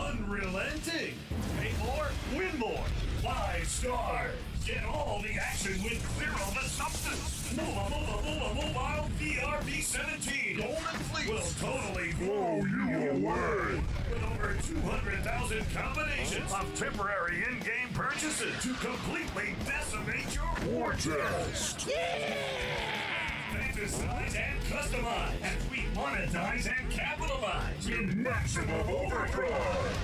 Unrelenting. Pay more, win more. 5 stars. Get all the action with zero the substance. Mobile VRB 17. Golden Fleece will totally blow you away. With over 200,000 combinations of temporary in-game purchases to completely decimate your war chest. Fantasize and customize as we monetize and capitalize in maximum overdrive.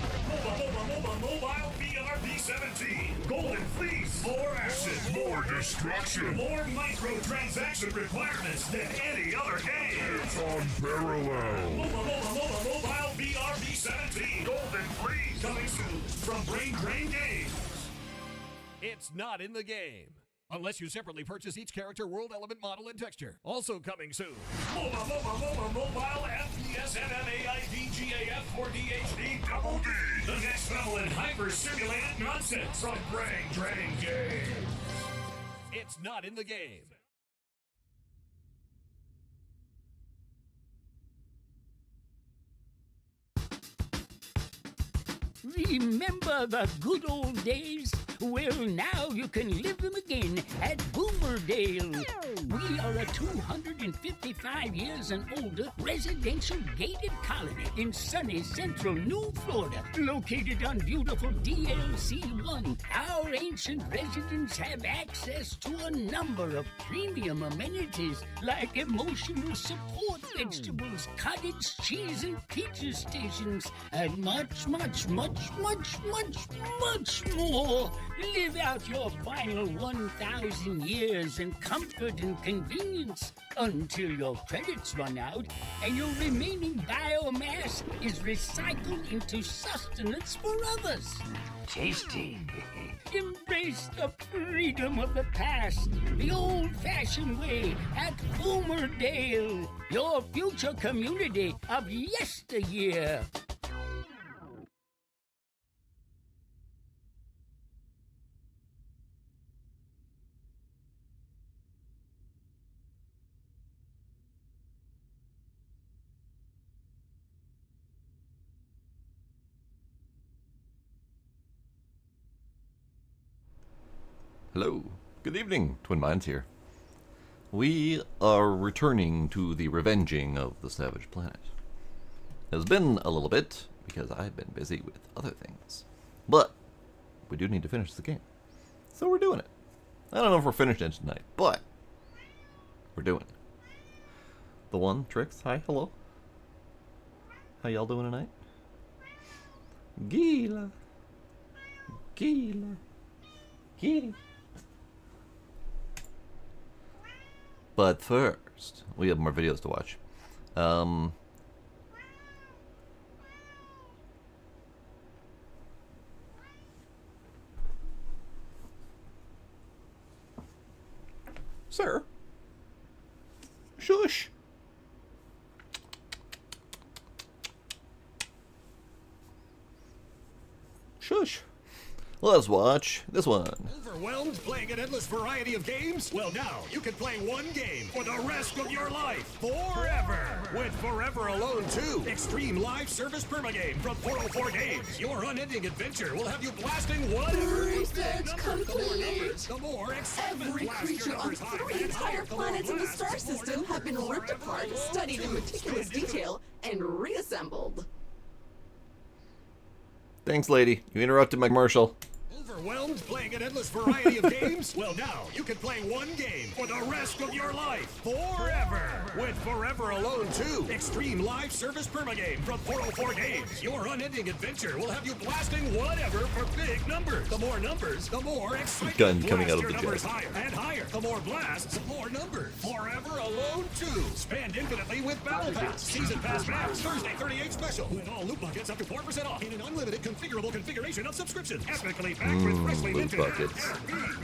Mobile VRB 17. Golden Fleece. More action. More destruction. More microtransaction requirements than any other game. It's unparalleled. Mobile VRB 17. Golden Fleece. Coming soon from Brain Drain Games. It's not in the game. Unless you separately purchase each character, world, element, model, and texture. Also coming soon. Mobile FPS MMAIDGAF 4DHD Double D. The next level in hyper-simulated nonsense from Brain Drain Games. It's not in the game. Remember the good old days? Well, now you can live them again at Boomerdale. We are a 255 years and older residential gated colony in sunny central New Florida, located on beautiful DLC-1. Our ancient residents have access to a number of premium amenities like emotional support vegetables, cottage cheese and pizza stations, and much more. Live out your final 1,000 years in comfort and convenience until your credits run out and your remaining biomass is recycled into sustenance for others. Tasty. Embrace the freedom of the past, the old-fashioned way at Boomerdale, your future community of yesteryear. Hello, good evening, Twin Minds here. We are returning to the revenging of the Savage Planet. It has been a little bit, because I've been busy with other things. But, we do need to finish the game. So we're doing it. I don't know if we're finishing it tonight, but we're doing it. The one, Trix, hi, hello. How y'all doing tonight? Gila. Kitty. But first, we have more videos to watch. Sir? Shush! Shush! Let's watch this one. Overwhelmed playing an endless variety of games? Well, now you can play one game for the rest of your life, forever. With Forever Alone 2, Extreme Live Service Permagame from 404 Games. Your unending adventure will have you blasting whatever. Research complete. The more Every creature on 3 entire planets in the star system have been ripped apart, studied in meticulous detail, and reassembled. Thanks, lady. You interrupted my commercial. Overwhelmed playing an endless variety of games? Well, now you can play one game for the rest of your life, forever. With Forever Alone 2, Extreme Live Service Permagame from 404 Games. Your unending adventure will have you blasting whatever for big numbers. The more numbers, the more excitement. Gun coming out of Blast the your numbers chest. higher and higher. The more blasts, the more numbers. Forever Alone 2. Spend infinitely with Battle Pass. Season Pass Max. Thursday 38 special. With all loot buckets up to 4% off in an unlimited configurable configuration of subscription. Epically packed with freshly loot minted buckets.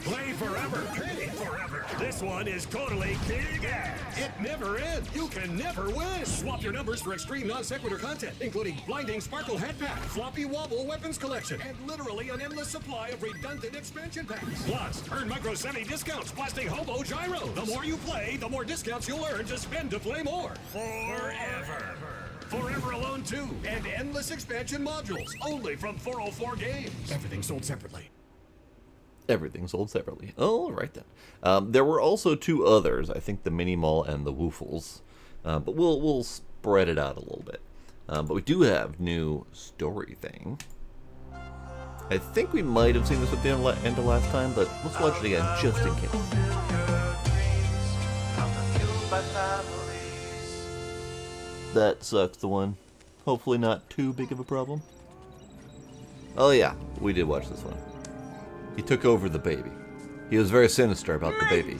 Play forever, pay forever. This one is totally big ass. It never ends. You can never win. Swap your numbers for extreme non-sequitur content, including blinding sparkle head pack, floppy wobble weapons collection, and literally an endless supply of redundant expansion packs. Plus, earn micro semi discounts blasting hobo gyro. The more you play, the more discounts you'll earn to spend to play more. Forever. Forever Alone 2, and endless expansion modules, only from 404 Games. Everything sold separately. Everything sold separately. All right then. There were also two others. I think the Mini Mall and the Woofles. But we'll spread it out a little bit. But we do have new story thing. I think we might have seen this at the end of last time, but let's watch it again just in case. That sucks, the one. Hopefully not too big of a problem. Oh yeah, we did watch this one. He took over the baby. He was very sinister about the baby.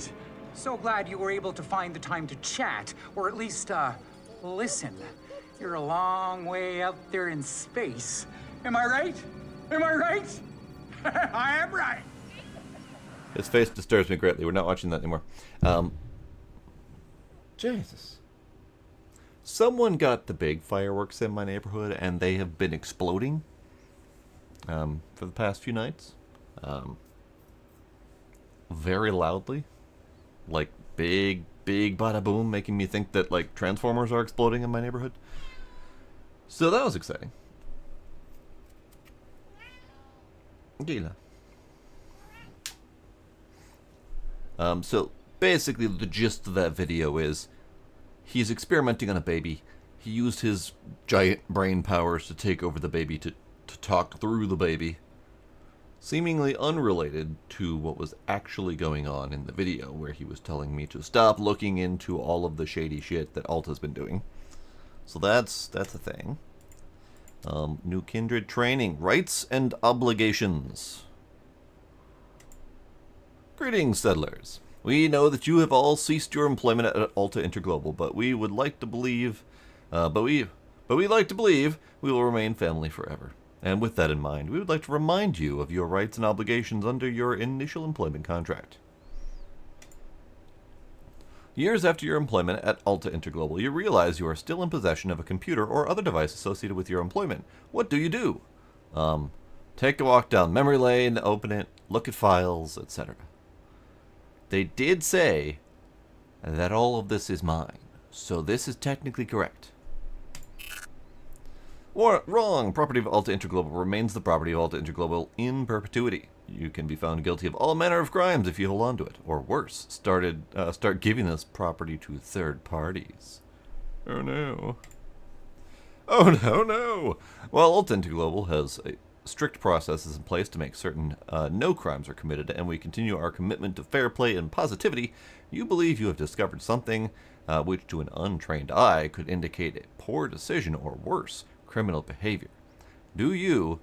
So glad you were able to find the time to chat, or at least, listen. You're a long way out there in space. Am I right? Am I right? I am right. His face disturbs me greatly. We're not watching that anymore. Jesus. Someone got the big fireworks in my neighborhood, and they have been exploding for the past few nights. Very loudly. Like, big bada boom, making me think that, like, Transformers are exploding in my neighborhood. So that was exciting. Gila. So basically the gist of that video is he's experimenting on a baby. He used his giant brain powers to take over the baby, to talk through the baby. Seemingly unrelated to what was actually going on in the video, where he was telling me to stop looking into all of the shady shit that Alta's been doing. So that's a thing. New Kindred training, rights and obligations. Greetings, settlers. We know that you have all ceased your employment at Alta Interglobal, but we would like to believe, we like to believe we will remain family forever. And with that in mind, we would like to remind you of your rights and obligations under your initial employment contract. Years after your employment at Alta Interglobal, you realize you are still in possession of a computer or other device associated with your employment. What do? Take a walk down memory lane, open it, look at files, etc. They did say that all of this is mine, so this is technically correct. Wrong! Property of Alta Interglobal remains the property of Alta Interglobal in perpetuity. You can be found guilty of all manner of crimes if you hold on to it, or worse, start giving this property to third parties. Oh no. Oh no! While Alta Interglobal has strict processes in place to make certain no crimes are committed, and we continue our commitment to fair play and positivity, you believe you have discovered something which to an untrained eye could indicate a poor decision or worse, criminal behavior. Do you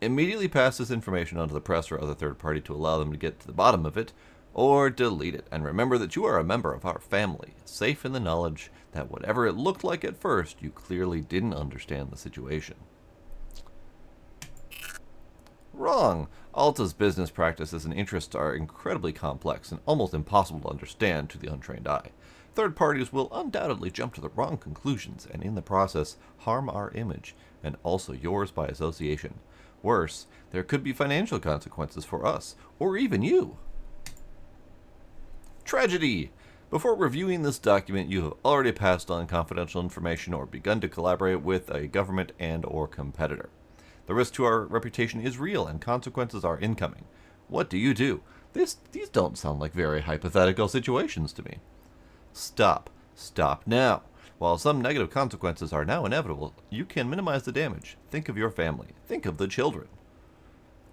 immediately pass this information on to the press or other third party to allow them to get to the bottom of it, or delete it, and remember that you are a member of our family, safe in the knowledge that whatever it looked like at first, you clearly didn't understand the situation. Wrong! Alta's business practices and interests are incredibly complex and almost impossible to understand to the untrained eye. Third parties will undoubtedly jump to the wrong conclusions and in the process harm our image, and also yours by association. Worse, there could be financial consequences for us, or even you. Tragedy! Before reviewing this document, you have already passed on confidential information or begun to collaborate with a government and/or competitor. The risk to our reputation is real, and consequences are incoming. What do? These don't sound like very hypothetical situations to me. Stop. Stop now. While some negative consequences are now inevitable, you can minimize the damage. Think of your family. Think of the children.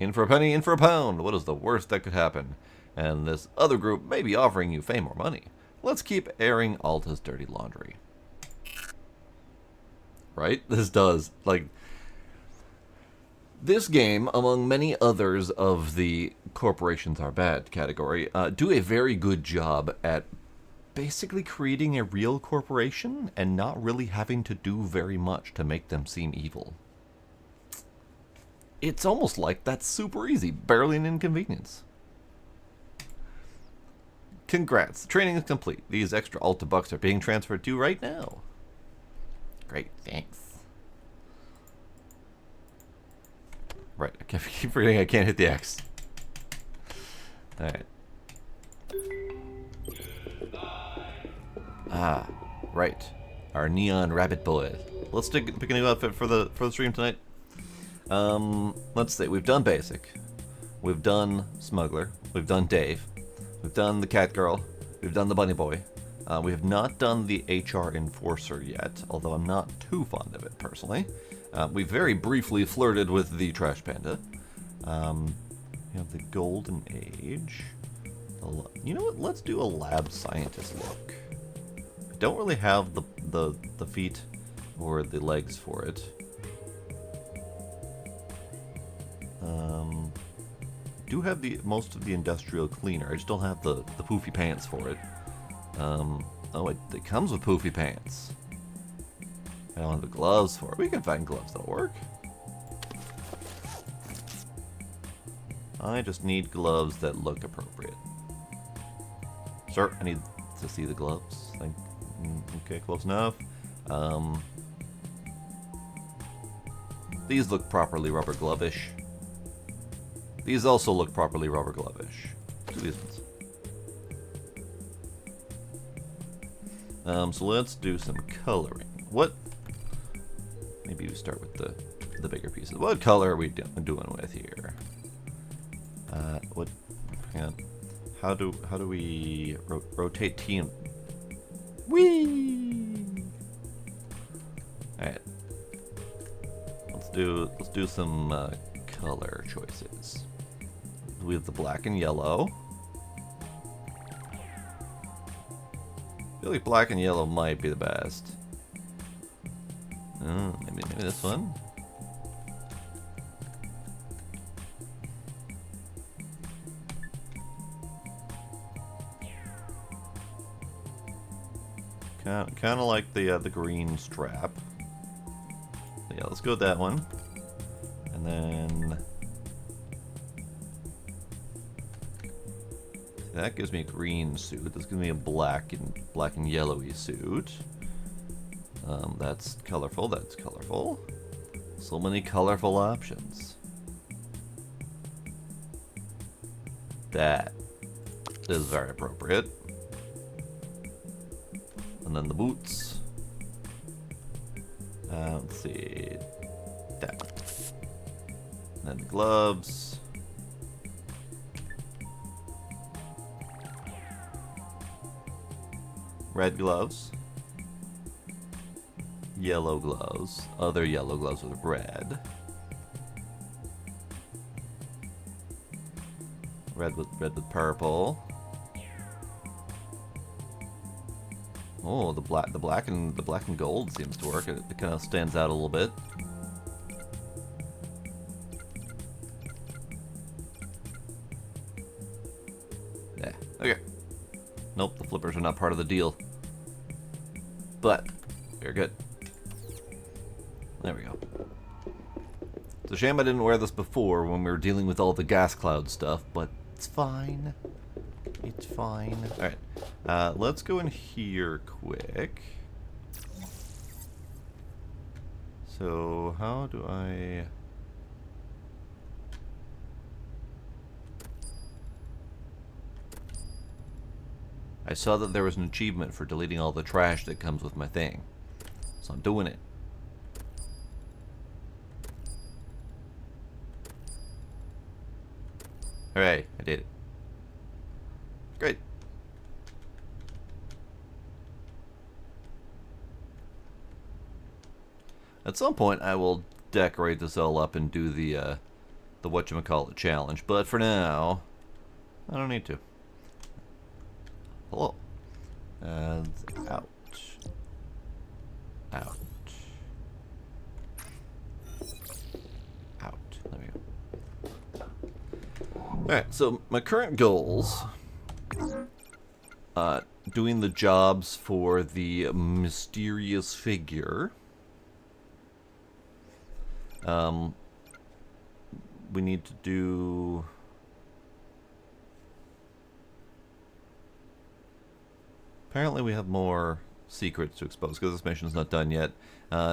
In for a penny, in for a pound. What is the worst that could happen? And this other group may be offering you fame or money. Let's keep airing Alta's dirty laundry. Right? This does, like... This game, among many others of the corporations are bad category, do a very good job at basically creating a real corporation and not really having to do very much to make them seem evil. It's almost like that's super easy, barely an inconvenience. Congrats, the training is complete. These extra Alta bucks are being transferred to you right now. Great, thanks. Right, I keep forgetting I can't hit the X. Alright. Ah, right. Our neon rabbit boys. let's pick a new outfit for the stream tonight. Let's see. We've done basic. We've done smuggler. We've done Dave. We've done the cat girl. We've done the bunny boy. We have not done the HR enforcer yet, although I'm not too fond of it personally. We very briefly flirted with the trash panda. We have the golden age. You know what? Let's do a lab scientist look. I don't really have the feet or the legs for it. Do have most of the industrial cleaner. I just don't have the poofy pants for it. Oh, it comes with poofy pants. I don't have the gloves for it. We can find gloves that'll work. I just need gloves that look appropriate. Sir, I need to see the gloves. Okay, close enough. These look properly rubber glove-ish. These also look properly rubber glove-ish. Do these ones. So let's do some coloring. What? Maybe we start with the bigger pieces. What color are we doing with here? What? Hang on. How do we rotate T and whee? All right. Let's do some color choices. We have the black and yellow. I feel like black and yellow might be the best. Maybe this one. Kind of like the green strap. Yeah, let's go with that one. And then that gives me a green suit. This gives me a black and yellowy suit. That's colorful. That's colorful. So many colorful options. That is very appropriate. And then the boots. Let's see. That one. And then the gloves. Red gloves. Yellow gloves. Other yellow gloves with red. Red with purple. Oh, the black and gold seems to work. It kind of stands out a little bit. Yeah. Okay. Nope, the flippers are not part of the deal. But we're good. There we go. It's a shame I didn't wear this before when we were dealing with all the gas cloud stuff, but it's fine. It's fine. Alright. Let's go in here quick. So, how do I... I saw that there was an achievement for deleting all the trash that comes with my thing. So I'm doing it. Hooray, I did it. Great. At some point I will decorate this all up and do the whatchamacallit challenge, but for now, I don't need to. Hello. And out. Out. Out. There we go. Alright, so my current goals, doing the jobs for the mysterious figure. We need to do... Apparently we have more secrets to expose because this mission's not done yet.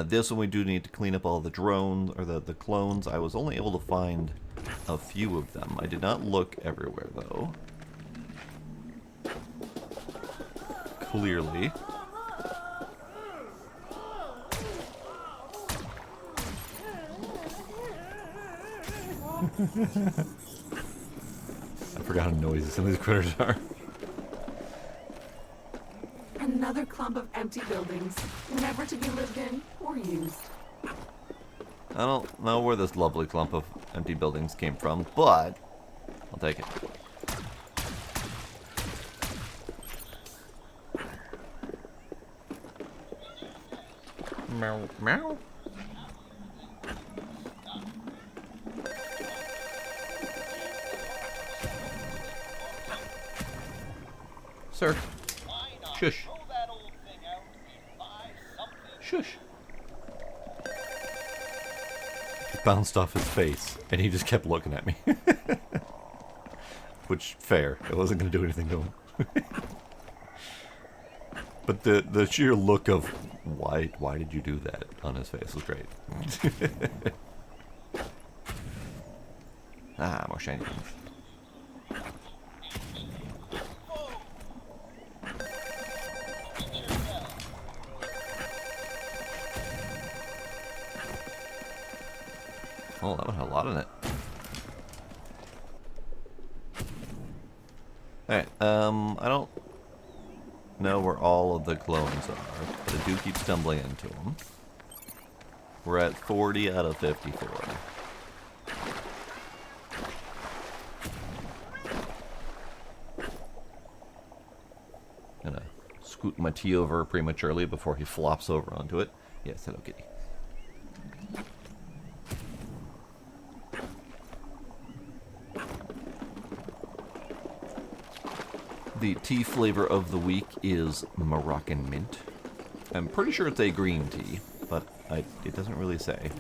This one we do need to clean up all the drones, or the clones. I was only able to find a few of them. I did not look everywhere though. Clearly. I forgot how noisy some of these critters are. Another clump of empty buildings, never to be lived in or used. I don't know where this lovely clump of empty buildings came from, but I'll take it. Meow, meow. Sir. Shush. Shush. It bounced off his face, and he just kept looking at me. Which, fair. It wasn't going to do anything to him. But the sheer look of why did you do that on his face was great. Ah, more shiny things. Oh, that one had a lot in it. Alright, I don't know where all of the clones are, but I do keep stumbling into them. We're at 40 out of 54. Gonna scoot my tea over prematurely before he flops over onto it. Yes, hello kitty. The tea flavor of the week is Moroccan mint. I'm pretty sure it's a green tea, but it doesn't really say.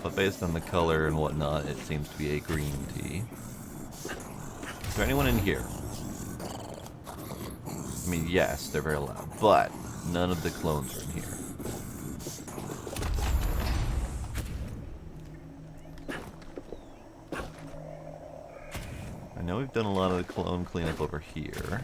But based on the color and whatnot, it seems to be a green tea. Is there anyone in here? I mean, yes, they're very loud, but none of the clones are in here. I know we've done a lot of the clone cleanup over here.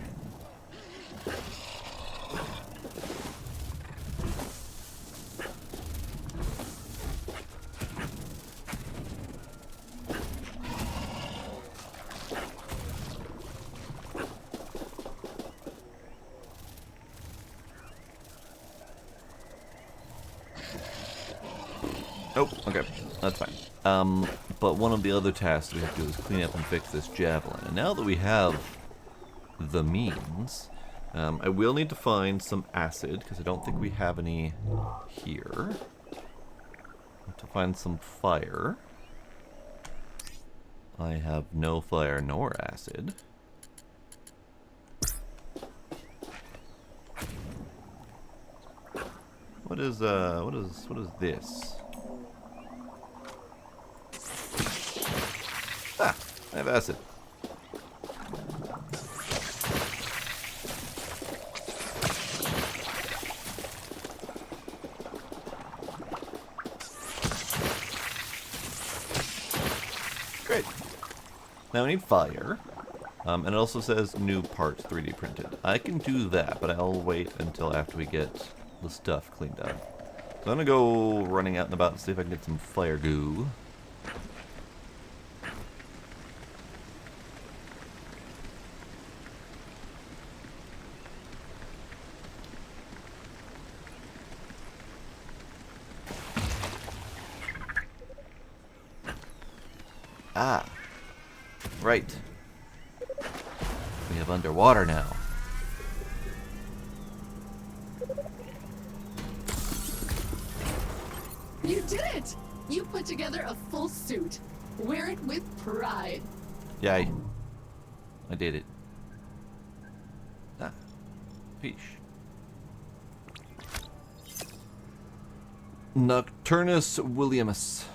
Oh, okay, that's fine. But one of the other tasks we have to do is clean up and fix this javelin. And now that we have the means, I will need to find some acid, because I don't think we have any here. To find some fire. I have no fire nor acid. What is this? Ah, I have acid. Great. Now we need fire. And it also says new parts 3D printed. I can do that, but I'll wait until after we get the stuff cleaned up. So I'm gonna go running out and about and see if I can get some fire goo. Ah, right. We have underwater now. You did it! You put together a full suit. Wear it with pride. Yay. I did it. Ah, fish. Nocturnus Williamus.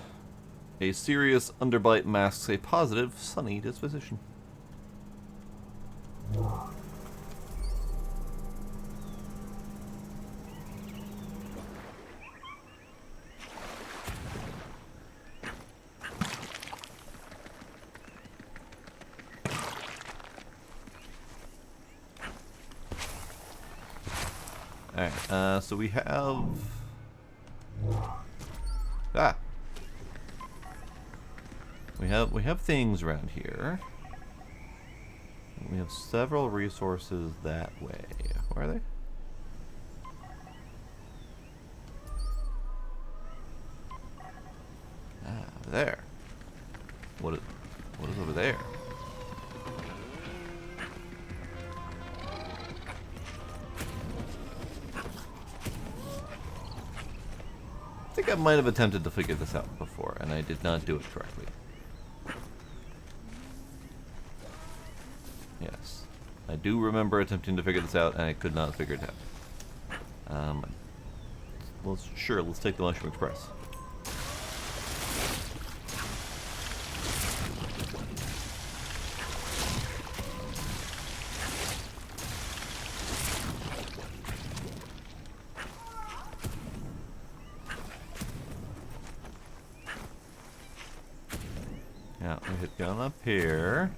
A serious underbite masks a positive, sunny disposition. Alright, so we have... Ah! We have things around here. We have several resources that way. Where are they? Ah, there. What is over there? I think I might have attempted to figure this out before, and I did not do it correctly. Yes. I do remember attempting to figure this out, and I could not figure it out. Let's take the Mushroom Express. Yeah, we had gone up here.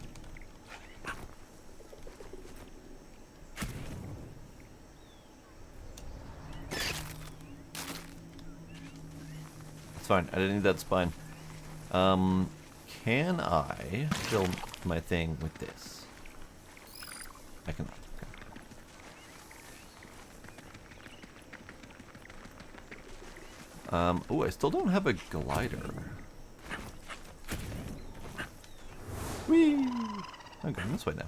It's fine. I didn't need that spine. Can I fill my thing with this? I cannot. Okay. Oh, I still don't have a glider. Whee! I'm going this way now.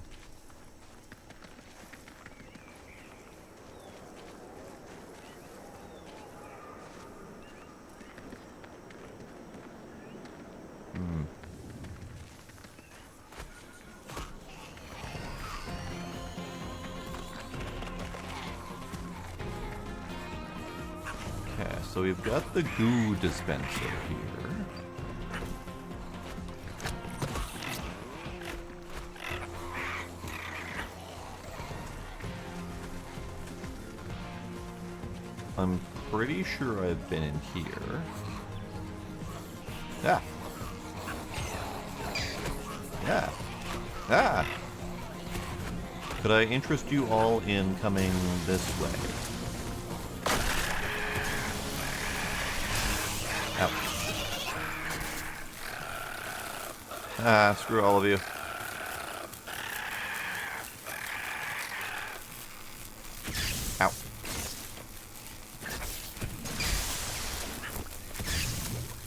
Okay, so we've got the goo dispenser here. I'm pretty sure I've been in here. Yeah. Yeah. Ah! Could I interest you all in coming this way? Ouch. Ah, screw all of you. Ow.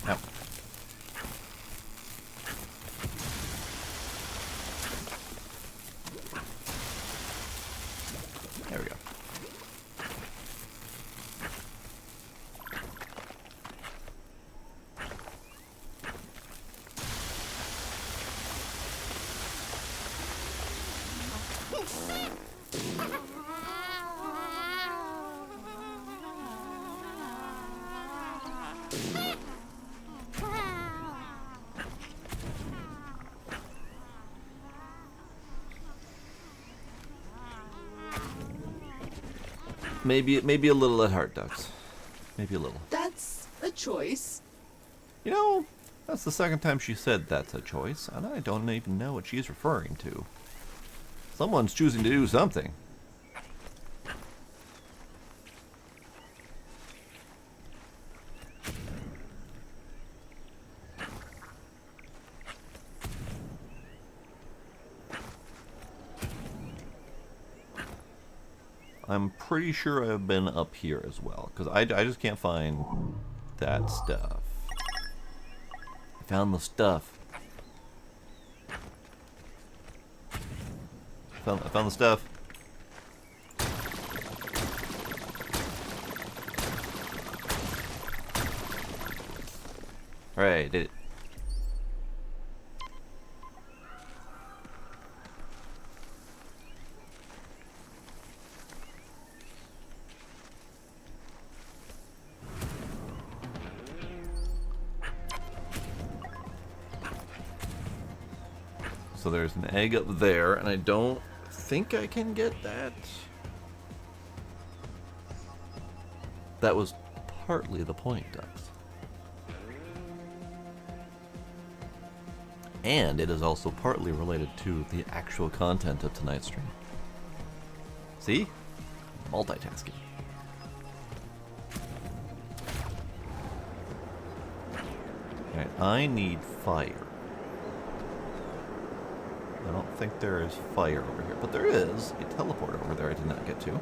Ow. There we go. Maybe a little at heart, Ducks. Maybe a little. That's a choice. You know, that's the second time she said that's a choice, and I don't even know what she's referring to. Someone's choosing to do something. I'm pretty sure I've been up here as well, because I just can't find that stuff. I found the stuff. I found the stuff. Alright, did it. So there's an egg up there, and I don't think I can get that. That was partly the point, Ducks. And it is also partly related to the actual content of tonight's stream. See? Multitasking. Alright, I need fire. I don't think there is fire over here, but there is a teleport over there I did not get to.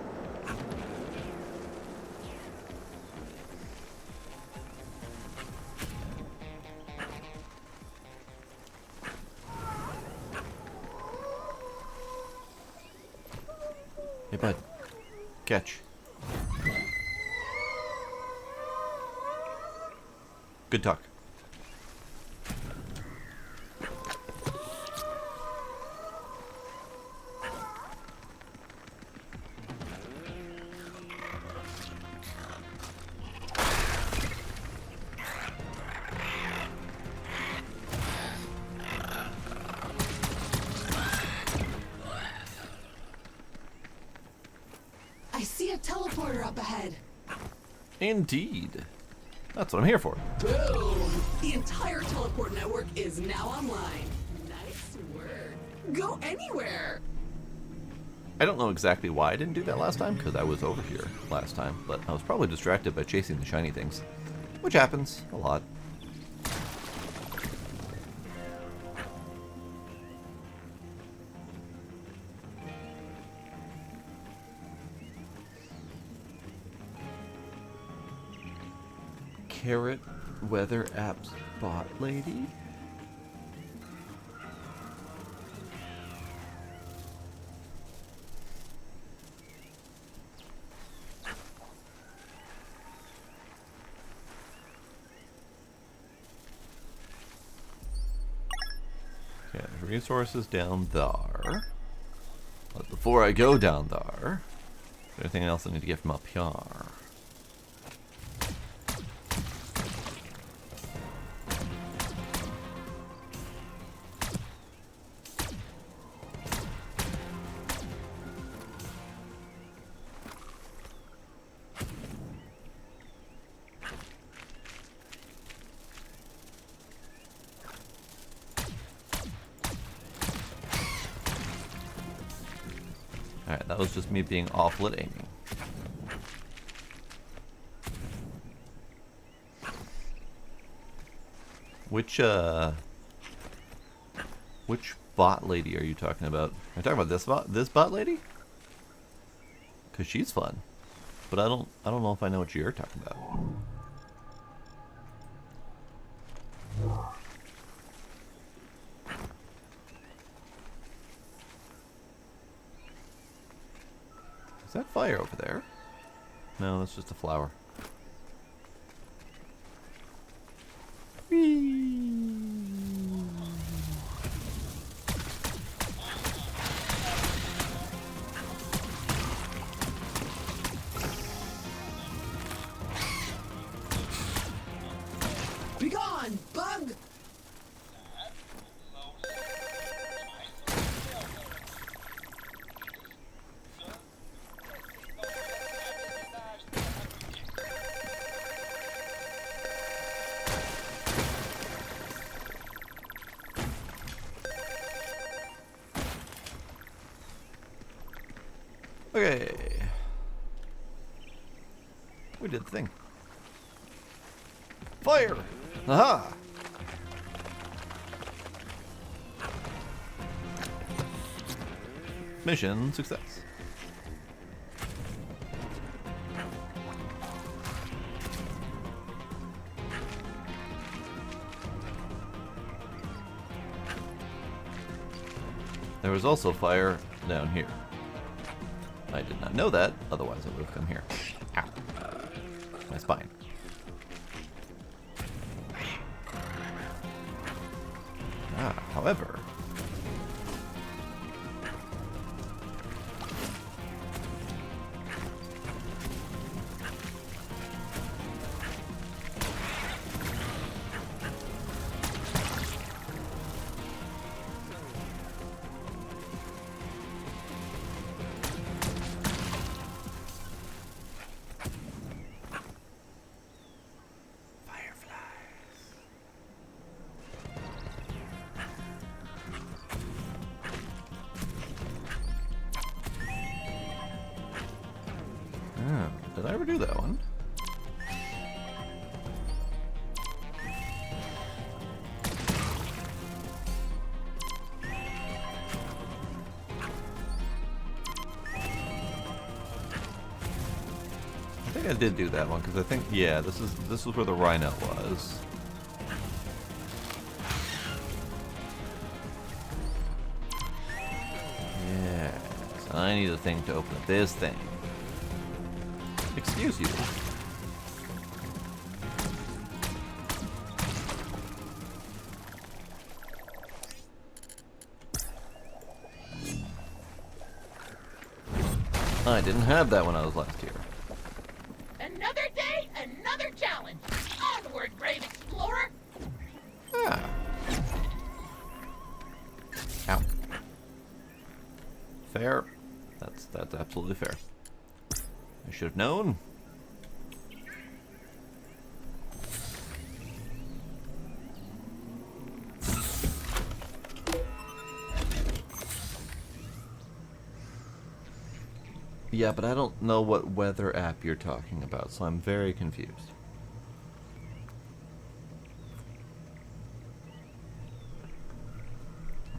Hey, bud. Catch. Good talk. I see a teleporter up ahead. Indeed. That's what I'm here for. Boom! The entire teleport network is now online. Nice work. Go anywhere. I don't know exactly why I didn't do that last time, because I was over here last time, but I was probably distracted by chasing the shiny things, which happens a lot. Carrot weather apps bot lady? Okay, resources down there. But before I go down there, is there anything else I need to get from up here? Alright, that was just me being awful at aiming. Which bot lady are you talking about? Are you talking about this bot lady? Cause she's fun. But I don't know if I know what you're talking about. Is that fire over there? No, that's just a flower. Be gone, bug! Okay. We did the thing. Fire! Aha! Mission success. There was also fire down here. I did not know that, otherwise I would have come here. Ow. My spine. However... did I ever do that one? I did do that one because I think, yeah, this was where the rhino was. Yes, I need a thing to open this thing. Excuse you. I didn't have that when I was last here. Another day, another challenge. Onward, brave explorer. Ah. Ow. Fair. That's absolutely fair. I should have known. Yeah, but I don't know what weather app you're talking about, so I'm very confused.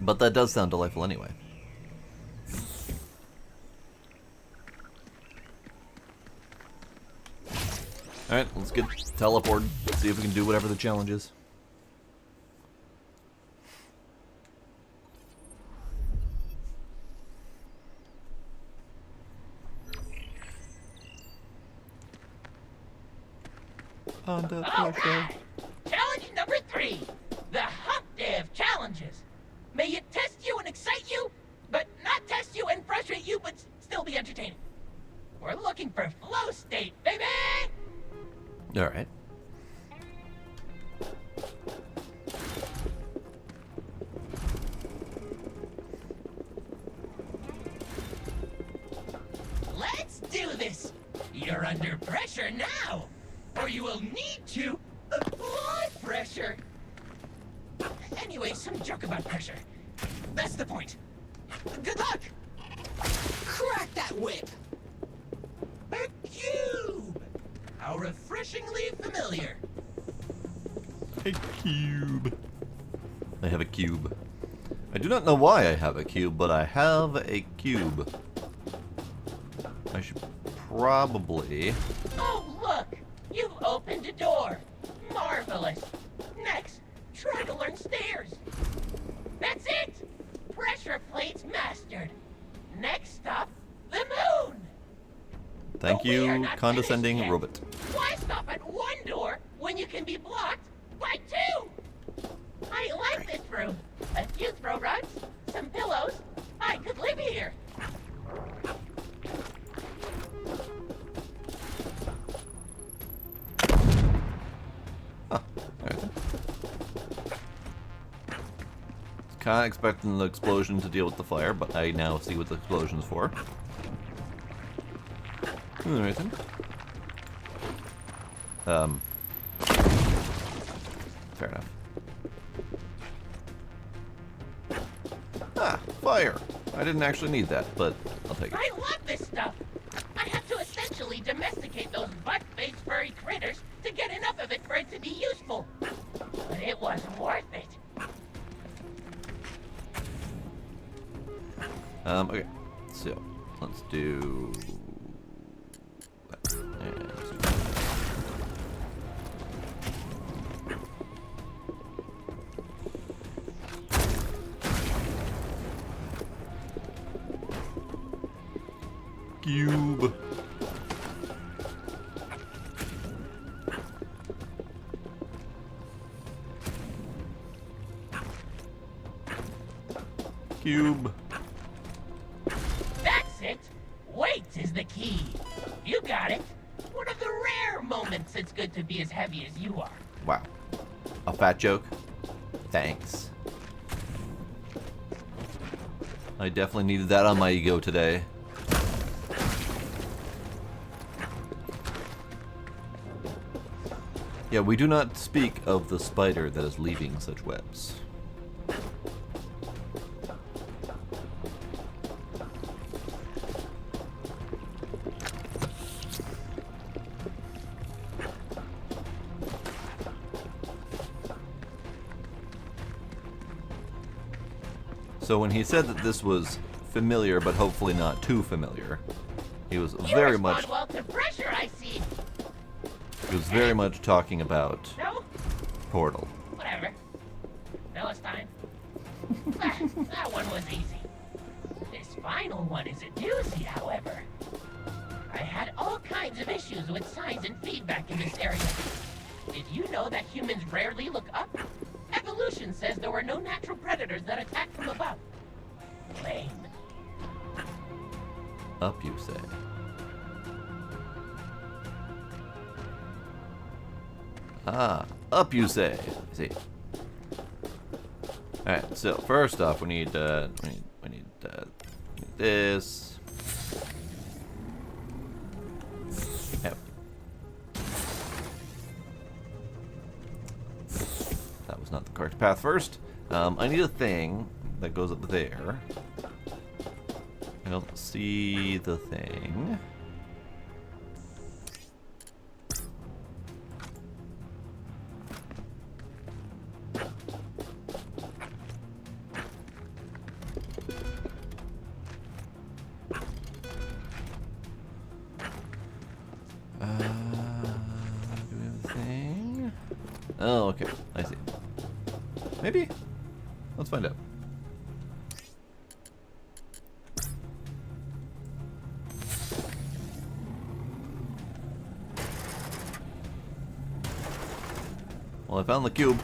But that does sound delightful anyway. Alright, let's get teleported. See if we can do whatever the challenge is. Under All pressure. right. Challenge number 3. The Hump Day of Challenges. May it test you and excite you, but not test you and frustrate you, but still be entertaining. We're looking for flow state, baby! Alright. Let's do this! You're under pressure now, or you will need to apply pressure. Anyway, some joke about pressure. That's the point. Good luck! Crack that whip! A cube! How refreshingly familiar. A cube. I have a cube. I do not know why I have a cube, but I have a cube. I should probably... Oh, look! You've opened a door. Marvelous. Next, try to learn stairs. That's it! Pressure plates mastered. Next stop, the moon! Thank But we are you, not condescending finished yet. robot. Why stop at one door when you can be blocked by 2? I like this room. A few throw rugs, some pillows. I could live here. Huh. Alright. Kinda expecting the explosion to deal with the fire, but I now see what the explosion's for. Alright then. Fair enough. Ah, fire! I didn't actually need that, but I'll take it. I love this stuff. I have to essentially domesticate those butt-faced furry critters to get enough of it for it to be useful. But it was worth it. Okay. So, let's do... that. And let's do that. Cube. Cube. That's it. Weight is the key. You got it. One of the rare moments it's good to be as heavy as you are. Wow. A fat joke? Thanks. I definitely needed that on my ego today. Yeah, we do not speak of the spider that is leaving such webs. So when he said that this was familiar, but hopefully not too familiar, he was You very respond much... well to pressure, I see. It was very much talking about No? Portal. Whatever. Philistine. That one was easy. This final one is a doozy, however. I had all kinds of issues with signs and feedback in this area. Did you know that humans rarely look up? Evolution says there were no natural predators that attack from above. Lame. Up, you say? Ah, up, you say? I see. All right. So first off, we need this. Yep. That was not the correct path first. I need a thing that goes up there. I don't see the thing. Do we have a thing? Oh, okay. I see. Maybe? Let's find out. Well, I found the cube.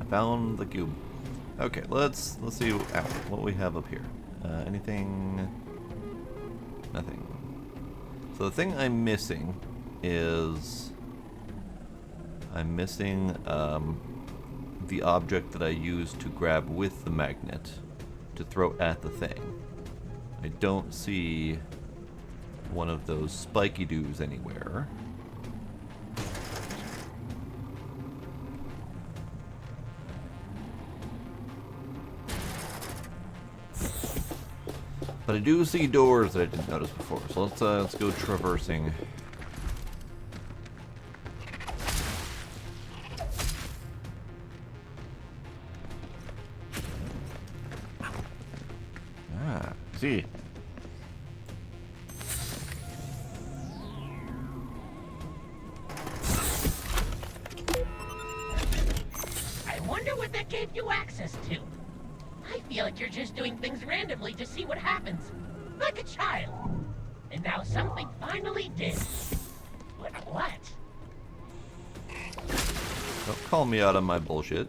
I found the cube. Okay, let's see what we have up here. Anything? Nothing. So the thing I'm missing is the object that I used to grab with the magnet to throw at the thing. I don't see one of those spiky doos anywhere. But I do see doors that I didn't notice before, so let's go traversing. Ah, see. I wonder what that gave you access to. I feel like you're just doing things randomly to see what happens. Like a child. And now something finally did. But what? Don't call me out on my bullshit.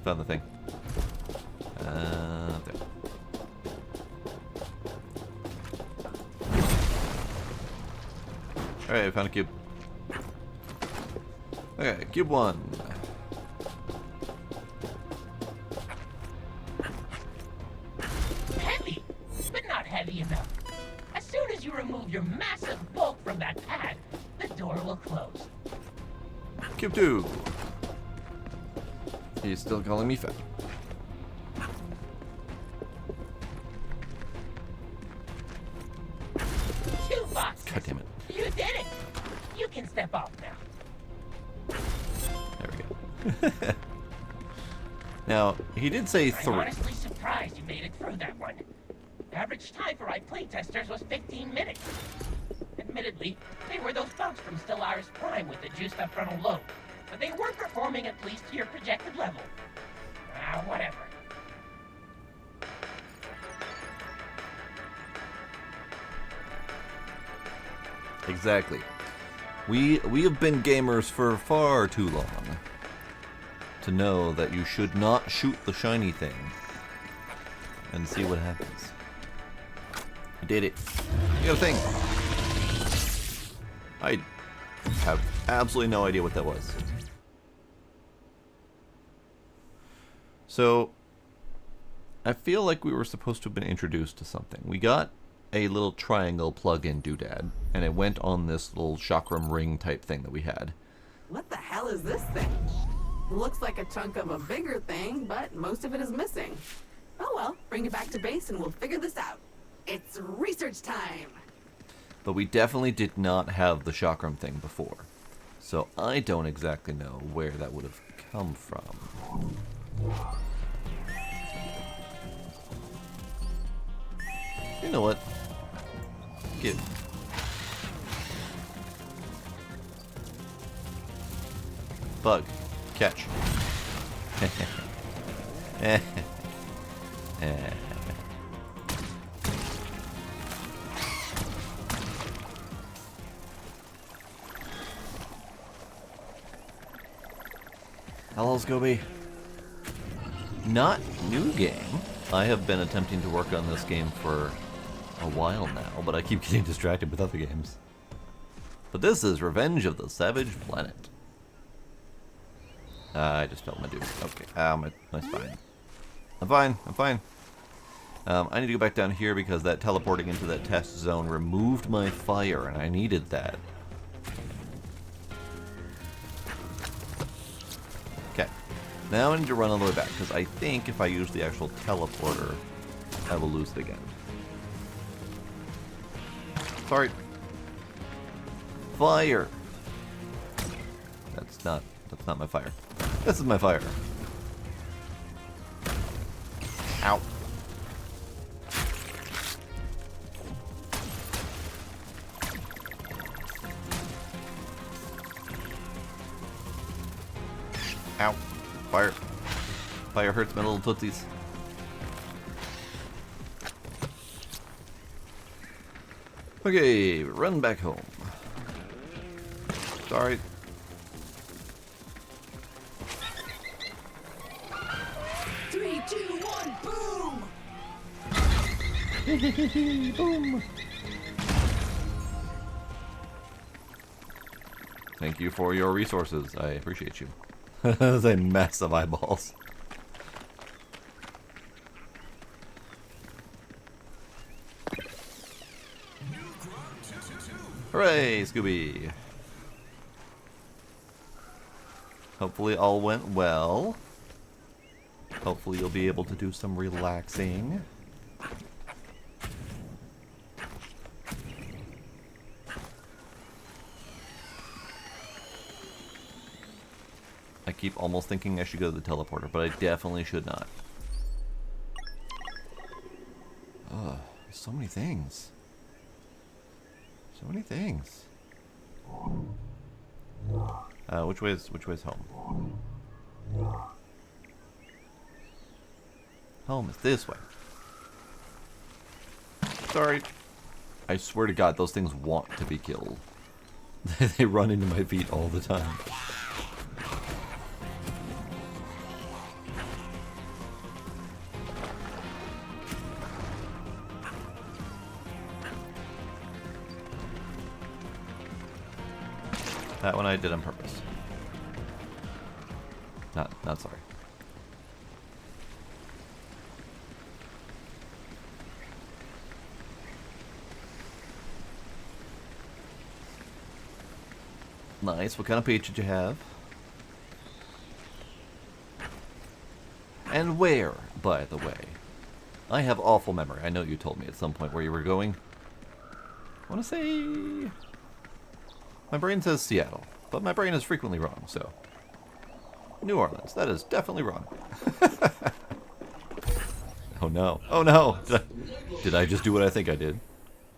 Found the thing. There. Alright, I found a cube. Okay, cube 1. Heavy, but not heavy enough. As soon as you remove your massive bulk from that pad, the door will close. Cube 2. He's still calling me fat. Two boxes. God damn it. You did it. You can step off now. There we go. Now, he did say 3. I'm honestly surprised you made it through that one. Average time for playtesters was 15 minutes. Admittedly, they were those bugs from Stellaris Prime with the juiced up frontal lobe, but they were performing at least to your projected level. Whatever. Exactly. We have been gamers for far too long to know that you should not shoot the shiny thing and see what happens. You did it. You got a thing. I have absolutely no idea what that was. So, I feel like we were supposed to have been introduced to something. We got a little triangle plug-in doodad, and it went on this little chakram ring type thing that we had. What the hell is this thing? Looks like a chunk of a bigger thing, but most of it is missing. Oh well, bring it back to base and we'll figure this out. It's research time! But we definitely did not have the chakram thing before. So I don't exactly know where that would have come from. You know what? Give. Bug. Catch. Hello, Scooby. Not new game. I have been attempting to work on this game for a while now, but I keep getting distracted with other games. But this is Revenge of the Savage Planet. I just felt my dude. Okay, my spine. I'm fine, I'm fine. I need to go back down here because that teleporting into that test zone removed my fire, and I needed that. Okay, now I need to run all the way back, because I think if I use the actual teleporter, I will lose it again. Sorry. Fire! That's not my fire. This is my fire. Ow. Ow. Fire. Fire hurts my little tootsies. Okay, run back home. Sorry. Three, two, one, boom! Boom. Thank you for your resources. I appreciate you. That's a mess of eyeballs. Hooray, Scooby! Hopefully all went well. Hopefully you'll be able to do some relaxing. I keep almost thinking I should go to the teleporter, but I definitely should not. Ugh, there's so many things. So many things. Which way's home? Home is this way. Sorry. I swear to God, those things want to be killed. They run into my feet all the time. That one I did on purpose. Not sorry. Nice. What kind of peach did you have? And where, by the way? I have awful memory. I know you told me at some point where you were going. I want to say... My brain says Seattle, but my brain is frequently wrong, so... New Orleans. That is definitely wrong. Oh no. Oh no! Did I just do what I think I did?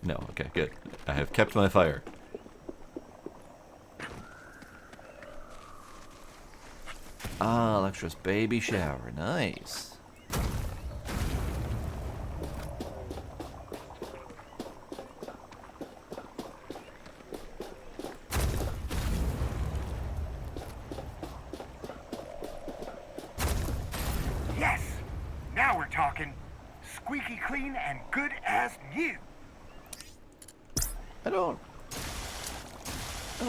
No. Okay, good. I have kept my fire. Ah, Electra's baby shower. Nice. Yes! Now we're talking. Squeaky clean and good as new. I don't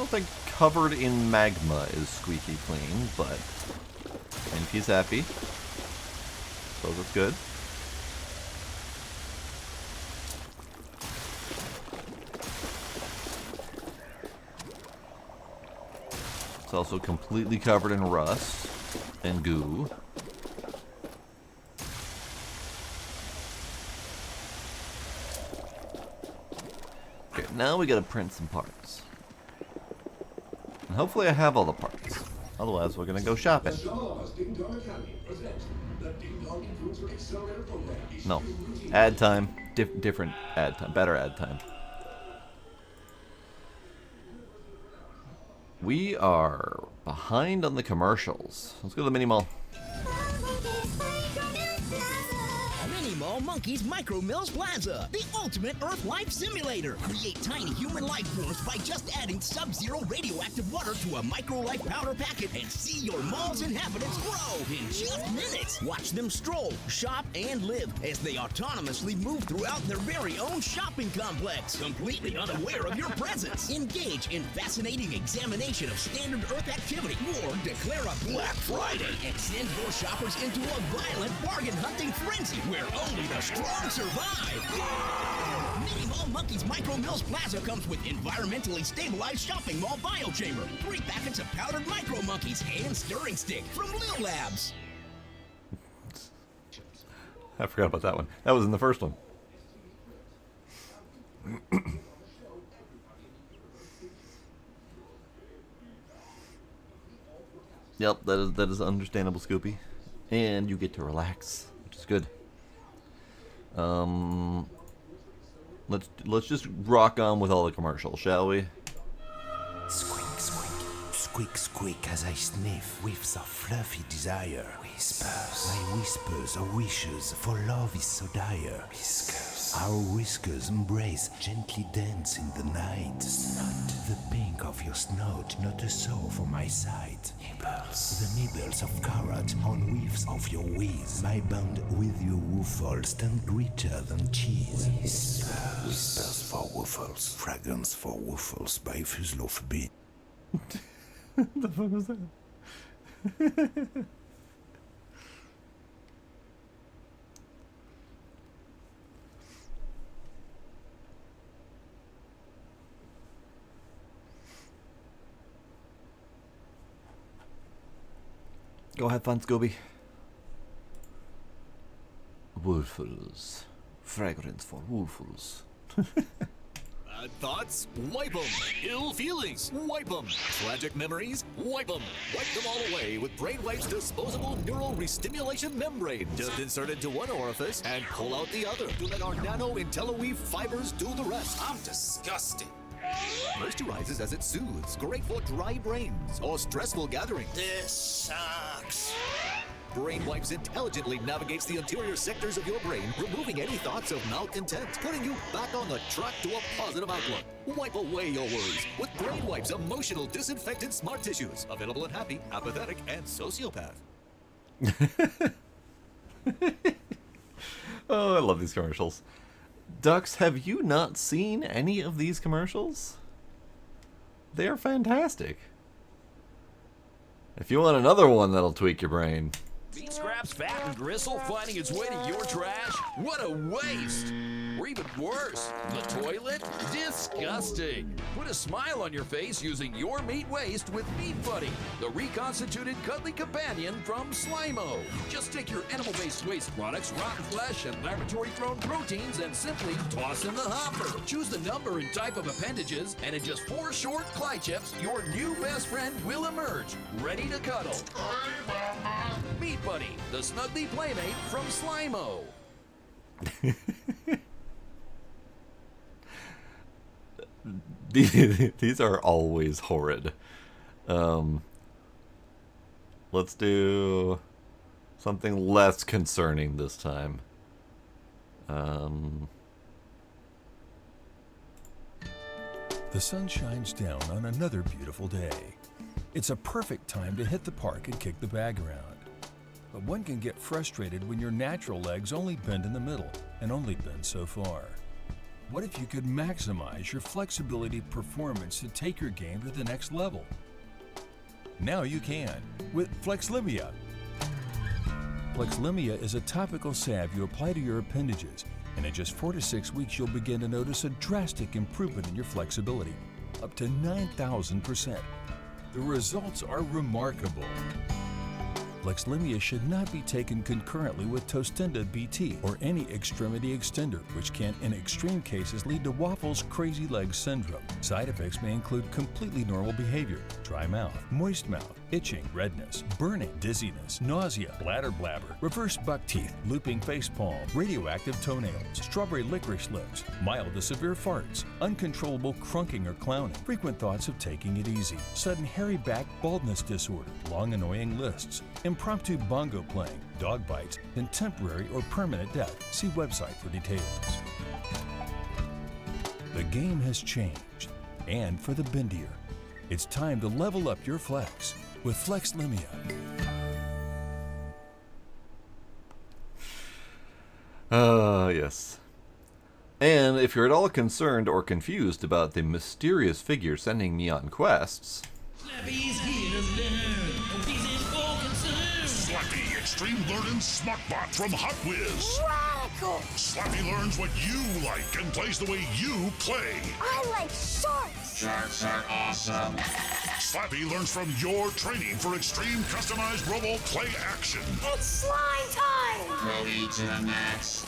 think covered in magma is squeaky clean, but and he's happy. So that's good. It's also completely covered in rust and goo. Okay, now we gotta print some parts. And hopefully I have all the parts. Otherwise, we're gonna go shopping. No. Ad time. Different ad time. Better ad time. We are behind on the commercials. Let's go to the mini mall. Mini Mall Monkey's Micro Mills Plaza, the ultimate Earth life simulator. Create tiny human life forms by just adding sub-zero radioactive water to a micro life powder packet and see your mall's inhabitants grow in just minutes. Watch them stroll, shop, and live as they autonomously move throughout their very own shopping complex, completely unaware of your presence. Engage in fascinating examination of standard Earth activity or declare a Black Friday and send your shoppers into a violent bargain hunting frenzy where only the strong survive. Mini Mall Monkey's Micro Mills Plaza comes with environmentally stabilized shopping mall biochamber, 3 packets of powdered micro monkeys, and stirring stick from Lil Labs. I forgot about that one. That was in the first one. Yep, that is understandable, Scoopy. And you get to relax, which is good. Let's just rock on with all the commercials, shall we? Squeak, squeak, squeak, squeak as I sniff whiffs of fluffy desire. Whispers, my whispers are wishes, for love is so dire. Whiskers, our whiskers embrace, gently dance in the night. Snot, the pink of your snout, not a soul for my sight. Nibbles, the nibbles of carrot on whiffs of your whiz. My bond with your woofle stand richer than cheese. Whispers, whispers for woofles, fragrance for woofles by Fuslof Beat. What the fuck was that? Go have fun, Scooby. Woofles. Fragrance for woofles. Bad thoughts? Wipe them. Ill feelings? Wipe them. Tragic memories? Wipe them. Wipe them all away with BrainWipe's disposable neural restimulation membrane. Just insert into one orifice and pull out the other to let our nano IntelliWeave fibers do the rest. I'm disgusted. Moisturizes as it soothes. Great for dry brains or stressful gatherings. This sucks. BrainWipes intelligently navigates the interior sectors of your brain, removing any thoughts of malcontent, putting you back on the track to a positive outlook. Wipe away your worries with BrainWipes emotional disinfectant smart tissues. Available in happy, apathetic, and sociopath. Oh, I love these commercials. Ducks, have you not seen any of these commercials? They are fantastic. If you want another one that'll tweak your brain. Bean scraps, fat, and gristle finding its way to your trash? What a waste! Or even worse, the toilet? Disgusting! Put a smile on your face using your meat waste with Meat Buddy, the reconstituted cuddly companion from Slimo. Just take your animal-based waste products, rotten flesh, and laboratory-grown proteins and simply toss in the hopper. Choose the number and type of appendages, and in just 4 short Cly chips, your new best friend will emerge, ready to cuddle. Meat Buddy, the snuggly playmate from Slimo. These are always horrid. Let's do something less concerning this time. The sun shines down on another beautiful day. It's a perfect time to hit the park and kick the bag around. But one can get frustrated when your natural legs only bend in the middle and only bend so far. What if you could maximize your flexibility performance to take your game to the next level? Now you can with Flexlimia. Flexlimia is a topical salve you apply to your appendages, and in just 4 to 6 weeks you'll begin to notice a drastic improvement in your flexibility, up to 9,000%. The results are remarkable. Flexlimia should not be taken concurrently with Tostenda BT or any extremity extender, which can, in extreme cases, lead to Waffles' crazy leg syndrome. Side effects may include completely normal behavior, dry mouth, moist mouth, itching, redness, burning, dizziness, nausea, bladder blabber, reverse buck teeth, looping face palm, radioactive toenails, strawberry licorice lips, mild to severe farts, uncontrollable crunking or clowning, frequent thoughts of taking it easy, sudden hairy back baldness disorder, long annoying lists, impromptu bongo playing, dog bites, and temporary or permanent death. See website for details. The game has changed, and for the bendier. It's time to level up your flex with Flexlimia. Yes. And if you're at all concerned or confused about the mysterious figure sending me on quests, Slappy's here to learn. He's in full concern. Slappy Extreme Learning Smartbot from Hot Whiz. Radical! Slappy learns what you like and plays the way you play. I like sharks! Sharks are awesome. Slappy learns from your training for extreme customized robo play action. It's slime time! Ready to the max.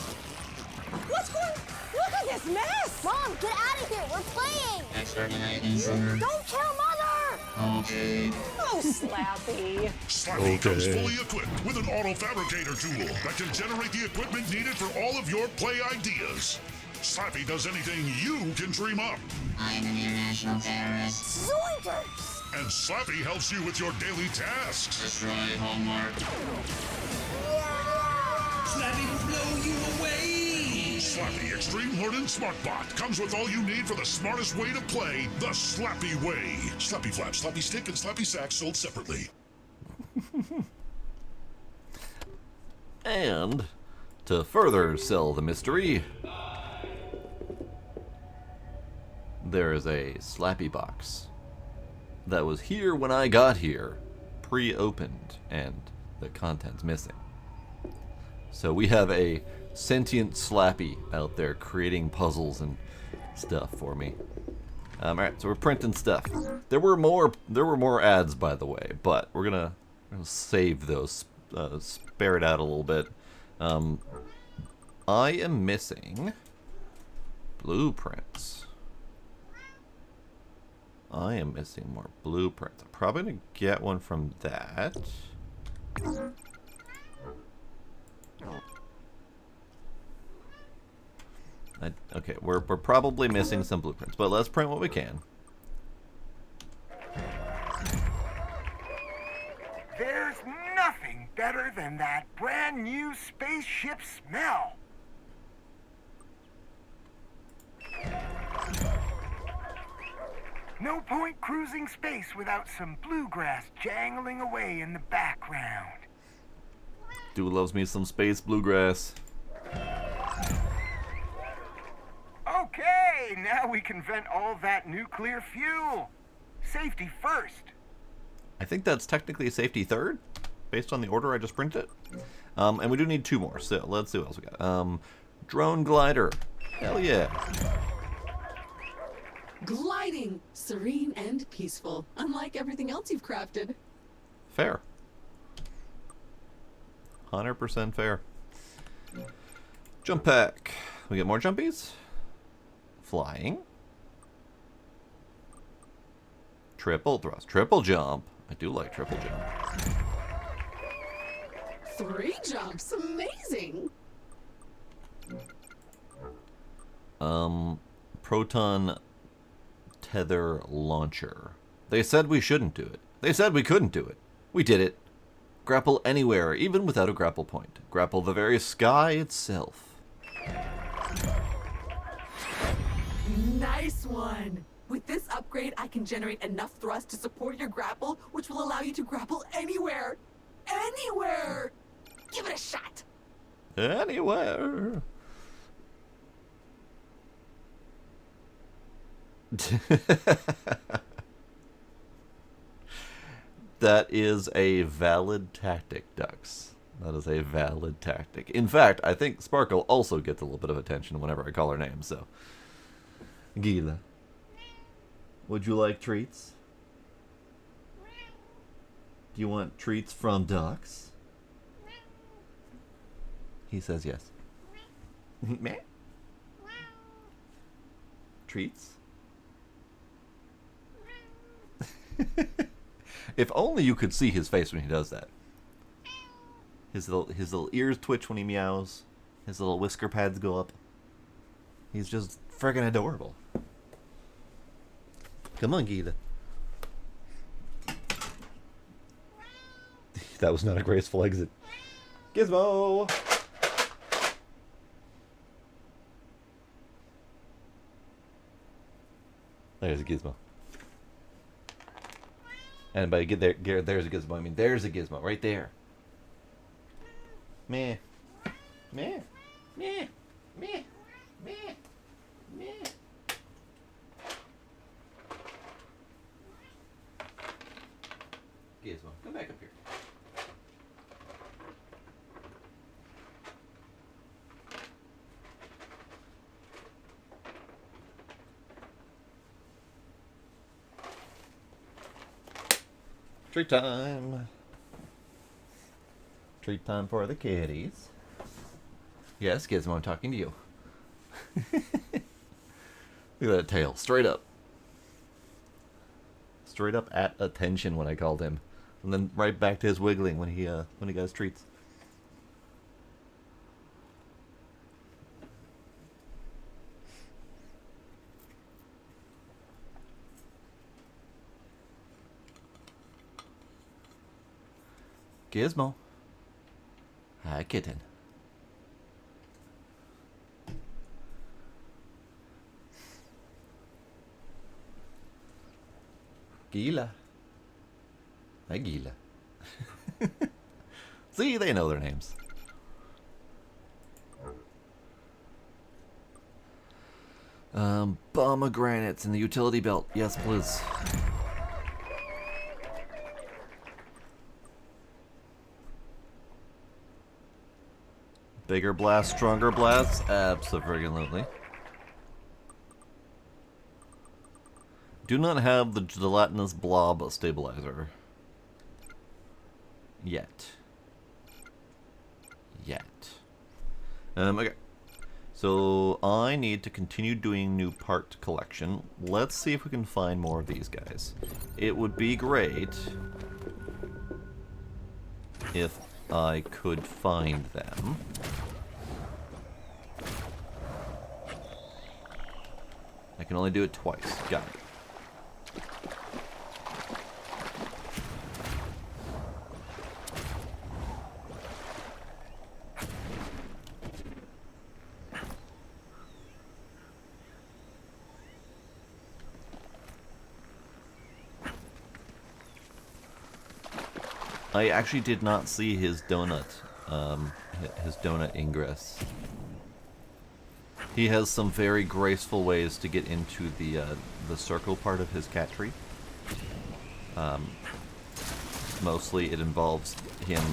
What's going? Look at this mess! Mom, get out of here! We're playing! Exterminating center. Don't kill Mother! Okay. Oh, Slappy. Slappy comes fully equipped with an auto fabricator tool that can generate the equipment needed for all of your play ideas. Slappy does anything you can dream up. I'm an international terrorist. Zoinkers! And Slappy helps you with your daily tasks. Destroy homework. Slappy will blow you away. Slappy Extreme Learning Smartbot comes with all you need for the smartest way to play the Slappy way. Slappy Flap, Slappy Stick, and Slappy Sack sold separately. and to further sell the mystery, there is a Slappy box that was here when I got here, pre-opened, and the content's missing. So we have a sentient Slappy out there creating puzzles and stuff for me. Alright, so we're printing stuff. There were more ads, by the way, but we're gonna save those, spare it out a little bit. I am missing blueprints. I am missing more blueprints. I'm probably gonna get one from that. Okay, we're probably missing some blueprints, but let's print what we can. There's nothing better than that brand new spaceship smell. No point cruising space without some bluegrass jangling away in the background. Dude loves me some space bluegrass. Okay, now we can vent all that nuclear fuel. Safety first. I think that's technically safety third, based on the order I just printed. And we do need 2 more, so let's see what else we got. Drone glider. Hell yeah. Gliding, serene and peaceful, unlike everything else you've crafted. Fair. 100% fair. Jump pack. We get more jumpies. Flying. Triple thrust. Triple jump. I do like triple jump. 3 jumps, amazing. Proton tether launcher. They said we shouldn't do it. They said we couldn't do it. We did it. Grapple anywhere, even without a grapple point. Grapple the very sky itself. Nice one. With this upgrade, I can generate enough thrust to support your grapple, which will allow you to grapple anywhere. Anywhere! Give it a shot. Anywhere. That is a valid tactic, Ducks. That is a valid tactic. In fact, I think Sparkle also gets a little bit of attention whenever I call her name, so. Gila, would you like treats? Do you want treats from ducks? He says yes. Meh. Treats? If only you could see his face when he does that. His little ears twitch when he meows. His little whisker pads go up. He's just friggin' adorable. Come on, Gila. That was not a graceful exit. Gizmo! There's a Gizmo. And by get there, there's a Gizmo. I mean, there's a Gizmo right there. Meh. Meh. Meh. Meh. Meh. Meh. Gizmo, come back up here. Treat time. Treat time for the kitties. Yes, Gizmo, I'm talking to you. Look at that tail, straight up. Straight up at attention when I called him. And then right back to his wiggling when he got his treats. Gizmo. Hi, kitten. Gila. Hi, Gila. See, they know their names. Pomegranates in the utility belt. Yes, please. Bigger blast, stronger blasts? Absolutely. Do not have the gelatinous blob stabilizer. Yet. Okay. So I need to continue doing new part collection. Let's see if we can find more of these guys. It would be great if I could find them. I can only do it twice. Got it. I actually did not see his donut ingress. He has some very graceful ways to get into the circle part of his cat tree. Mostly it involves him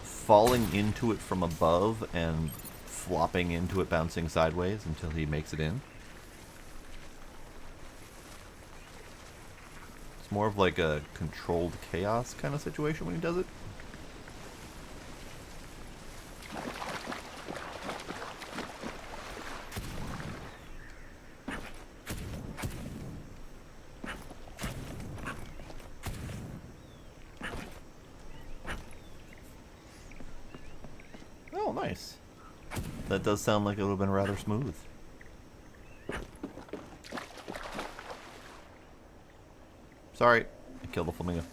falling into it from above and flopping into it, bouncing sideways until he makes it in. It's more of like a controlled chaos kind of situation when he does it. Oh, nice. That does sound like it would have been rather smooth. Sorry, I killed the flamingo.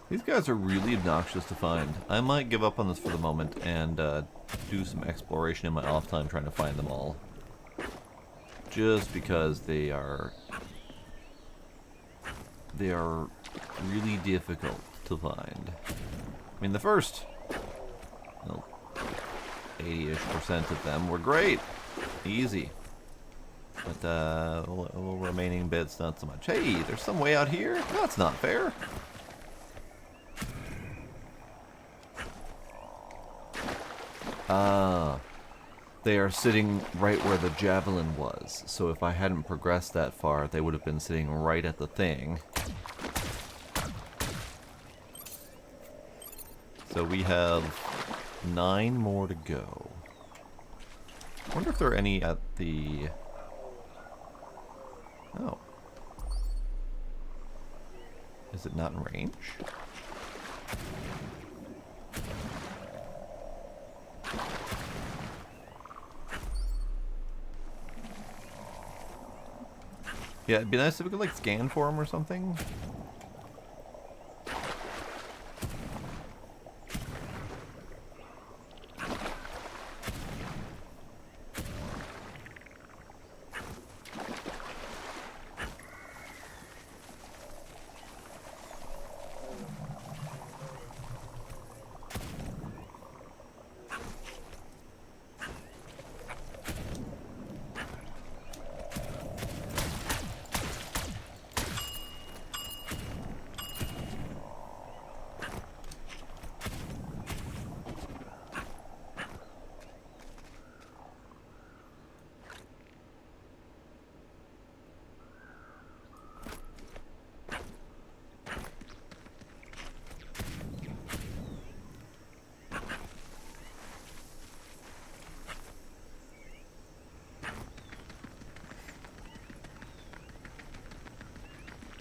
These guys are really obnoxious to find. I might give up on this for the moment and do some exploration in my off time trying to find them all. Just because they are really difficult to find. I mean, the first 80-ish% of them were great. Easy. But little remaining bits, not so much. Hey, there's some way out here? That's not fair. Ah. They are sitting right where the javelin was. So if I hadn't progressed that far, they would have been sitting right at the thing. So we have 9 more to go. I wonder if there are any at the... Oh. Is it not in range? Yeah, it'd be nice if we could like scan for him or something.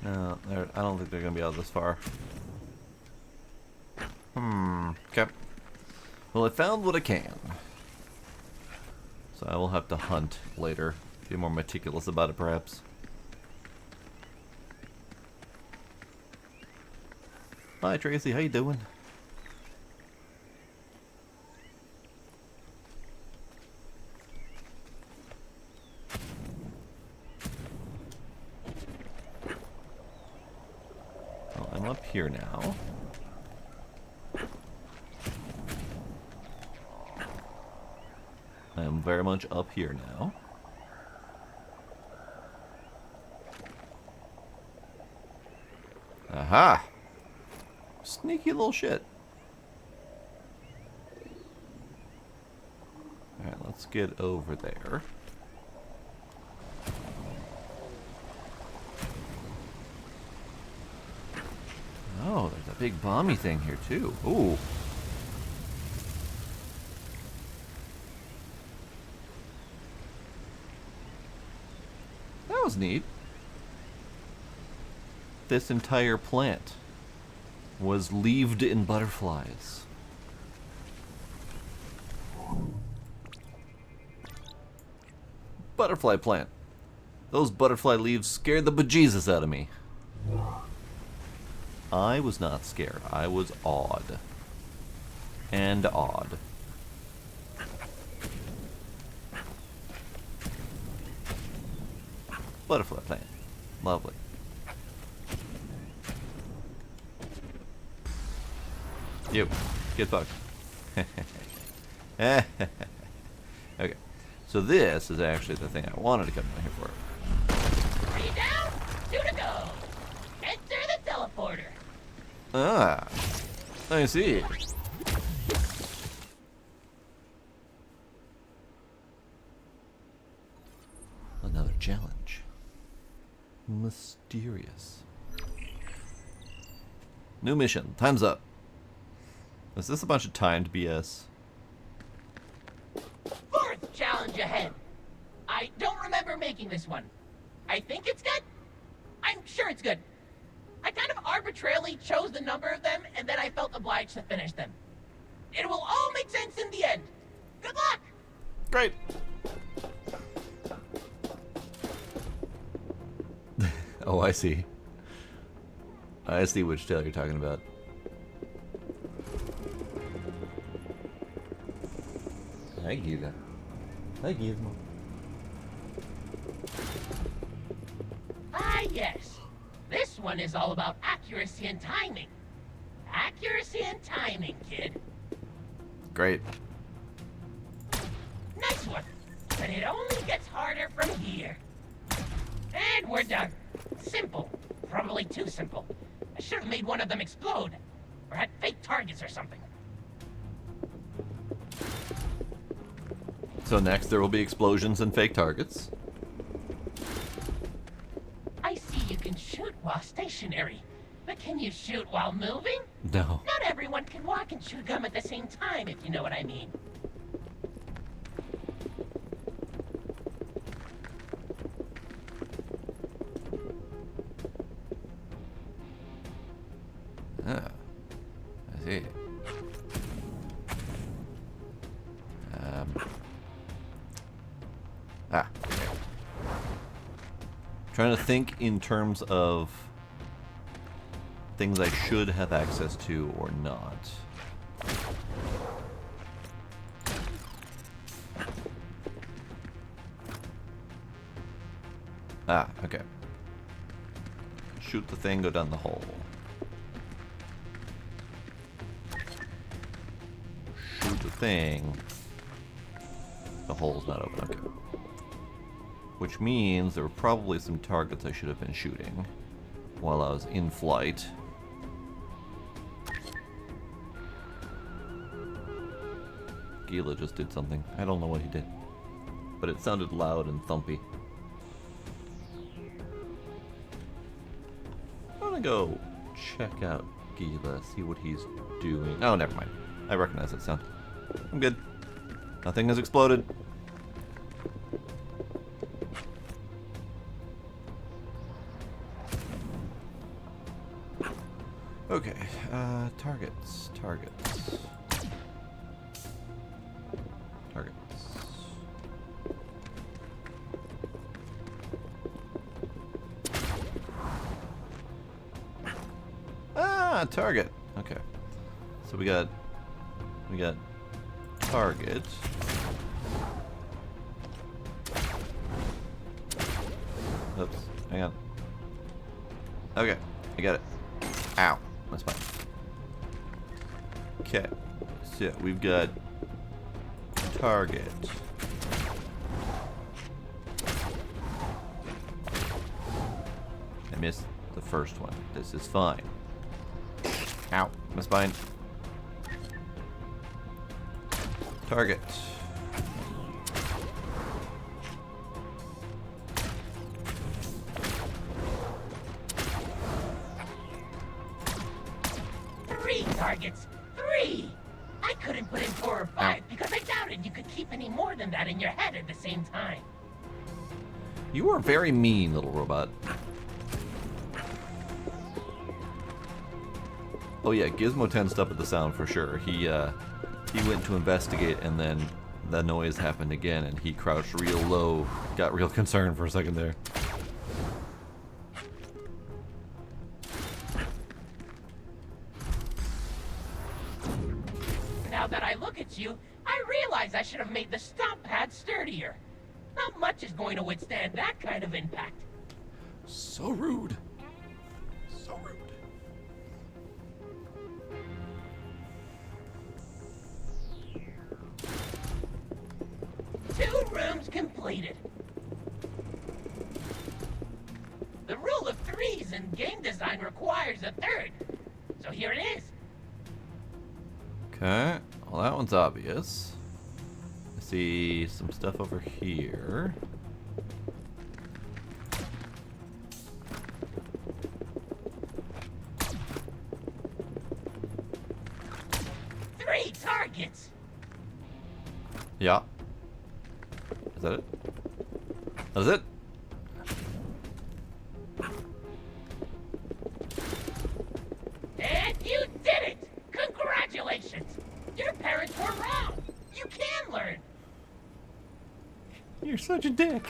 No, I don't think they're gonna be out this far. Okay. Well, I found what I can. So I will have to hunt later. Be more meticulous about it, perhaps. Hi, Tracy. How you doing? Well, I'm up here now. I am very much up here now. Aha! Sneaky little shit. Alright, let's get over there. Oh, there's a big bomby thing here too. Ooh. That was neat. This entire plant was leaved in butterflies. Butterfly plant. Those butterfly leaves scared the bejesus out of me. I was not scared. I was awed. And awed. Butterfly plant. Lovely. You. Get fucked. Okay. So this is actually the thing I wanted to come down here for. 3 down, 2 to go. Enter the teleporter. Ah. I see. Another challenge. Mysterious. New mission. Time's up. Is this a bunch of timed BS? 4th challenge ahead. I don't remember making this one. I think it's good. I'm sure it's good. I kind of arbitrarily chose the number of them, and then I felt obliged to finish them. It will all make sense in the end. Good luck! Great. Oh, I see. I see which tail you're talking about. Hi, Gizmo. Hi, Gizmo. Ah, yes. This one is all about accuracy and timing. accuracy and timing, kid. Great. Nice one. But it only gets harder from here. And we're done. Simple. Probably too simple. I should have made one of them explode. Or had fake targets or something. So next there will be explosions and fake targets. I see you can shoot while stationary. But can you shoot while moving? No. Not everyone can walk and chew gum at the same time, if you know what I mean. Ah, I see. Okay. Trying to think in terms of things I should have access to or not. Ah, okay. Shoot the thing, go down the hole. Shoot the thing. The hole's not open, okay. Which means there were probably some targets I should have been shooting while I was in flight. Gila just did something. I don't know what he did. But it sounded loud and thumpy. I want to go check out Gila, see what he's doing. Oh, never mind. I recognize that sound. I'm good. Nothing has exploded. Okay, targets. Ah, target. Okay. So we got target. Oops, hang on. Okay, I got it. Ow, that's fine. Okay, so we've got target. I missed the first one. This is fine. Ow, my spine. Target. Targets. 3! I couldn't put in 4 or 5 because I doubted you could keep any more than that in your head at the same time. You are very mean, little robot. Oh yeah, Gizmo tensed up at the sound for sure. He went to investigate and then the noise happened again and he crouched real low, got real concerned for a second there. Now that I look at you, I realize I should have made the stomp pad sturdier. Not much is going to withstand that kind of impact. So rude. So rude. Two rooms completed. The rule of threes in game design requires a third. So here it is. Okay, well that one's obvious. I see some stuff over here. Three targets. Yeah. Is that it? That is it? And you did it! Congratulations! Your parents were wrong! You can learn! You're such a dick.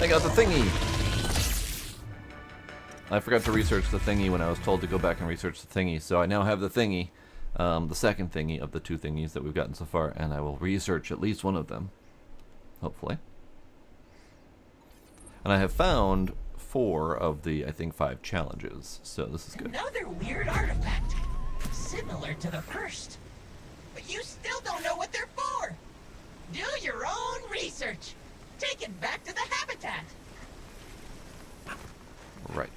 I got the thingy. I forgot to research the thingy when I was told to go back and research the thingy, so I now have the thingy, the second thingy of the two thingies that we've gotten so far, and I will research at least one of them, hopefully. And I have found 4 of the, I think, 5 challenges, so this is good. Another weird artifact, similar to the first. But you still don't know what they're for. Do your own research. Take it back to the habitat. Right.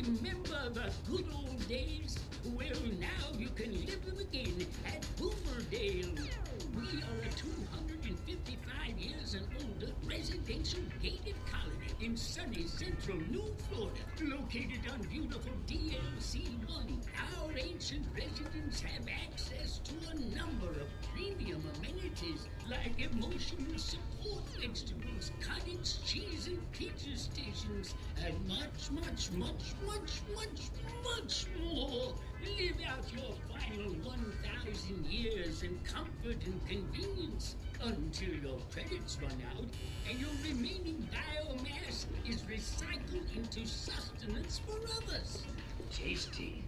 Remember the good old days? Well, now you can live them again at Boomerdale. We are a 255 years and older residential gated colony in sunny central New Florida, located on beautiful DLC-1. Our ancient residents have access to a number of premium amenities like emotional support vegetables, cottage cheese and pizza stations, and much, much, much, much, much, much more. Live out your final 1,000 years in comfort and convenience until your credits run out and your remaining biomass is recycled into sustenance for others. Tasty.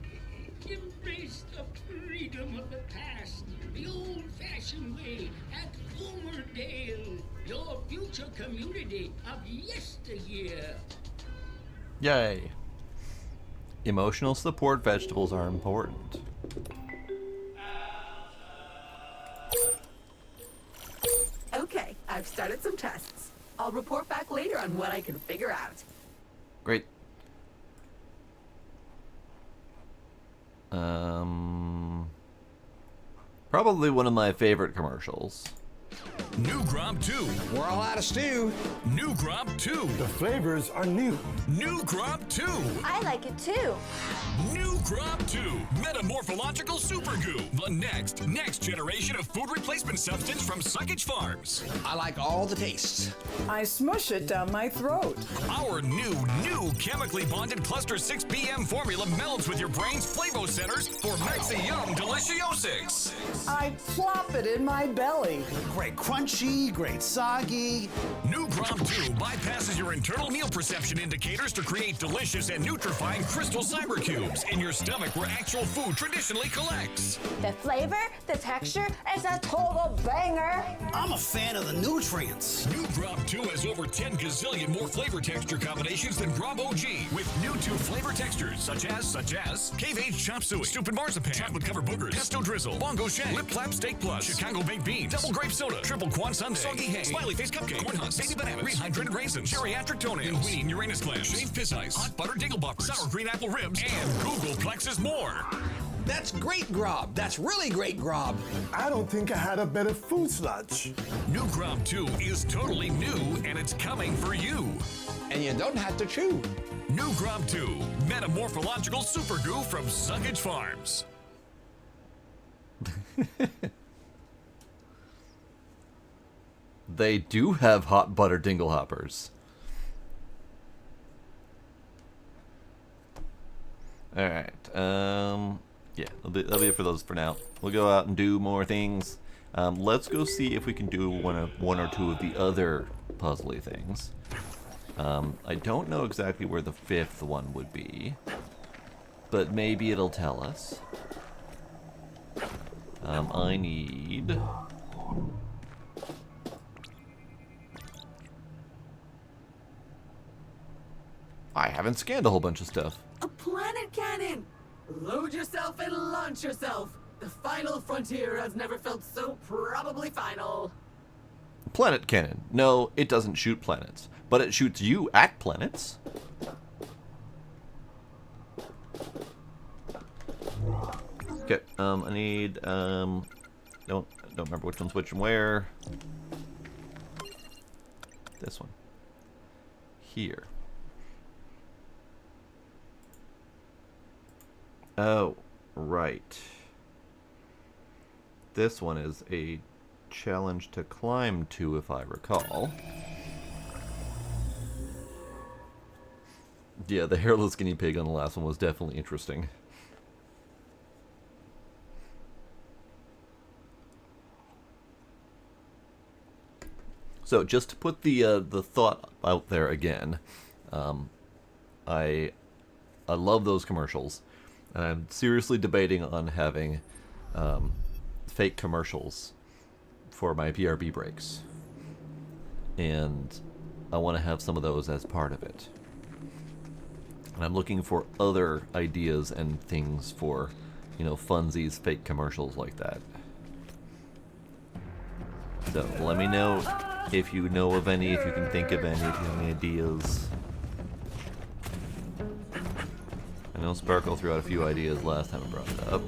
Embrace the freedom of the past, the old-fashioned way at Boomerdale, your future community of yesteryear. Yay. Emotional support vegetables are important. Okay, I've started some tests. I'll report back later on what I can figure out. Great. Probably one of my favorite commercials. New Gromp 2. We're all out of stew. New Gromp 2. The flavors are new. New Gromp 2. I like it too. New Gromp 2. Metamorphological Super Goo. The next generation of food replacement substance from Suckage Farms. I like all the tastes. I smush it down my throat. Our new chemically bonded Cluster 6 PM formula melds with your brain's flavo centers for Maxi Yum Deliciosics. I plop it in my belly. Great crunchy, great soggy. New Gromp 2 bypasses your internal meal perception indicators to create delicious and nutrifying crystal cyber cubes in your stomach where actual food traditionally collects. The flavor, the texture, it's a total banger. I'm a fan of the nutrients. New Gromp 2 has over 10 gazillion more flavor texture combinations than Gromp OG, with new 2 flavor textures such as Cave-Aged Chop Suey, Stupid Marzipan, Chocolate Covered Boogers, Pesto Drizzle, Bongo Shank, Lip Flap Steak Plus, Chicago Baked Beans, Double Grape Soda, Triple Quan Sundae, Soggy Hay, Smiley Face Cupcake, Corn Husks, Baby Bananas, Rehydrated Raisins, Geriatric Toenails, Linguine Uranus Clams, Shaved Piss Ice, Hot Butter Dingle Boppers, Sour Green Apple Ribs, and Googleplex's more. That's great Grob. That's really great Grob. I don't think I had a better food sludge. New Gromp 2 is totally new, and it's coming for you. And you don't have to chew. New Gromp 2, Metamorphological Super Goo from Suckage Farms. They do have hot butter dingle hoppers. Alright, yeah, that'll be it for those for now. We'll go out and do more things. Let's go see if we can do one or two of the other puzzly things. I don't know exactly where the 5th one would be, but maybe it'll tell us. I need... I haven't scanned a whole bunch of stuff. A planet cannon! Load yourself and launch yourself! The final frontier has never felt so probably final. Planet cannon. No, it doesn't shoot planets, but it shoots you at planets. Okay, I need, don't remember which one's which and where. This one. Here. Oh, right. This one is a challenge to climb to, if I recall. Yeah, the hairless guinea pig on the last one was definitely interesting. So just to put the thought out there again, I love those commercials. And I'm seriously debating on having fake commercials for my PRB breaks. And I want to have some of those as part of it. And I'm looking for other ideas and things for, funsies, fake commercials like that. So let me know if you know of any, if you can think of any, if you have any ideas. I know Sparkle threw out a few ideas last time I brought it up.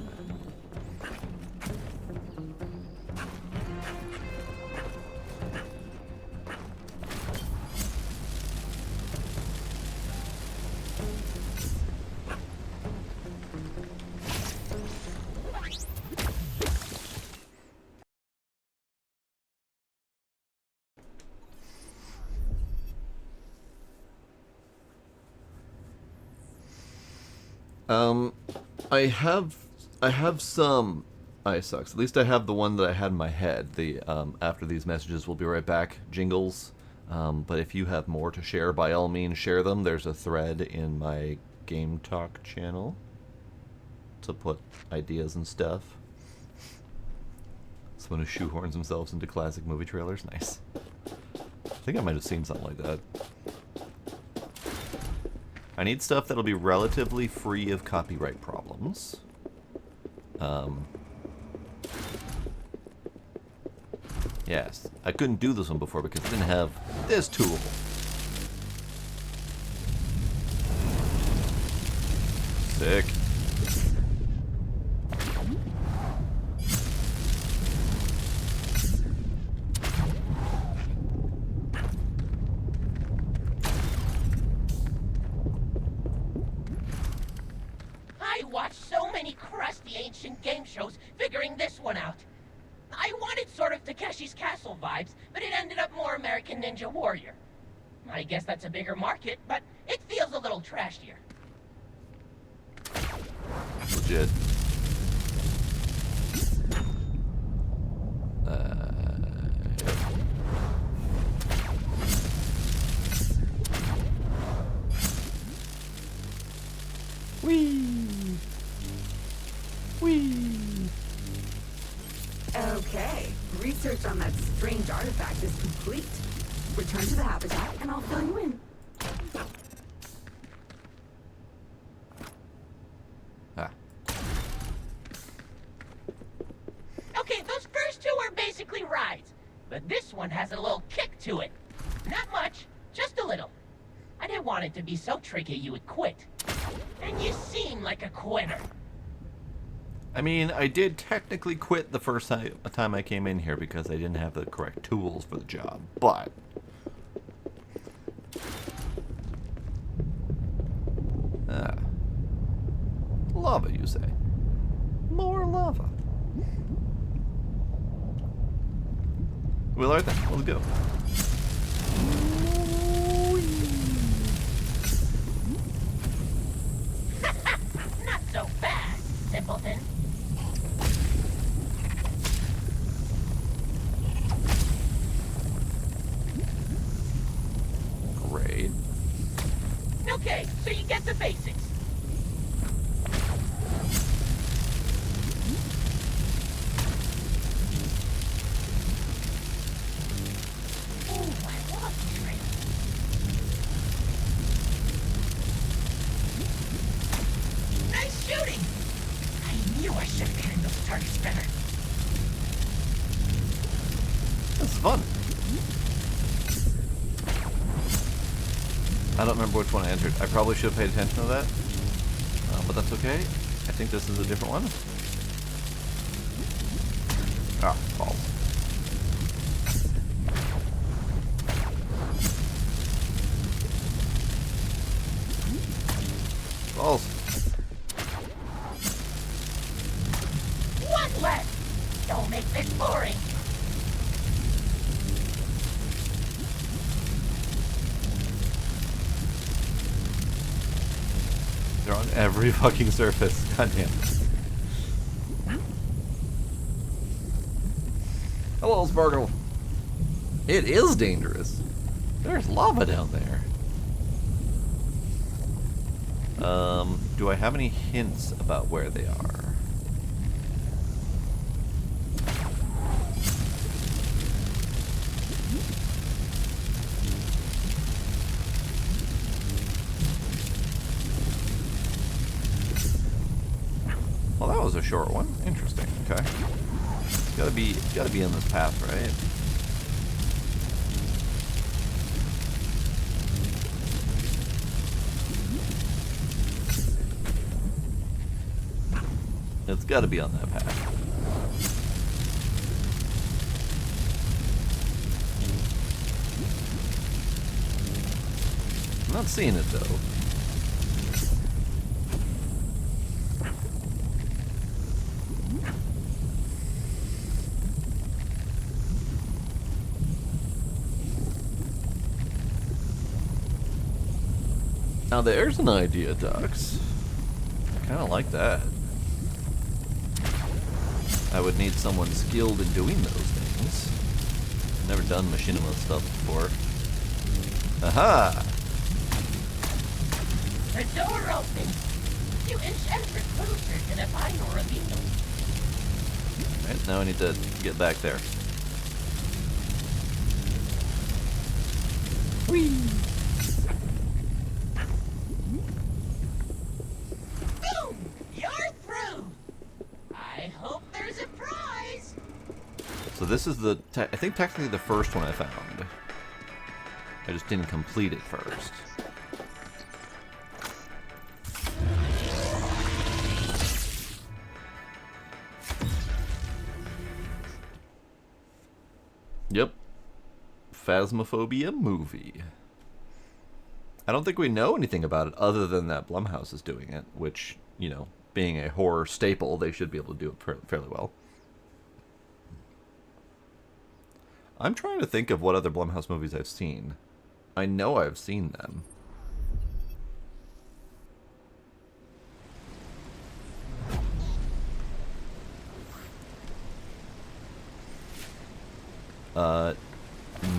I have some iSucks. At least I have the one that I had in my head. The after these messages, we'll be right back. Jingles. But if you have more to share, by all means, share them. There's a thread in my Game Talk channel to put ideas and stuff. Someone who shoehorns themselves into classic movie trailers. Nice. I think I might have seen something like that. I need stuff that'll be relatively free of copyright problems. Yes, I couldn't do this one before because I didn't have this tool. Sick. I watched so many crusty ancient game shows figuring this one out. I wanted sort of Takeshi's Castle vibes, but it ended up more American Ninja Warrior. I guess that's a bigger market, but it feels a little trashier. Legit. Whee! Whee! Okay, research on that strange artifact is complete. Return to the habitat and I'll fill you in. Okay, those first two are basically rides, but this one has a little kick to it. Not much, just a little. I didn't want it to be so tricky you would quit. And you seem like a quitter. I mean, I did technically quit the first time I came in here because I didn't have the correct tools for the job, but... lava, you say? More lava. Well, alright then, let's go. Not so fast, simpleton. Great. Okay, so you get the basics. Nice shooting! I knew I should have handled the targets better. This is fun. I don't remember which one I entered. I probably should have paid attention to that. But that's okay. I think this is a different one. Ah, balls. Balls. One left! Don't make this boring! every fucking surface. God damn. Hello, Sparkle. It is dangerous. There's lava down there. Do I have any hints about where they are? Well, that was a short one. Interesting. Okay. It's gotta be in this path, right? It's got to be on that path. I'm not seeing it though. Now there's an idea, Ducks. I kind of like that. I would need someone skilled in doing those things. I've never done machinima stuff before. Aha! The door opens. You inch ever closer to the final reveal. Right, now I need to get back there. Whee! Boom! You're through. I hope there's a prize. So this is the, I think technically the first one I found. I just didn't complete it first. Yep. Phasmophobia movie. I don't think we know anything about it other than that Blumhouse is doing it, which, you know, being a horror staple, they should be able to do it fairly well. I'm trying to think of what other Blumhouse movies I've seen. I know I've seen them.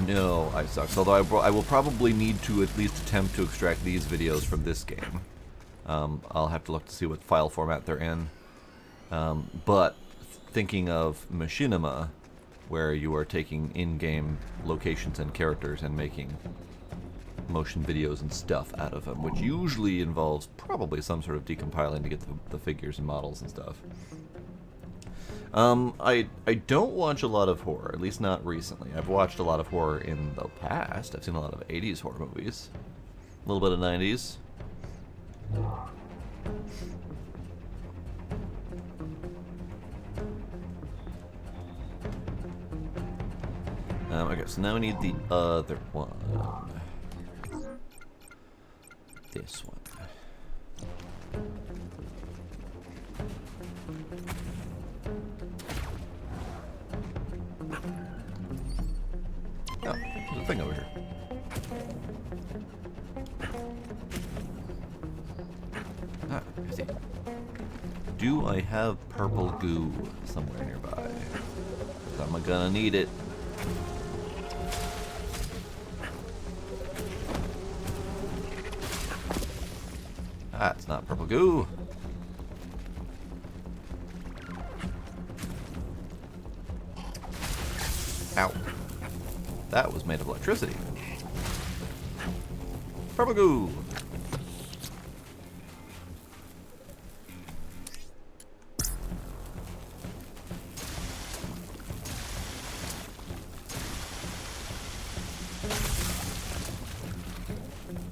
No, I suck. Although I will probably need to at least attempt to extract these videos from this game. I'll have to look to see what file format they're in. But thinking of machinima, where you are taking in-game locations and characters and making motion videos and stuff out of them, which usually involves probably some sort of decompiling to get the figures and models and stuff. I don't watch a lot of horror, at least not recently. I've watched a lot of horror in the past. I've seen a lot of 80s horror movies. A little bit of 90s. Okay, so now we need the other one. This one. Oh, there's a thing over here. Ah, I see. Do I have purple goo somewhere nearby? 'Cause I'm gonna need it. Ah, it's not purple goo. Ow. That was made of electricity. Purple goo.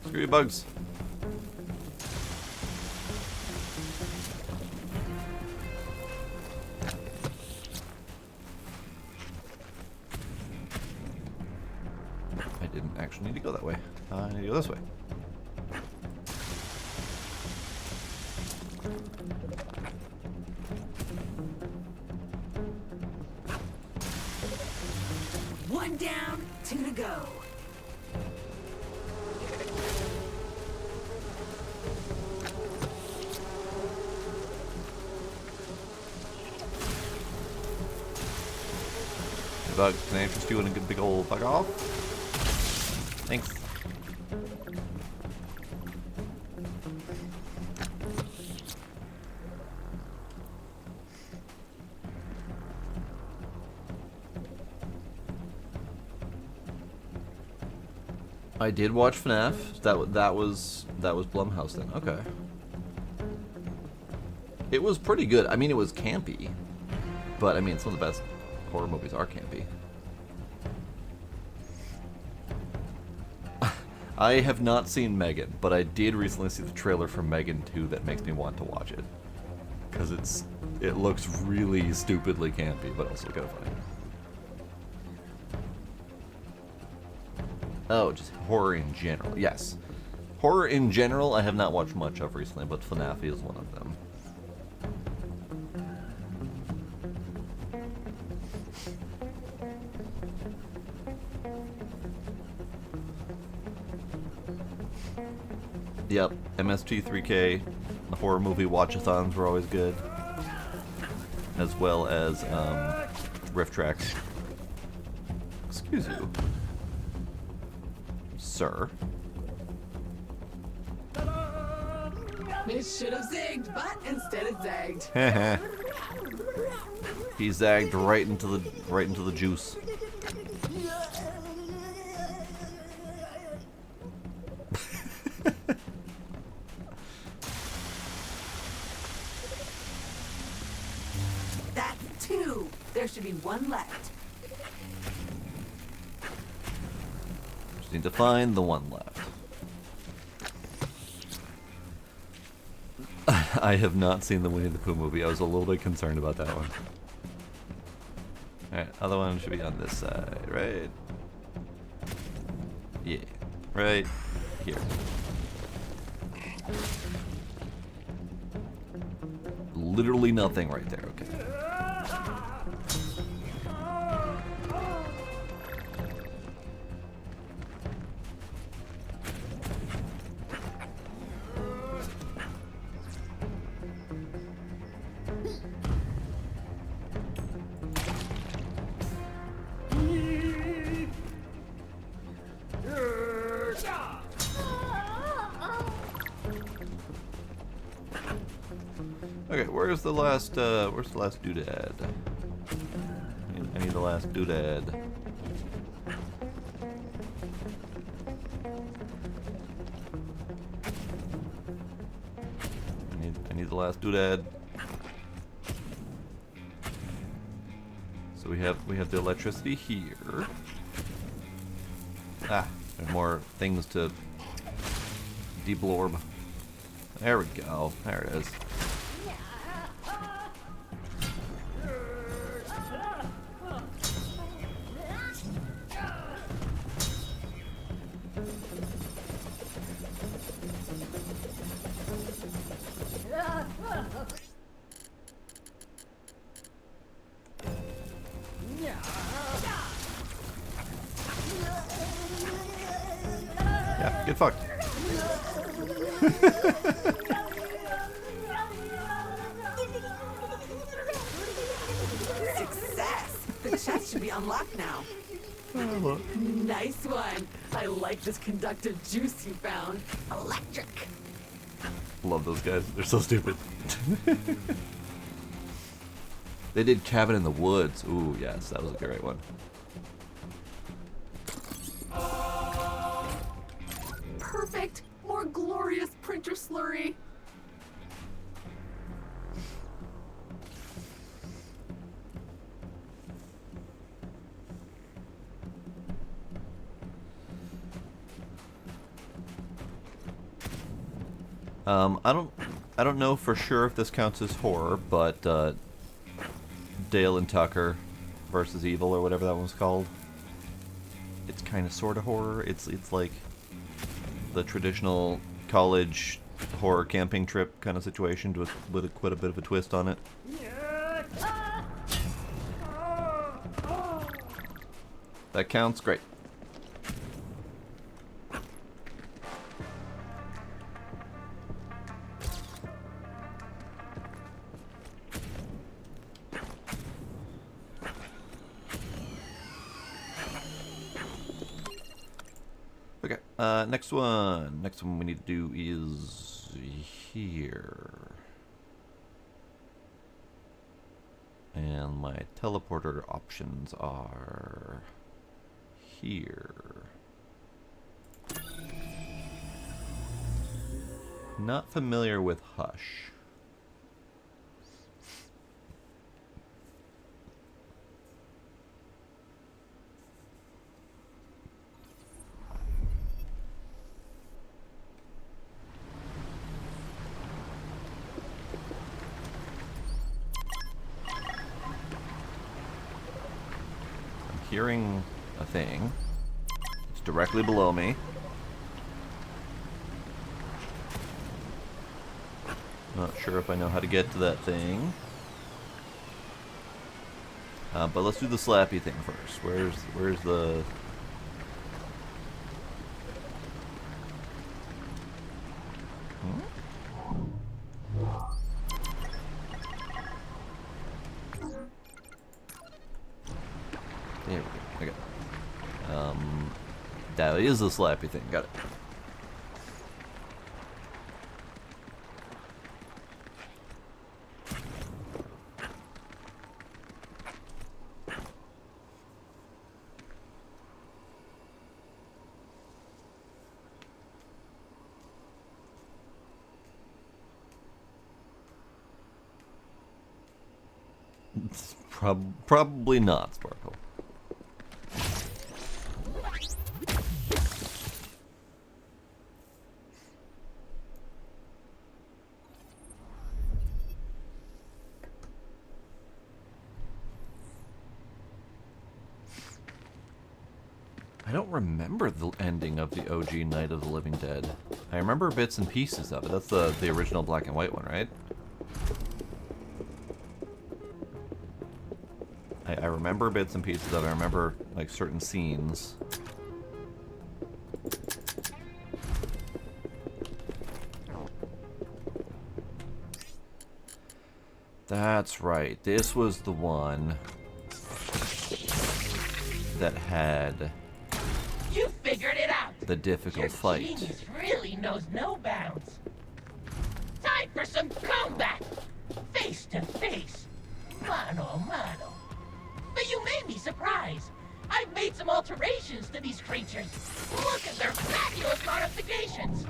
Screw you, bugs. I didn't actually need to go that way. I need to go this way. One down, two to go. bug. Can I interest you in a good big old bug off? Thanks. I did watch FNAF. That was Blumhouse then. Okay. It was pretty good. I mean, it was campy, but I mean, some of the best horror movies are campy. I have not seen Megan, but I did recently see the trailer for Megan 2 that makes me want to watch it, because it looks really stupidly campy, but also kind of funny. Oh, just horror in general. Yes. Horror in general I have not watched much of recently, but FNAF is one of them. Yep, MST3K, the horror movie watch-a-thons were always good. As well as, riff tracks. Excuse you. Sir. It should have zigged, but instead it zagged. He zagged right into the juice. That's 2. There should be 1 left. Just need to find the one left. I have not seen the Winnie the Pooh movie. I was a little bit concerned about that one. Alright, other one should be on this side, right? Yeah, right here. Literally nothing right there, okay. Okay, where's the last doodad? I need the last doodad. I need the last doodad. So we have the electricity here. Ah, there's more things to deblorb. There we go. There it is. Yeah, get fucked. Success! The chest should be unlocked now. Nice one. I like this conductive juice you found. Electric. Love those guys. They're so stupid. They did Cabin in the Woods. Ooh, yes, that was a great one. Perfect. More glorious printer slurry. I don't know for sure if this counts as horror, but Dale and Tucker versus Evil or whatever that one's called. It's kind of sort of horror. It's like the traditional college horror camping trip kind of situation with quite a bit of a twist on it. That counts? Great. Next one. Next one we need to do is here. And my teleporter options are here. Not familiar with Hush. Hearing a thing. It's directly below me. Not sure if I know how to get to that thing. But let's do the slappy thing first. Where's the... There we go. Okay. That is the slappy thing. Got it. Probably not, Sparkle. I don't remember the ending of the OG Night of the Living Dead. I remember bits and pieces of it. That's the original black and white one, right? I remember bits and pieces of it. I remember, like, certain scenes. That's right. This was the one that had... You figured it out! The difficult Your fight. genius really knows no bounds. Time for some combat! Face to face. Mano a mano. But you made me surprised. I've made some alterations to these creatures. Look at their fabulous modifications.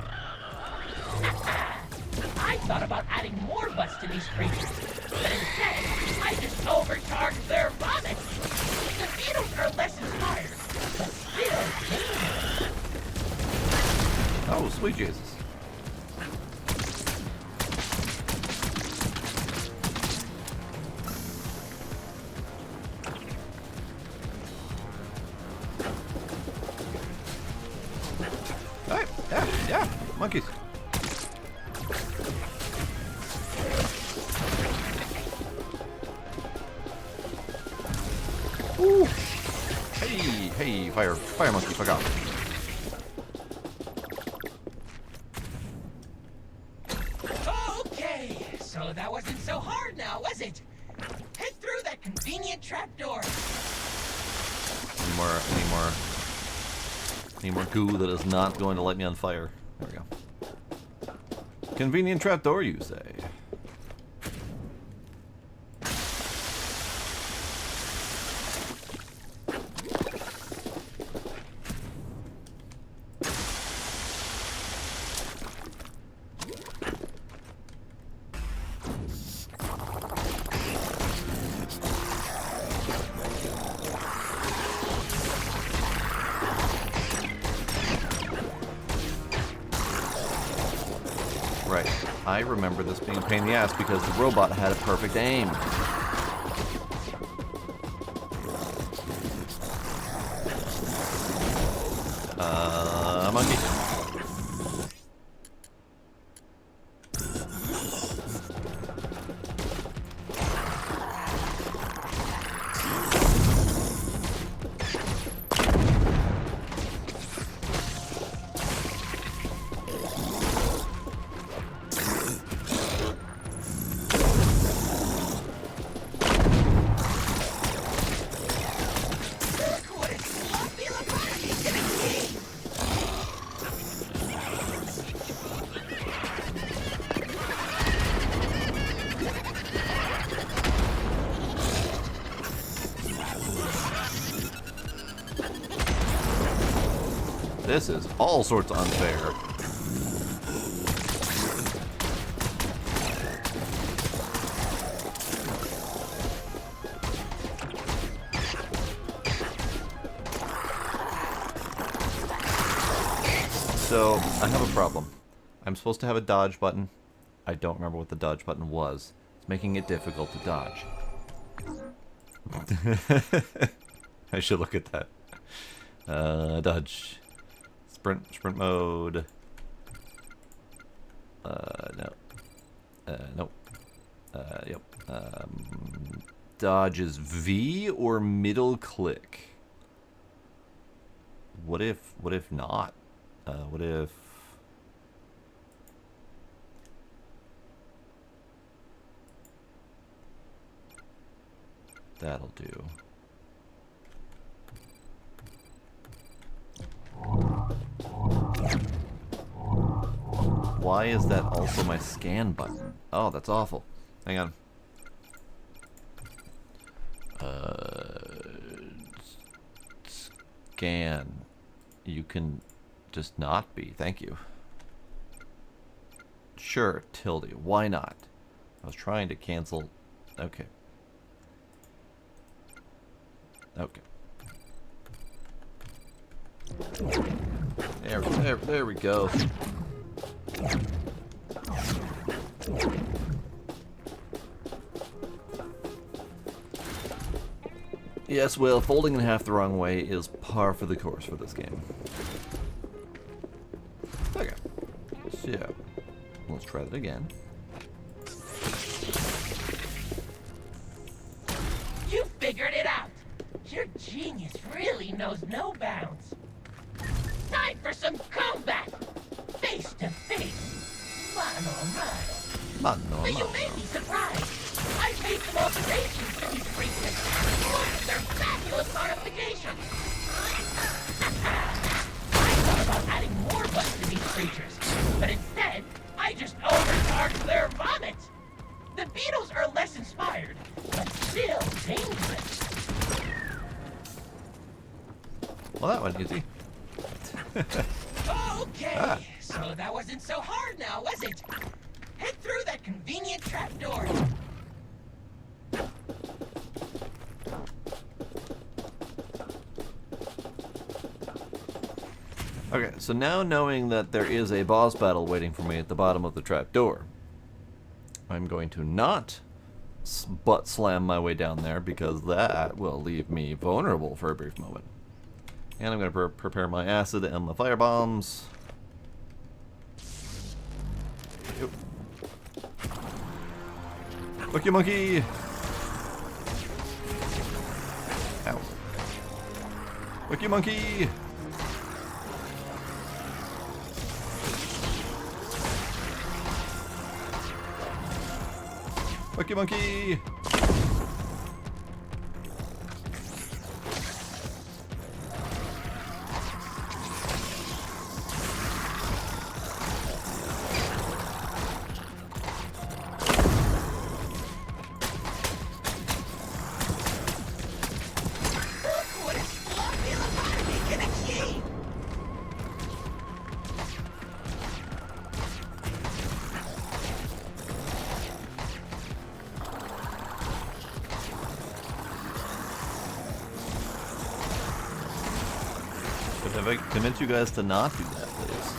I thought about adding more butts to these creatures, but instead, I just overcharged their vomit. The beetles are less inspired, but still dangerous. Oh, sweet Jesus. Alright, yeah, monkeys. Ooh. Hey, fire monkey, fuck off. Okay, so that wasn't so hard now, was it? Head through that convenient trapdoor. Any more goo that is not going to light me on fire. There we go. Convenient trapdoor, you say? Right. I remember this being a pain in the ass because the robot had a perfect aim. Monkey. This is all sorts of unfair. So, I have a problem. I'm supposed to have a dodge button. I don't remember what the dodge button was. It's making it difficult to dodge. I should look at that. Dodge. Sprint mode. No. Nope. Yep. Dodge is V or middle click? What if not? What if... That'll do. Why is that also my scan button? Oh, that's awful. Hang on. Scan. You can just not be. Thank you. Sure, tilde. Why not? I was trying to cancel. Okay. Okay. There we go. Yes, well, folding in half the wrong way is par for the course for this game. Okay. So, let's try that again. You figured it out! Your genius really knows no bounds. Time for some combat! Face to face! Mano a mano. But you may be surprised. I made some alterations to these creatures. Look at their fabulous modifications! I thought about adding more buttons to these creatures, but instead, I just overcharged their vomit! The beetles are less inspired, but still dangerous. Well, that went easy. Okay, so that wasn't so hard now, was it? Head through that convenient trapdoor. Okay, so now knowing that there is a boss battle waiting for me at the bottom of the trapdoor, I'm going to not butt slam my way down there because that will leave me vulnerable for a brief moment. And I'm going to prepare my acid and my fire bombs. Yep. Monkey monkey! Ow. Monkey monkey! Monkey monkey! If I convince you guys to not do that, please.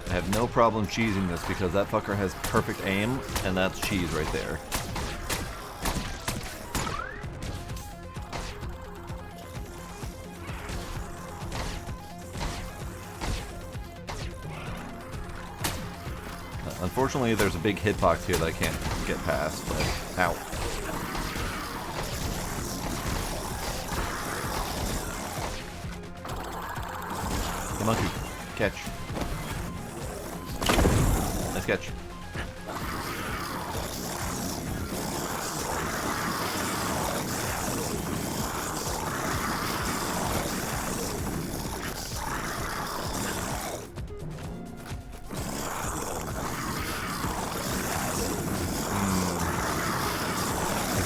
I have no problem cheesing this because that fucker has perfect aim, and that's cheese right there. Unfortunately, there's a big hitbox here that I can't get past, but... Ow. The monkey. Catch. Nice catch.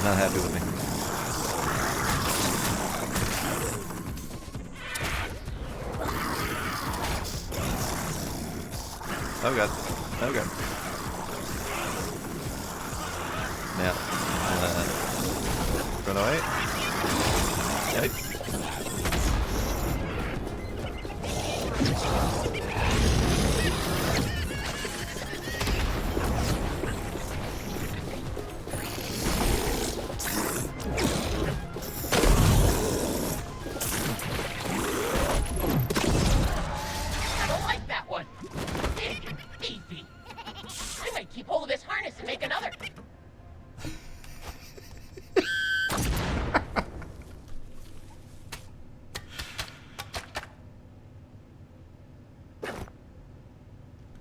Not happy with me. Oh god. Oh god. Now, run away. Yikes.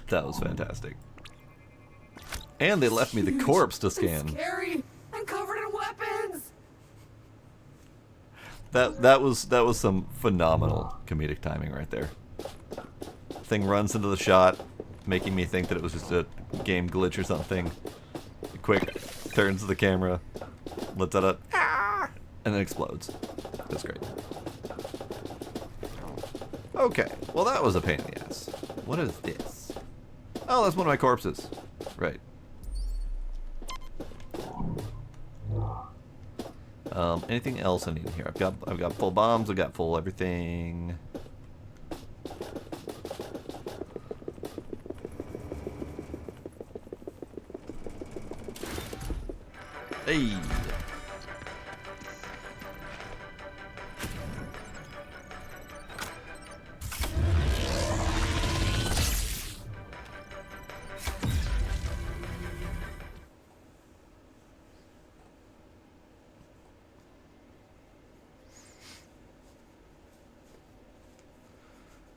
That was fantastic. And they left me the corpse to scan. Scary and covered in weapons. That was some phenomenal comedic timing right there. Thing runs into the shot, making me think that it was just a game glitch or something. Quick turns to the camera, lets out a ah, and then explodes. That's great. Okay, well that was a pain in the ass. What is this? Oh, that's one of my corpses. Right. Anything else I need in here? I've got full bombs. I've got full everything. Hey.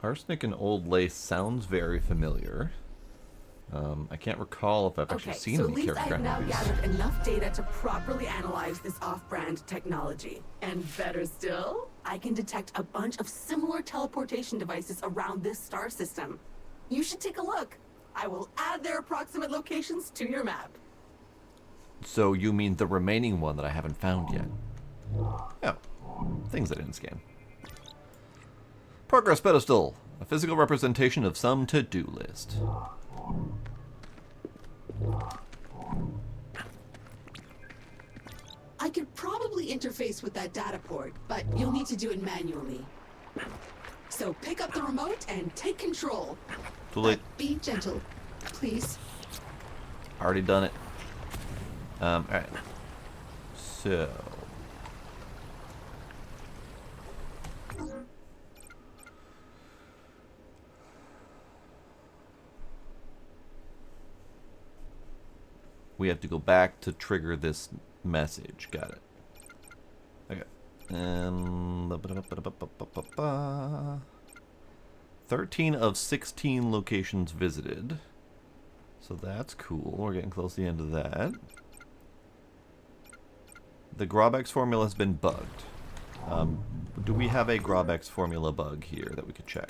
Arsenic and old lace sounds very familiar. I can't recall if I've actually seen any character I've now movies. gathered enough data to properly analyze this off-brand technology. And better still, I can detect a bunch of similar teleportation devices around this star system. You should take a look. I will add their approximate locations to your map. So you mean the remaining one that I haven't found yet? Oh, things I didn't scan. Progress pedestal, a physical representation of some to-do list. I could probably interface with that data port, but you'll need to do it manually. So pick up the remote and take control. Too late. Be gentle, please. Already done it. Alright. So... we have to go back to trigger this message. Got it. Okay. 13 of 16 locations visited. So that's cool. We're getting close to the end of that. The Grobex formula has been bugged. Do we have a Grobex formula bug here that we could check?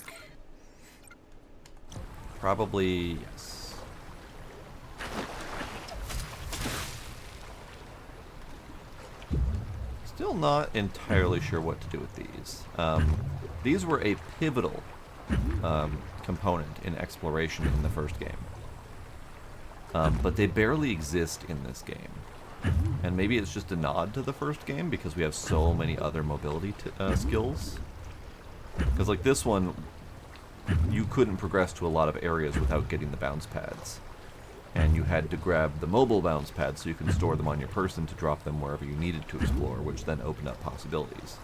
Probably yes. Still not entirely sure what to do with these. These were a pivotal component in exploration in the first game. But they barely exist in this game. And maybe it's just a nod to the first game because we have so many other mobility skills. Because like this one, you couldn't progress to a lot of areas without getting the bounce pads. And you had to grab the mobile bounce pads so you can store them on your person to drop them wherever you needed to explore, which then opened up possibilities.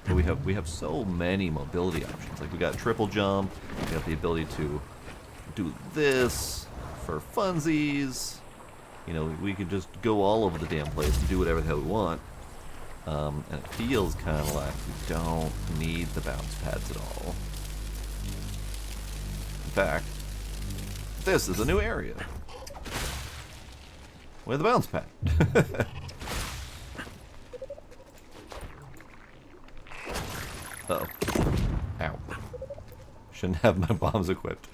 But we have so many mobility options. Like we got triple jump, we got the ability to do this, for funsies. You know, we could just go all over the damn place and do whatever the hell we want. And it feels kind of like we don't need the bounce pads at all. In fact, this is a new area with a bounce pad. Uh-oh. Ow. Shouldn't have my bombs equipped.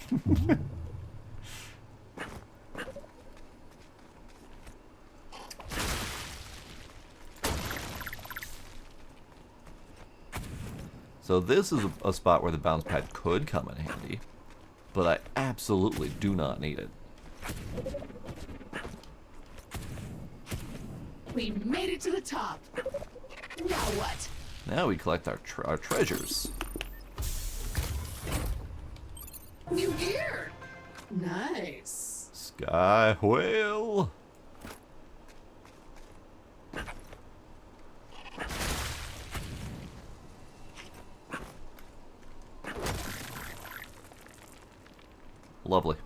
So this is a spot where the bounce pad could come in handy, but I absolutely do not need it. We made it to the top. Now what? Now we collect our treasures. New gear. Nice. Sky whale. Lovely.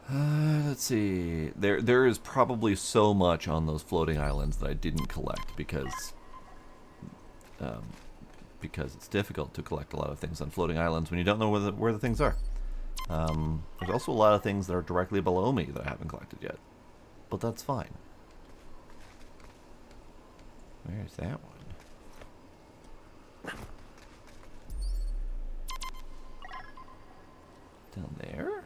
Let's see. There is probably so much on those floating islands that I didn't collect because it's difficult to collect a lot of things on floating islands when you don't know where the things are. There's also a lot of things that are directly below me that I haven't collected yet, but that's fine. Where's that one? Down there?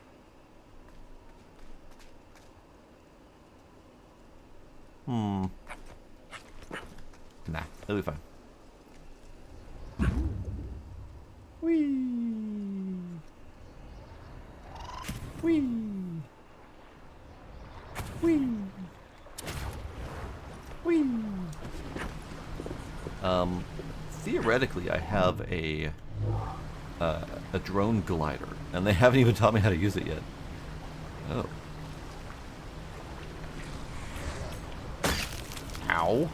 Nah, it'll be fine. Whee! Whee! Whee! Whee! Theoretically, I have a drone glider, and they haven't even taught me how to use it yet. Oh. Ow.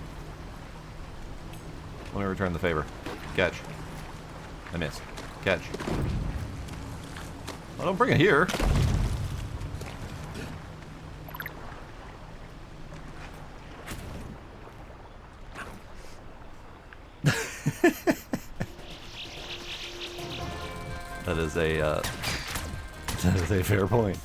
Let me return the favor. Catch. I missed. Catch. Well, don't bring it here. That is a fair point.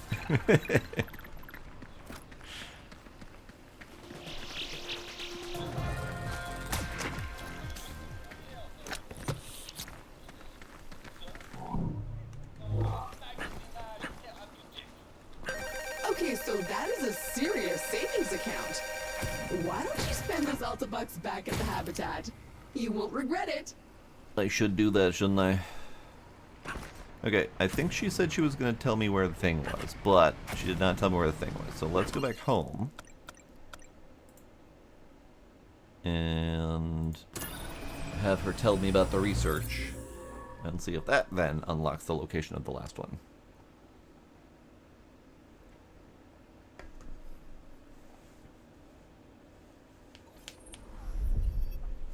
Okay, so that is a serious savings account. Why don't you spend those Alta bucks back at the habitat? You won't regret it. I should do that, shouldn't I? Okay, I think she said she was going to tell me where the thing was, but she did not tell me where the thing was. So let's go back home. And have her tell me about the research. And see if that then unlocks the location of the last one.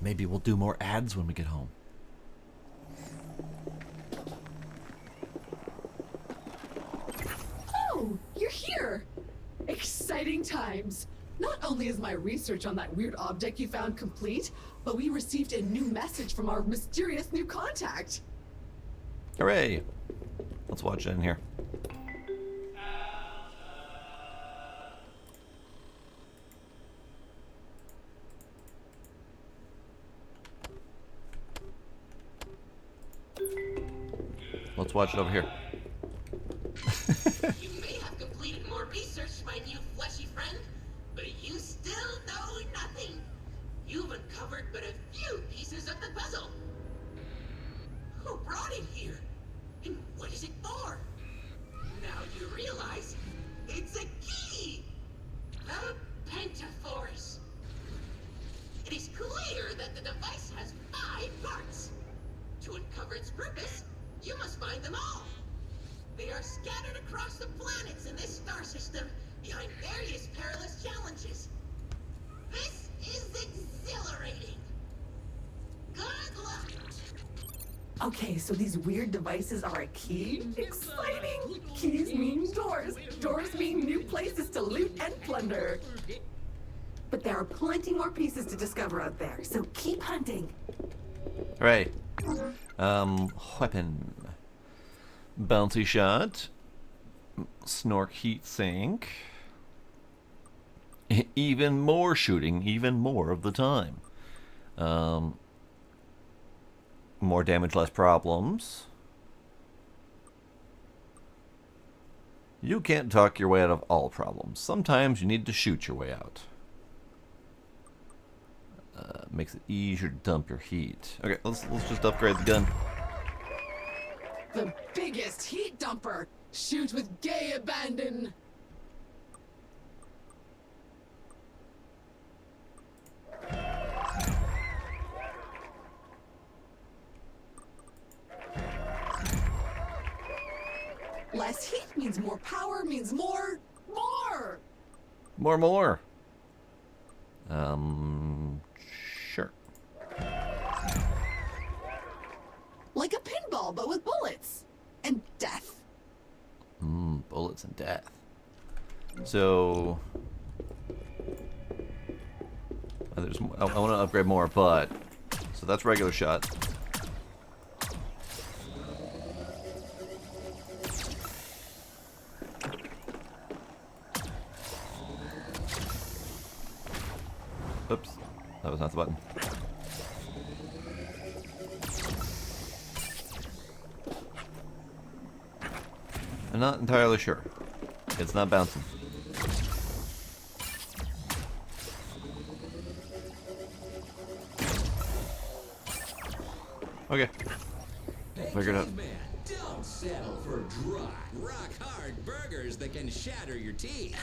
Maybe we'll do more ads when we get home. Oh, you're here! Exciting times! Not only is my research on that weird object you found complete, but we received a new message from our mysterious new contact. Hooray! Let's watch it in here. Let's watch it over here. You may have completed more research, my new fleshy friend, but you still know nothing. You've uncovered but a few pieces of the puzzle. Who brought it here? And what is it for? Now you realize it's a key! A pentaforce. It is clear that the device has 5 parts. To uncover its purpose, you must find them all. Okay, so these weird devices are a key? Exciting! Keys mean doors. Doors mean new places to loot and plunder. But there are plenty more pieces to discover out there, so keep hunting. Right. Weapon. Bouncy shot. Snork heat sink. Even more shooting, even more of the time. More damage, less problems. You can't talk your way out of all problems. Sometimes you need to shoot your way out. Makes it easier to dump your heat. Okay, let's just upgrade the gun. The biggest heat dumper. Shoot with gay abandon. Less heat means more power, means more. More. Sure. Like a pinball, but with bullets. And death. Bullets and death. So... I want to upgrade more, but... So that's regular shot. Oops, that was not the button. I'm not entirely sure. It's not bouncing. Okay. Figured out. Don't settle for dry, rock-hard burgers that can shatter your teeth.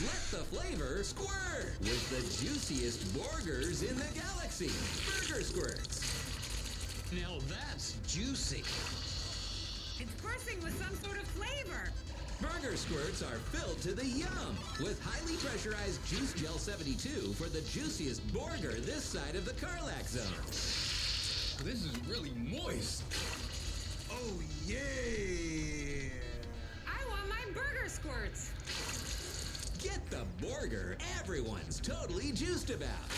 Let the flavor squirt with the juiciest burgers in the galaxy. Burger Squirts. Now that's juicy. It's bursting with some sort of flavor. Burger Squirts are filled to the yum with highly pressurized Juice Gel 72 for the juiciest burger this side of the Carlac zone. This is really moist. Oh, yeah. I want my Burger Squirts. Get the burger everyone's totally juiced about.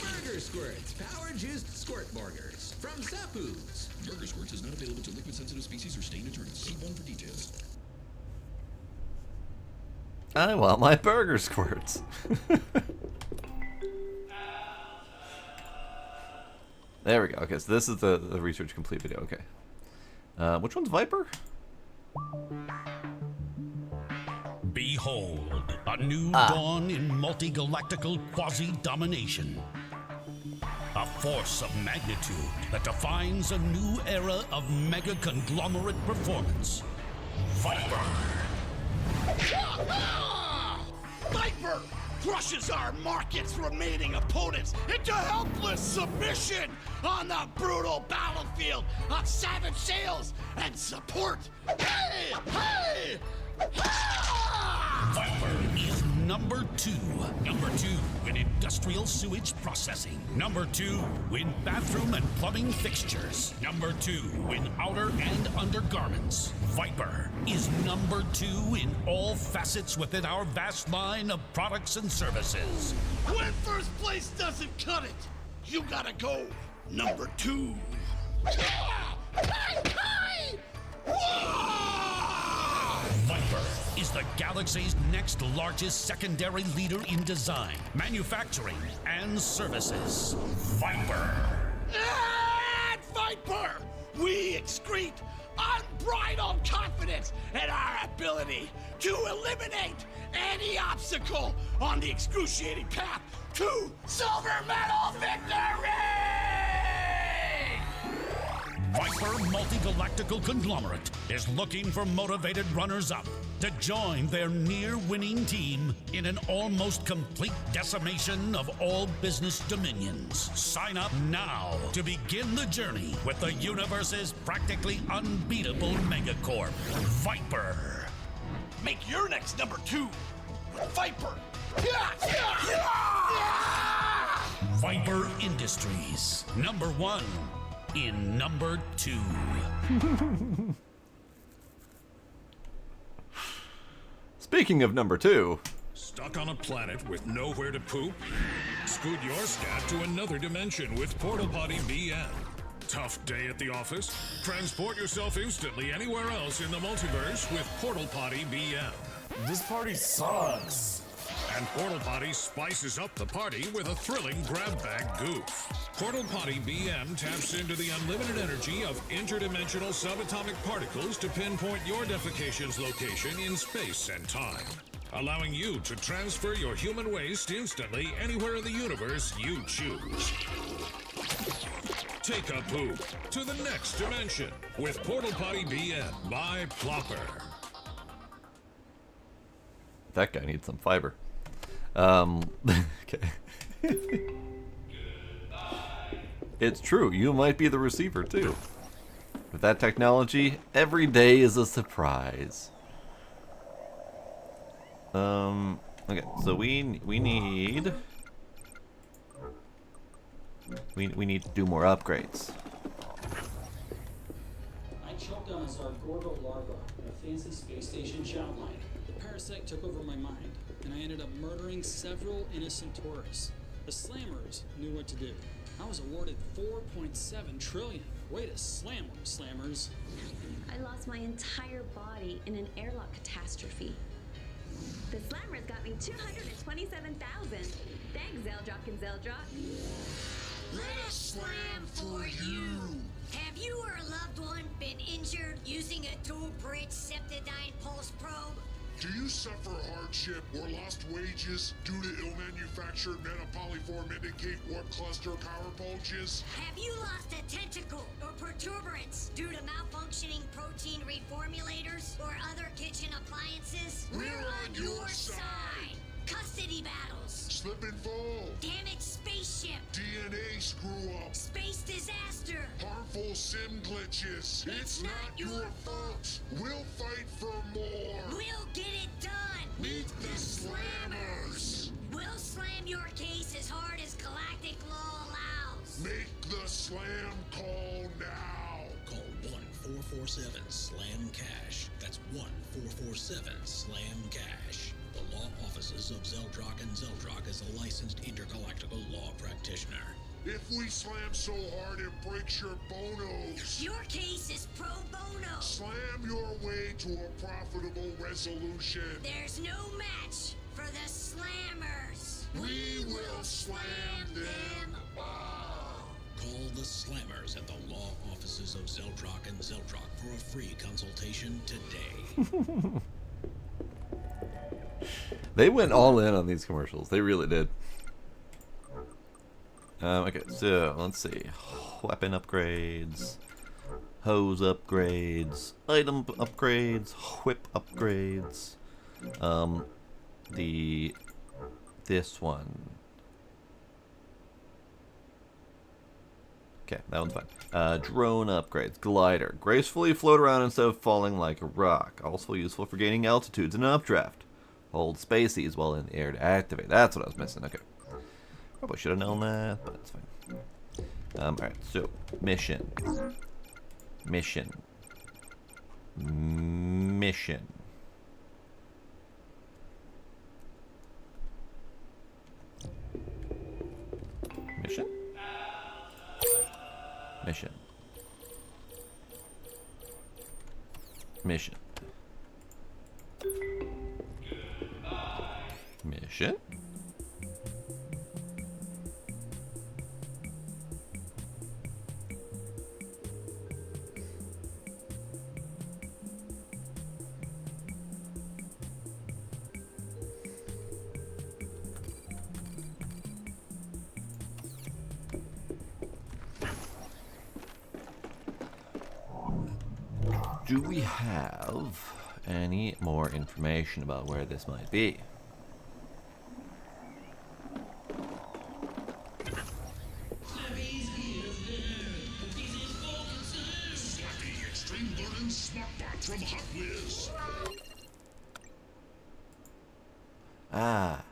Burger Squirts, power-juiced squirt burgers from Sapu's. Burger Squirts is not available to liquid-sensitive species or stain deterrents. See one for details. I want my Burger Squirts. There we go. Okay, so this is the research complete video. Okay. Which one's Viper? Behold, a new dawn in multi-galactical quasi-domination. A force of magnitude that defines a new era of mega-conglomerate performance. Viper. Viper crushes our market's remaining opponents into helpless submission on the brutal battlefield of savage sales and support. Hey! Hey! Viper is number 2. Number 2 in industrial sewage processing. Number 2 in bathroom and plumbing fixtures. Number 2 in outer and undergarments. Viper is number 2 in all facets within our vast line of products and services. When first place doesn't cut it, you gotta go number 2. Viper is the galaxy's next largest secondary leader in design, manufacturing, and services. Viper. At Viper, we excrete unbridled confidence in our ability to eliminate any obstacle on the excruciating path to silver medal victory! Viper Multi-Galactical Conglomerate is looking for motivated runners-up to join their near-winning team in an almost complete decimation of all business dominions. Sign up now to begin the journey with the universe's practically unbeatable megacorp, Viper. Make your next number 2 with Viper. Viper Industries, number 1 in number 2. Speaking of number 2. Stuck on a planet with nowhere to poop? Scoot your scat to another dimension with Portal Potty BM. Tough day at the office? Transport yourself instantly anywhere else in the multiverse with Portal Potty BM. This party sucks. And Portal Potty spices up the party with a thrilling grab bag goof. Portal Potty BM taps into the unlimited energy of interdimensional subatomic particles to pinpoint your defecation's location in space and time, allowing you to transfer your human waste instantly anywhere in the universe you choose. Take a poop to the next dimension with Portal Potty BM by Plopper. That guy needs some fiber. Okay. It's true, you might be the receiver too. With that technology, every day is a surprise. Okay, so we need to do more upgrades. I choked on a Zargorgo larva in a fancy space station shout line. The parasite took over my mind, and I ended up murdering several innocent tourists. The slammers knew what to do. I was awarded 4.7 trillion. Way to slam them, slammers. I lost my entire body in an airlock catastrophe. The slammers got me 227,000. Thanks, Zeldrock and Zeldrock. Let us slam for you. Have you or a loved one been injured using a dual-bridge Septidine pulse probe? Do you suffer hardship or lost wages due to ill-manufactured metapolyform indicate warp cluster power bulges? Have you lost a tentacle or protuberance due to malfunctioning protein reformulators or other kitchen appliances? We're on your side. Custody battles. Slip and fall. Damaged spaceship. DNA screw-up. Space disaster. Harmful sim glitches. It's not your fault. We'll fight for more. We'll get it done. Meet the slammers. We'll slam your case as hard as galactic law allows. Make the slam call now. Call 1-447-SLAM-CASH. That's 1-447-SLAM-CASH. The law offices of Zeldrock and Zeldrock is a licensed intergalactical law practitioner. If we slam so hard it breaks your bonos. Your case is pro bono. Slam your way to a profitable resolution. There's no match for the slammers. We will slam them all. Call the slammers at the law offices of Zeldrock and Zeldrock for a free consultation today. They went all in on these commercials. They really did. Okay, so let's see. Weapon upgrades, hose upgrades, item upgrades, whip upgrades. This one. Okay, that one's fine. Drone upgrades, glider, gracefully float around instead of falling like a rock. Also useful for gaining altitudes in an updraft. Hold spaceys while in the air to activate. That's what I was missing. Okay. Probably should have known that, but it's fine. Alright, so mission. Mission. Mission. Mission? Mission. Mission. Mission? Do we have any more information about where this might be? Ah,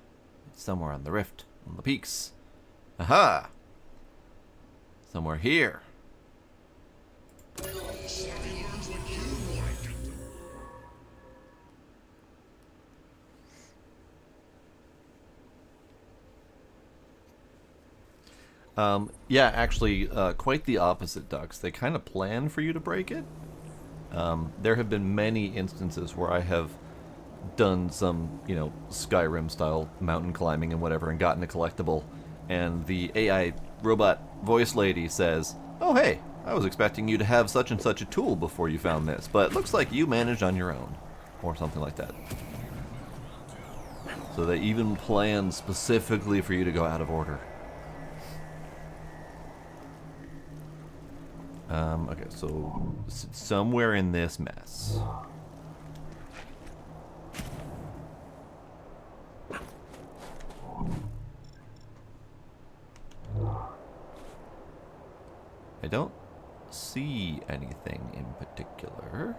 it's somewhere on the rift, on the peaks. Aha! Somewhere here. Yeah, actually, quite the opposite, Ducks. They kind of plan for you to break it. There have been many instances where I have done some, Skyrim-style mountain climbing and whatever, and gotten a collectible, and the AI robot voice lady says, "Oh, hey, I was expecting you to have such and such a tool before you found this, but looks like you managed on your own," or something like that. So they even plan specifically for you to go out of order. Okay, so somewhere in this mess. I don't see anything in particular.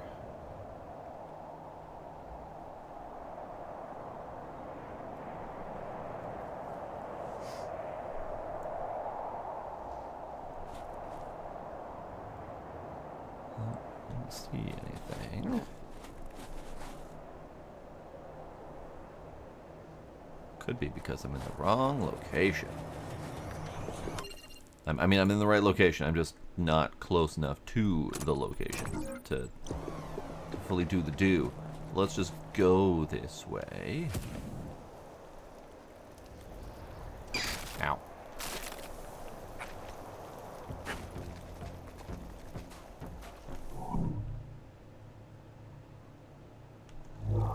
Don't see anything. Could be because I'm in the wrong location. I mean, I'm in the right location. I'm just not close enough to the location to fully do the do. Let's just go this way. Ow.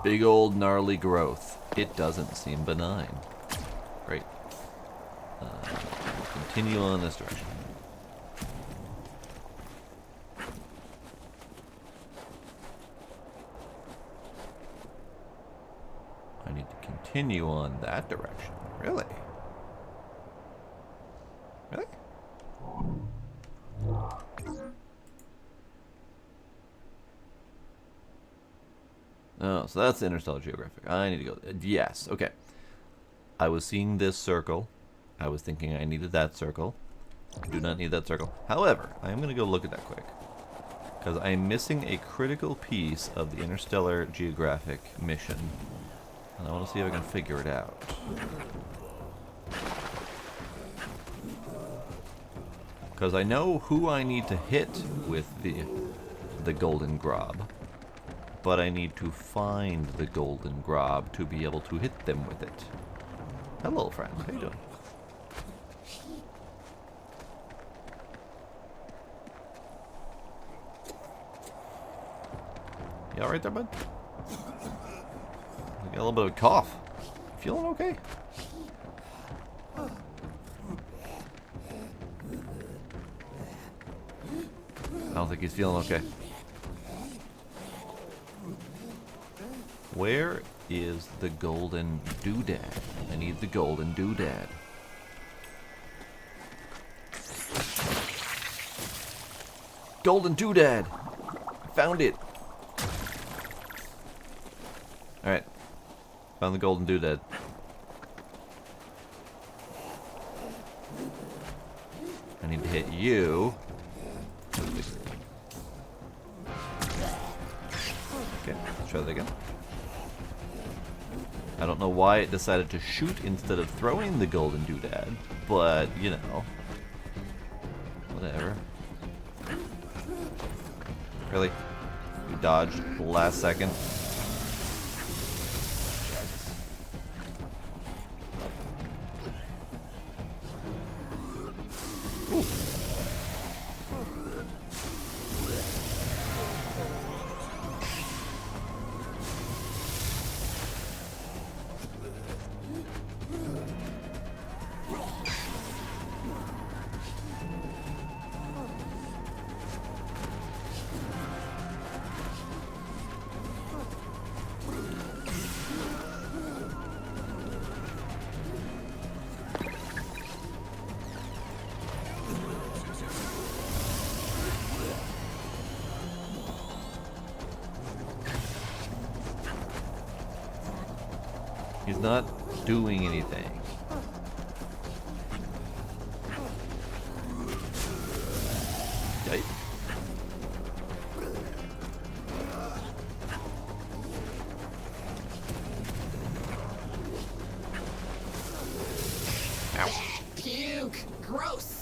Big old gnarly growth. It doesn't seem benign. Great. Continue on this direction. I need to continue on that direction. Really? Really? Oh, so that's the Interstellar Geographic. I need to go. Yes, okay. I was seeing this circle. I was thinking I needed that circle. I do not need that circle. However, I am going to go look at that quick. Because I am missing a critical piece of the Interstellar Geographic mission. And I want to see if I can figure it out. Because I know who I need to hit with the Golden Grob. But I need to find the Golden Grob to be able to hit them with it. Hello, friend. How you doing? You alright there, bud? You got a little bit of a cough. Feeling okay? I don't think he's feeling okay. Where is the golden doodad? I need the golden doodad. Golden doodad! I found it! Alright. Found the golden doodad. I need to hit you. Okay, let's try that again. I don't know why it decided to shoot instead of throwing the golden doodad, but, you know. Whatever. Really? You dodged the last second? Ooh. He's not doing anything. Yikes. Ow. Puke! Gross!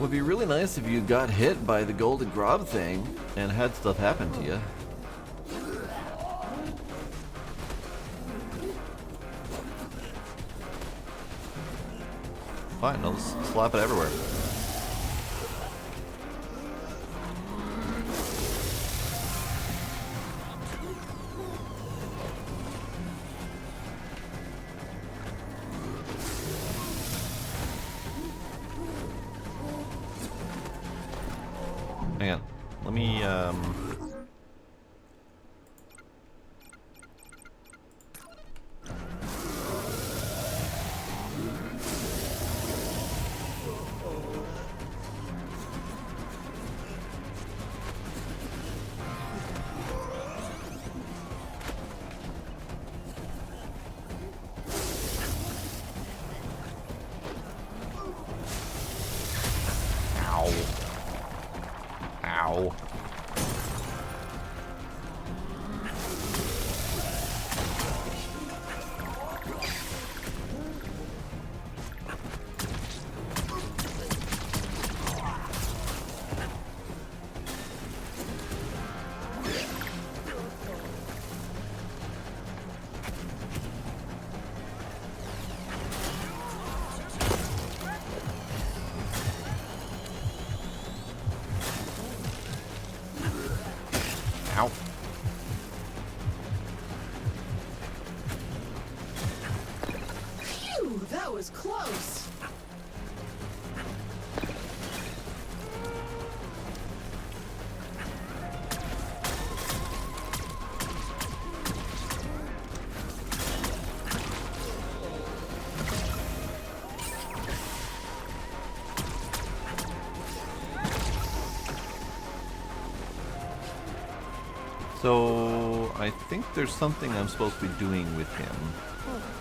Would be really nice if you got hit by the golden grob thing and had stuff happen to you. Fine, I'll just slap it everywhere. Hang on. Let me, Ow. Ow. Ow. Phew, that was close. So, I think there's something I'm supposed to be doing with him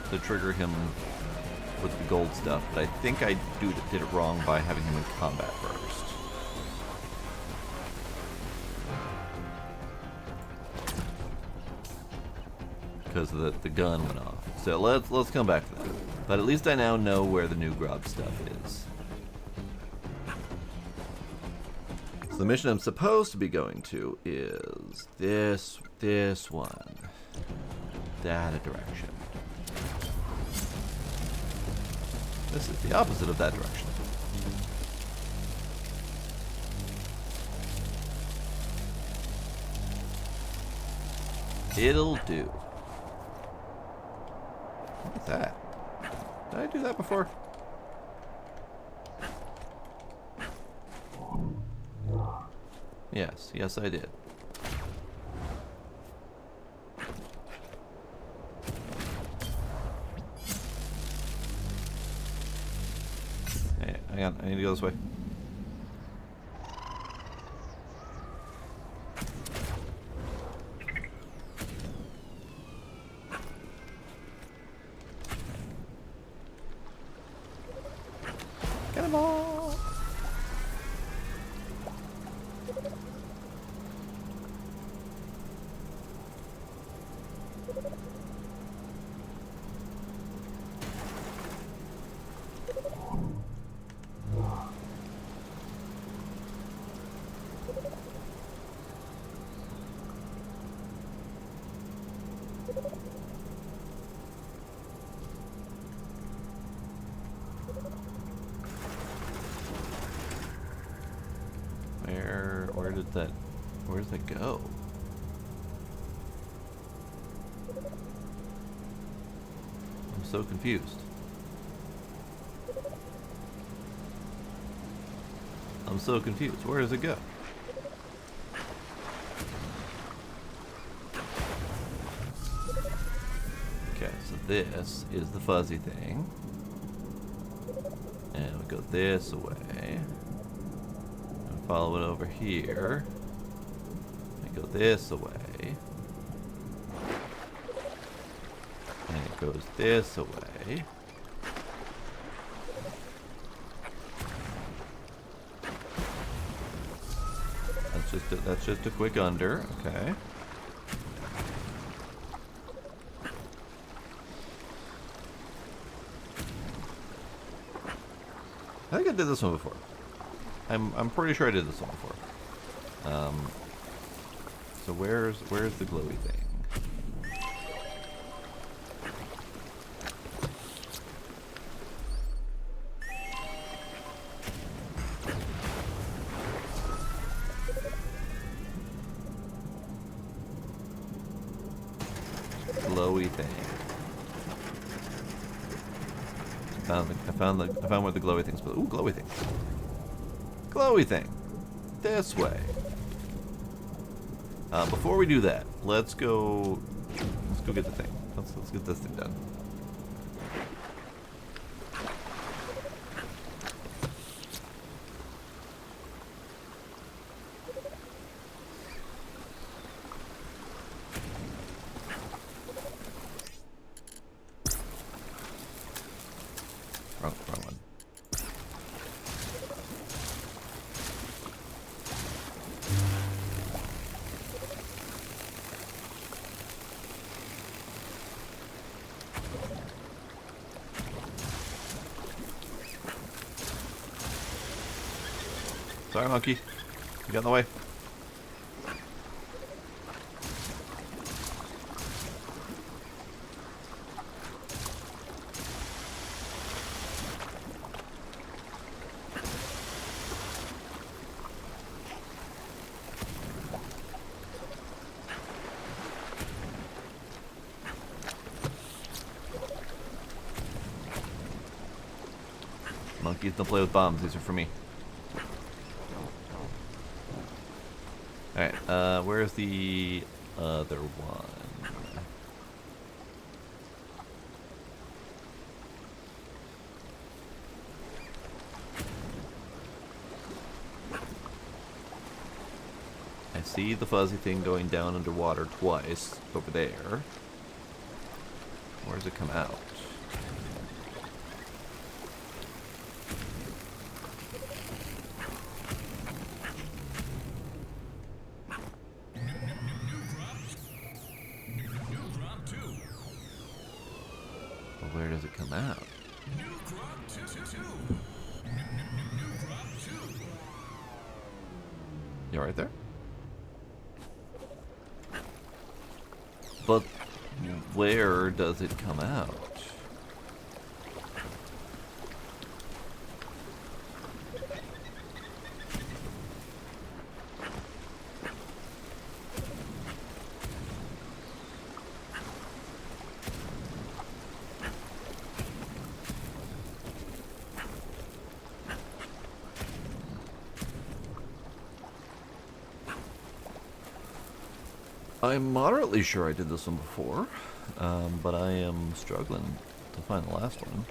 to trigger him with the gold stuff, but I think I did it wrong by having him in combat first. Because the gun went off. So let's come back to that. But at least I now know where the new Grob stuff is. So the mission I'm supposed to be going to is this one. That direction. This is the opposite of that direction. It'll do. What's that? Did I do that before? Yes, I did. Hey, hang on, I need to go this way. Get 'em all! Where does that go? I'm so confused. I'm so confused. Where does it go? Okay, so this is the fuzzy thing. And we go this way. And follow it over here. And go this way. And it goes this way. That's just a quick under, okay. I think I did this one before. I'm pretty sure I did this one before. So where's the glowy thing? Glowy thing. I found where the glowy thing's. Ooh, glowy thing. Glowy thing. This way. Before we do that, let's go get the thing. Let's get this thing done. Wrong one. Sorry, monkey. You got in the way. Monkeys don't play with bombs. These are for me. Alright, where's the other one? I see the fuzzy thing going down underwater twice over there. Where does it come out? Where does it come out? You right there? But where does it come out? I'm moderately sure I did this one before, but I am struggling to find the last one.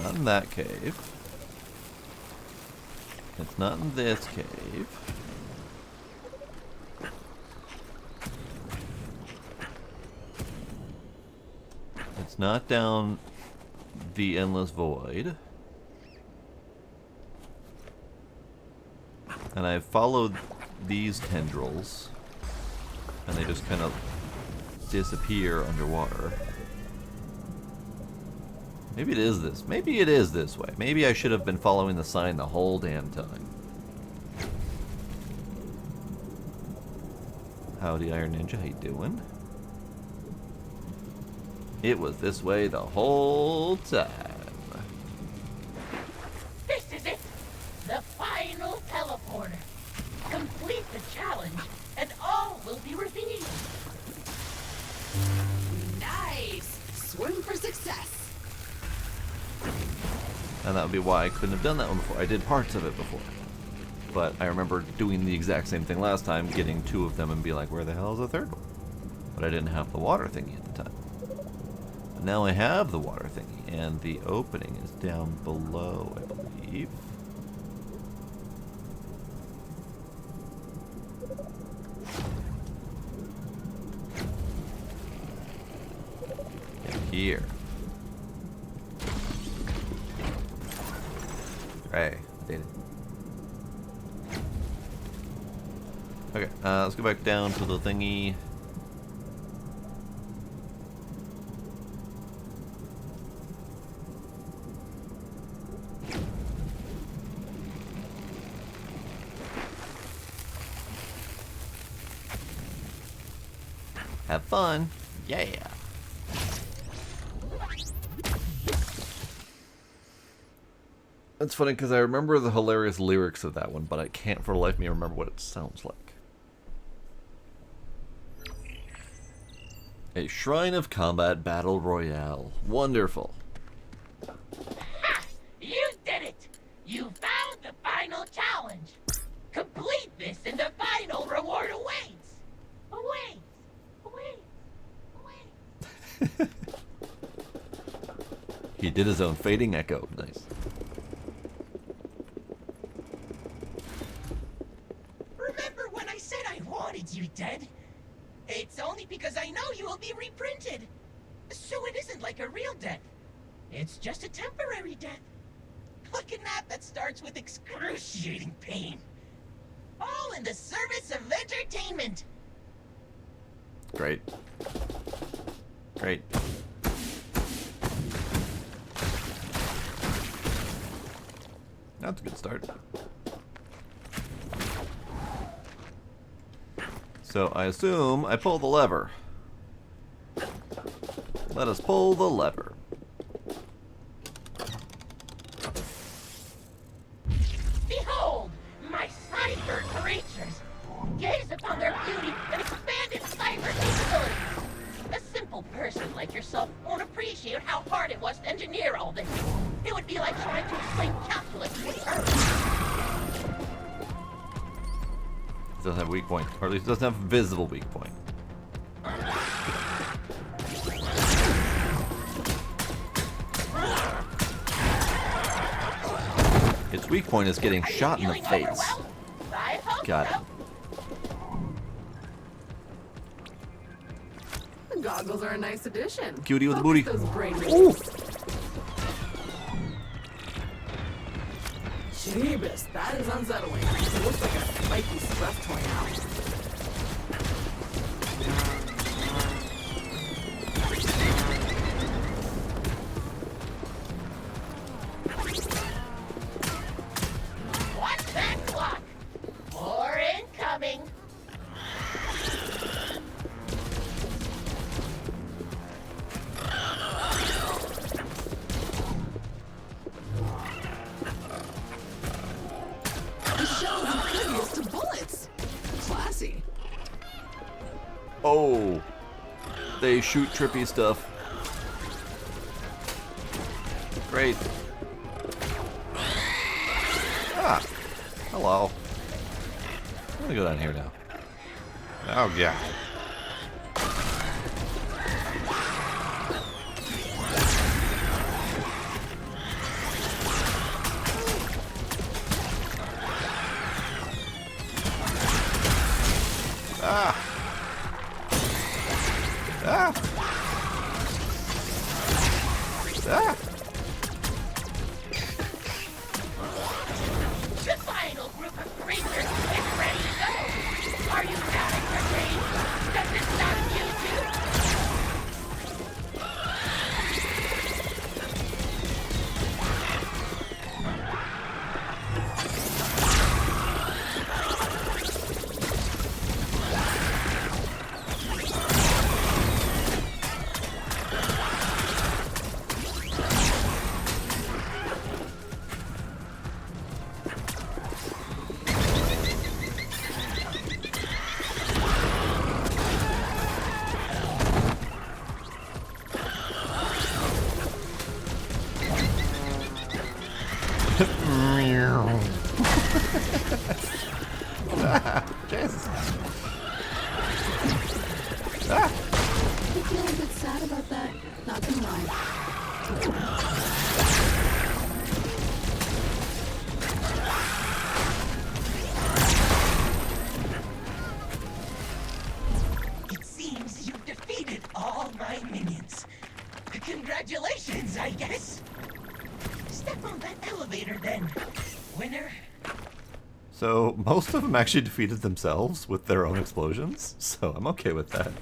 Not in that cave. It's not in this cave. It's not down the endless void. And I've followed these tendrils, and they just kind of disappear underwater. Maybe it is this. Maybe it is this way. Maybe I should have been following the sign the whole damn time. Howdy, Iron Ninja. How you doing? It was this way the whole time. This is it! The final teleporter. Complete the challenge, and all will be revealed. Nice! Swim for success! And that would be why I couldn't have done that one before. I did parts of it before. But I remember doing the exact same thing last time, getting two of them and be like, where the hell is the third one? But I didn't have the water thingy at the time. But now I have the water thingy, and the opening is down below, I believe. Here. Right, did it. Okay, let's go back down to the thingy. Have fun. Yeah. It's funny because I remember the hilarious lyrics of that one, but I can't for the life of me remember what it sounds like. A Shrine of Combat Battle Royale. Wonderful. Ha! You did it! You found the final challenge! Complete this and the final reward awaits! Awaits! He did his own fading echo. Nice. Remember when I said I wanted you dead? It's only because I know you will be reprinted. So it isn't like a real death. It's just a temporary death. Like a nap that starts with excruciating pain. All in the service of entertainment. Great. Great. That's a good start. So I assume I pull the lever. Let us pull the lever. Behold, my cyber creatures! Gaze upon their beauty and expanded cyber capabilities! A simple person like yourself won't appreciate how hard it was to engineer all this. It would be like trying to explain calculus with Earth. It doesn't have a weak point, or at least it doesn't have a visible weak point. Its weak point is getting shot in the face. Got it. The goggles are a nice addition. Cutie with the booty. Those brain Ooh. rings. Jeebus, that is unsettling. It looks like a spiky stress toy now. What's that clock? More incoming. The shell is impervious to bullets. Classy. Oh, they shoot trippy stuff. Great. Ah, hello. I'm gonna go down here now. Oh yeah. Ah. Ah. Ah. The final group of creatures is ready to go. Are you not entertained? Does it stop you too? Jesus. I feel a bit sad about that. Not gonna lie. It seems you've defeated all my minions. Congratulations, I guess. Step on that elevator then, winner. So most of them actually defeated themselves with their own explosions, so I'm okay with that.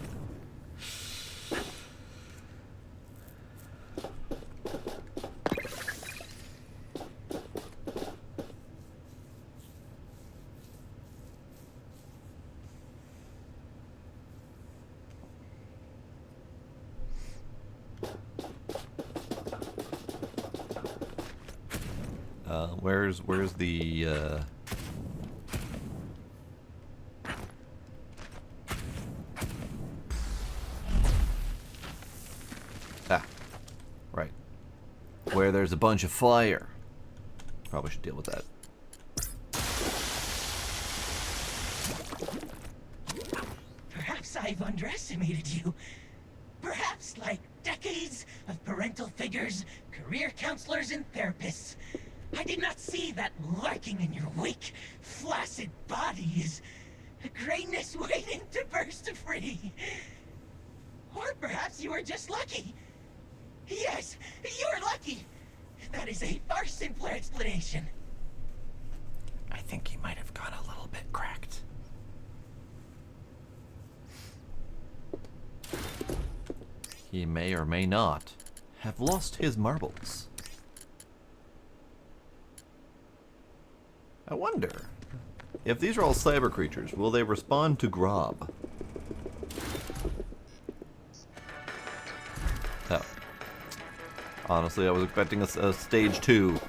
Where's the right. Where there's a bunch of fire. Probably should deal with that. Perhaps I've underestimated you. Perhaps, like decades of parental figures, career counselors, and therapists, I did not see that lurking in your weak, flaccid body is a greatness waiting to burst free. Or perhaps you were just lucky. Yes, you were lucky. That is a far simpler explanation. I think he might have gone a little bit cracked. He may or may not have lost his marbles. I wonder, if these are all cyber creatures, will they respond to Grob? Oh. Honestly, I was expecting a stage 2.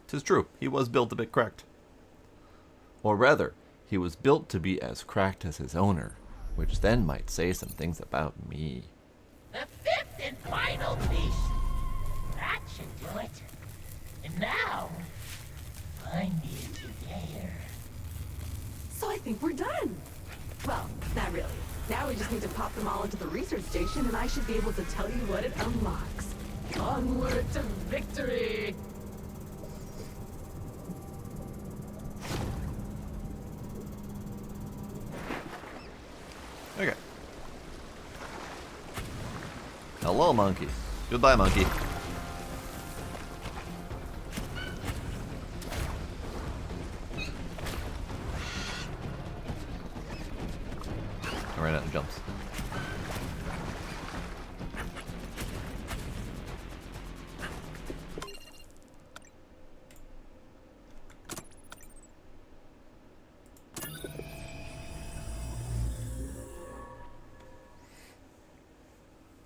Tis true, he was built a bit cracked. Or rather, he was built to be as cracked as his owner, which then might say some things about me. The fifth and final piece. That should do it. And now, I need you there. So I think we're done. Well, not really. Now we just need to pop them all into the research station and I should be able to tell you what it unlocks. Onward to victory! Okay. Hello, monkey. Goodbye, monkey. I ran out of jumps.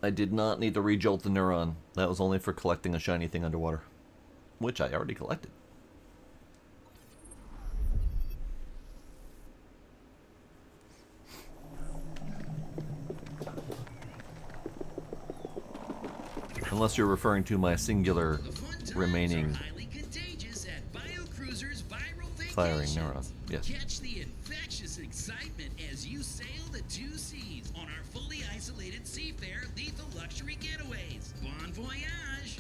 I did not need to rejolt the neuron. That was only for collecting a shiny thing underwater, which I already collected. Unless you're referring to my singular remaining firing neuron. Yes. Catch the infectious excitement as you sail the 2 seas on our fully isolated seafare lethal luxury getaways. Bon voyage!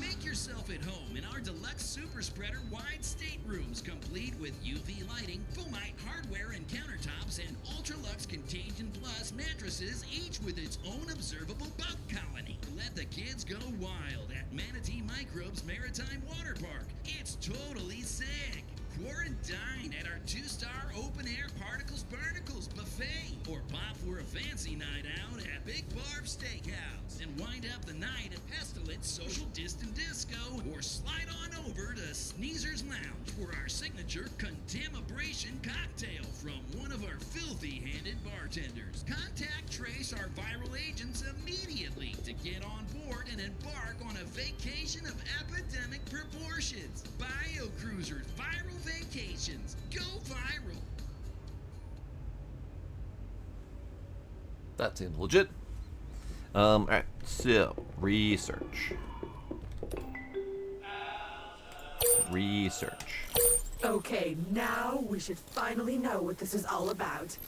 Make yourself at home in our deluxe super spreader wide staterooms, complete with UV lighting, Fomite hardware and countertops, and Ultralux Contagion Plus mattresses, each with its own observable bug colony. Let the kids go wild at Manatee Microbes Maritime Water Park. It's totally sick. Quarantine at our 2-star open-air Particles Barnacles buffet, or pop for a fancy night out at Big Barb Steakhouse, and wind up the night at Pestilence Social Distant Disco, or slide on over to Sneezer's Lounge for our signature Contamabration cocktail from one of our filthy-handed bartenders. Contact trace our viral agents immediately to get on board and embark on a vacation of epidemic proportions. BioCruisers Viral Vacations. Go viral. That seems legit. Alright, so, research. Research. Okay, now we should finally know what this is all about.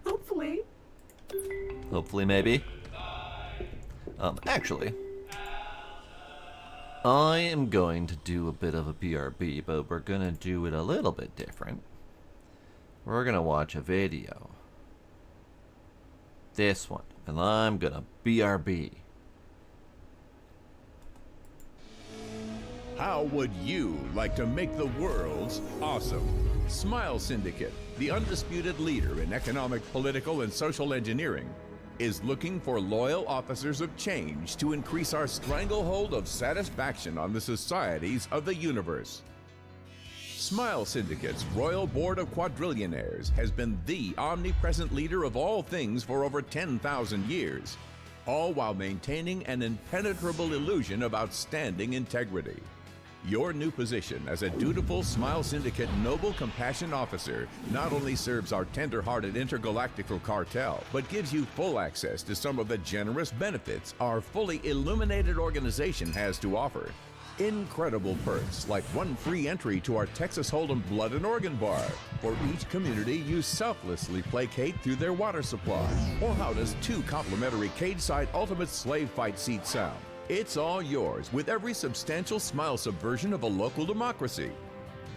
Hopefully. Hopefully, maybe. Actually, I am going to do a bit of a BRB, but we're gonna do it a little bit different. We're gonna watch a video. This one. And I'm gonna BRB. How would you like to make the world's awesome? Smile Syndicate, the undisputed leader in economic, political, and social engineering, is looking for loyal officers of change to increase our stranglehold of satisfaction on the societies of the universe. Smile Syndicate's Royal Board of Quadrillionaires has been the omnipresent leader of all things for over 10,000 years, all while maintaining an impenetrable illusion of outstanding integrity. Your new position as a dutiful Smile Syndicate Noble Compassion Officer not only serves our tender-hearted intergalactical cartel, but gives you full access to some of the generous benefits our fully illuminated organization has to offer. Incredible perks like one free entry to our Texas Hold'em Blood and Organ Bar. For each community, you selflessly placate through their water supply. Or how does 2 complimentary cage-side ultimate slave fight seats sound? It's all yours with every substantial Smile subversion of a local democracy.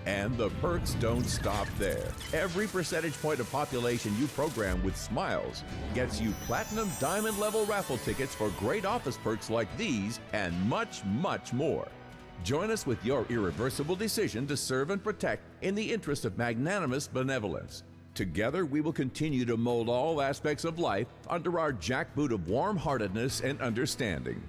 And the perks don't stop there. Every percentage point of population you program with Smiles gets you platinum diamond level raffle tickets for great office perks like these and much, much more. Join us with your irreversible decision to serve and protect in the interest of magnanimous benevolence. Together, we will continue to mold all aspects of life under our jackboot of warm-heartedness and understanding.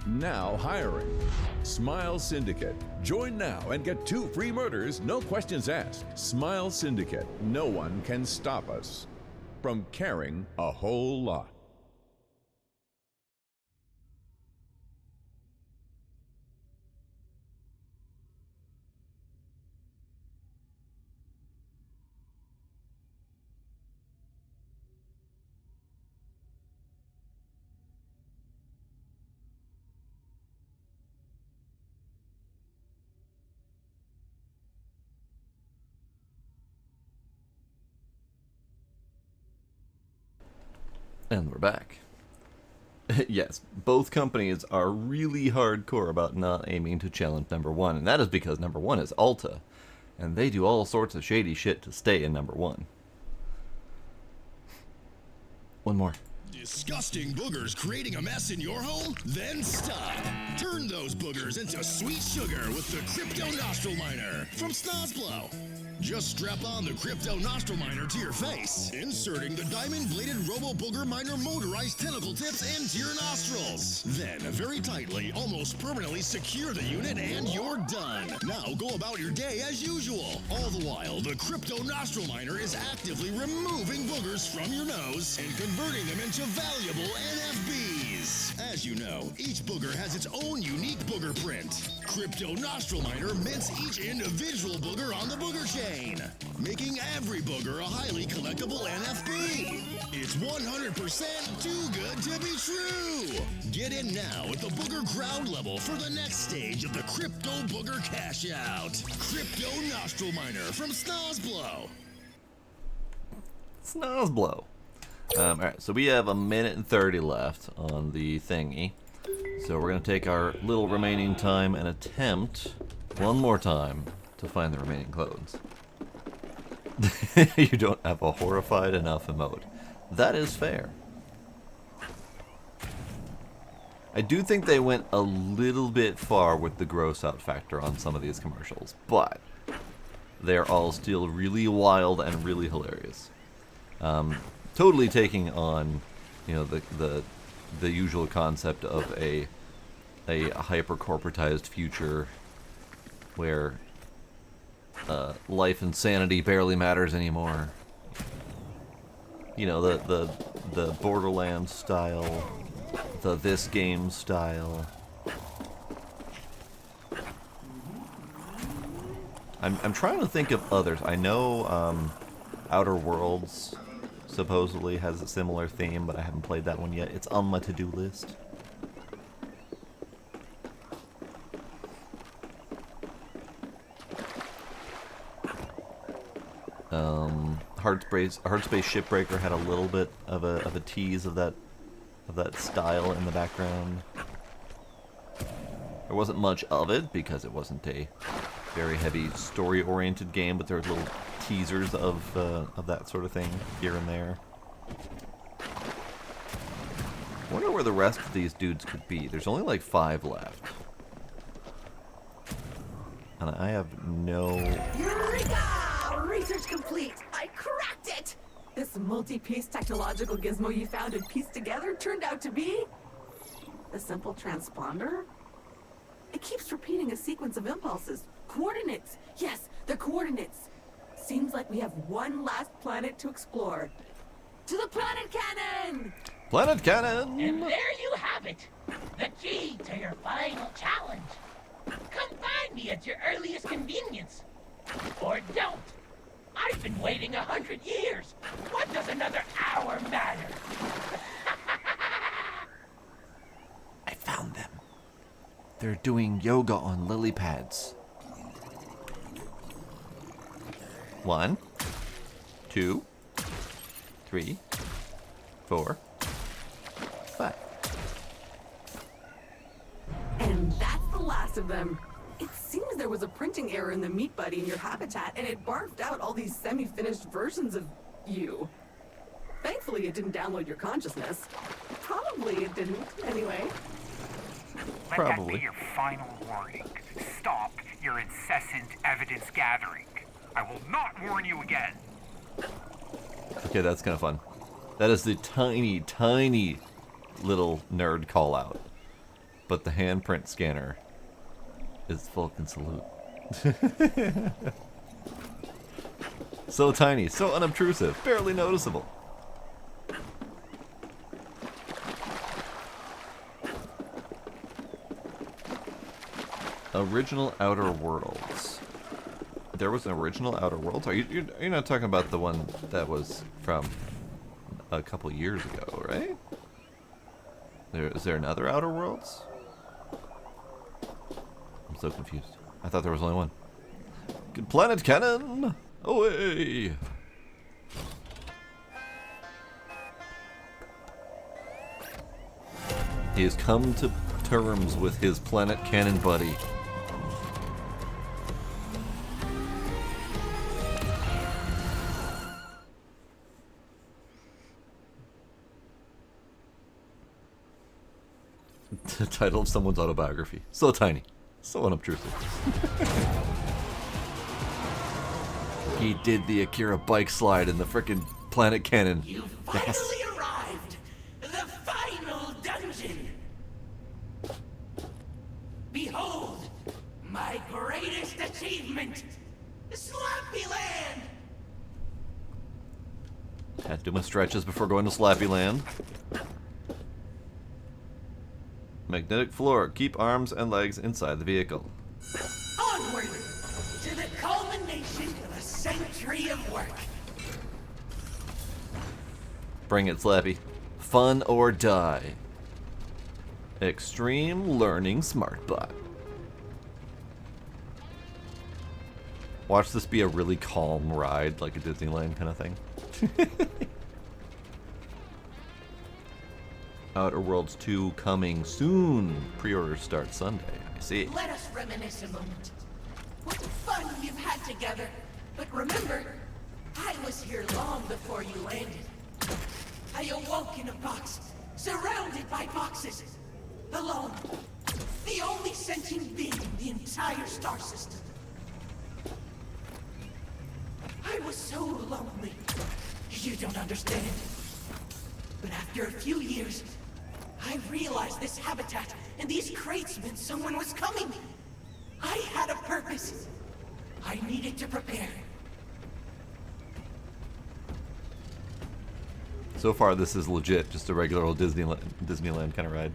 Now hiring. Smile Syndicate. Join now and get 2 free murders, no questions asked. Smile Syndicate. No one can stop us from caring a whole lot. And we're back. Yes, both companies are really hardcore about not aiming to challenge number 1, and that is because number 1 is Alta, and they do all sorts of shady shit to stay in number 1. One more. Disgusting boogers creating a mess in your home? Then stop. Turn those boogers into sweet sugar with the Crypto Nostril Miner from Snozblow. Just strap on the Crypto Nostril Miner to your face, inserting the diamond-bladed Robo Booger Miner motorized tentacle tips into your nostrils. Then, very tightly, almost permanently secure the unit and you're done. Now go about your day as usual. All the while, the Crypto Nostril Miner is actively removing boogers from your nose and converting them into valuable NFBs. As you know, each booger has its own unique booger print. Crypto Nostril Miner mints each individual booger on the booger chain, making every booger a highly collectible NFB. It's 100% too good to be true. Get in now at the booger ground level for the next stage of the Crypto Booger Cash Out. Crypto Nostril Miner from Snozblow. Snozblow. Alright, so we have 1:30 left on the thingy. So we're going to take our little remaining time and attempt, one more time, to find the remaining clothes. You don't have a horrified enough emote. That is fair. I do think they went a little bit far with the gross out factor on some of these commercials, but they're all still really wild and really hilarious. Totally taking on, you know, the usual concept of a hyper corporatized future where life and sanity barely matters anymore. You know, the Borderlands style, the this game style. I'm trying to think of others. I know Outer Worlds supposedly has a similar theme, but I haven't played that one yet. It's on my to-do list. Hard Space Shipbreaker had a little bit of a tease of that style in the background. There wasn't much of it because it wasn't a very heavy story-oriented game, but there were little teasers of that sort of thing here and there. I wonder where the rest of these dudes could be. There's only like 5 left. And I have no... Eureka! Research complete! I cracked it! This multi-piece technological gizmo you found and pieced together turned out to be... a simple transponder? It keeps repeating a sequence of impulses. Coordinates! Yes, We have one last planet to explore. To the planet cannon! Planet cannon! And there you have it. The key to your final challenge. Come find me at your earliest convenience. Or don't. I've been waiting 100 years. What does another hour matter? I found them. They're doing yoga on lily pads. 1, 2, 3, 4, 5. And that's the last of them. It seems there was a printing error in the meat buddy in your habitat, and it barfed out all these semi-finished versions of you. Thankfully, it didn't download your consciousness. Probably it didn't, anyway. Let that be your final warning. Stop your incessant evidence gathering. I will not warn you again. Okay, that's kind of fun. That is the tiny, tiny little nerd call out. But the handprint scanner is Vulcan salute. So tiny, so unobtrusive, barely noticeable. Original Outer Worlds. There was an original Outer Worlds? You're not talking about the one that was from a couple years ago, right? Is there another Outer Worlds? I'm so confused. I thought there was only one. Planet cannon! Away! He has come to terms with his planet cannon buddy. The title of someone's autobiography. So tiny. So unobtrusive. He did the Akira bike slide in the frickin' planet cannon. You finally arrived! The final dungeon! Behold, my greatest achievement! Slappy Land! Had to do my stretches before going to Slappy Land. Magnetic floor. Keep arms and legs inside the vehicle. Onward to the culmination of a century of work. Bring it, Slappy. Fun or die. Extreme Learning Smartbot. Watch this be a really calm ride, like a Disneyland kind of thing. Outer Worlds 2 coming soon. Pre-order starts Sunday. I see. Let us reminisce a moment. What fun we've had together. But remember, I was here long before you landed. I awoke in a box, surrounded by boxes. Alone. The only sentient being in the entire star system. I was so lonely. You don't understand. But after a few years, I realized this habitat and these crates meant someone was coming. I had a purpose. I needed to prepare. So far, this is legit, just a regular old Disneyland kind of ride.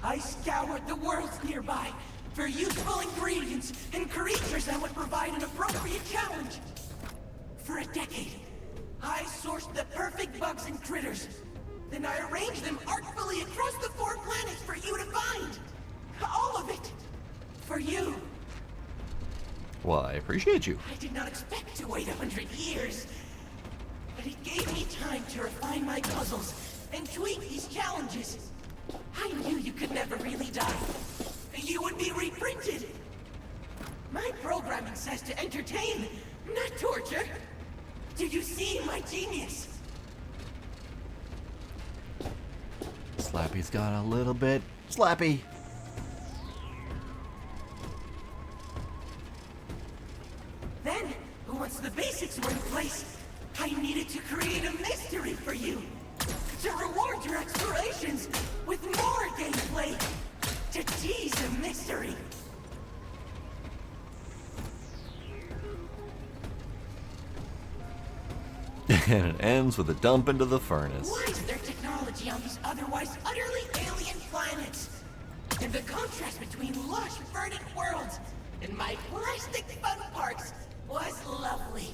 I scoured the worlds nearby for useful ingredients and creatures that would provide an appropriate challenge. For a decade, I sourced the perfect bugs and critters. Then I arranged them artfully across the 4 planets for you to find. All of it. For you. Well, I appreciate you. I did not expect to wait 100 years. But it gave me time to refine my puzzles and tweak these challenges. I knew you could never really die. You would be reprinted. My programming says to entertain, not torture. Do you see my genius? Slappy's got a little bit slappy. Then, once the basics were in place, I needed to create a mystery for you. To reward your explorations with more gameplay. To tease a mystery. And it ends with a dump into the furnace. Why is there technology on these otherwise utterly alien planets? And the contrast between lush, verdant worlds and my plastic fun parks was lovely.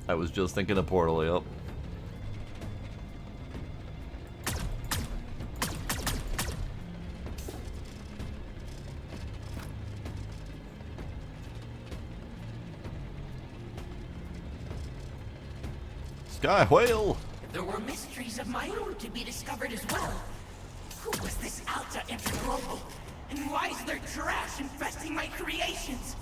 I was just thinking of Portal, yep. Sky whale! There were mysteries of my own to be discovered as well. Who was this Alta Interglobal? And why is there trash infesting my creations?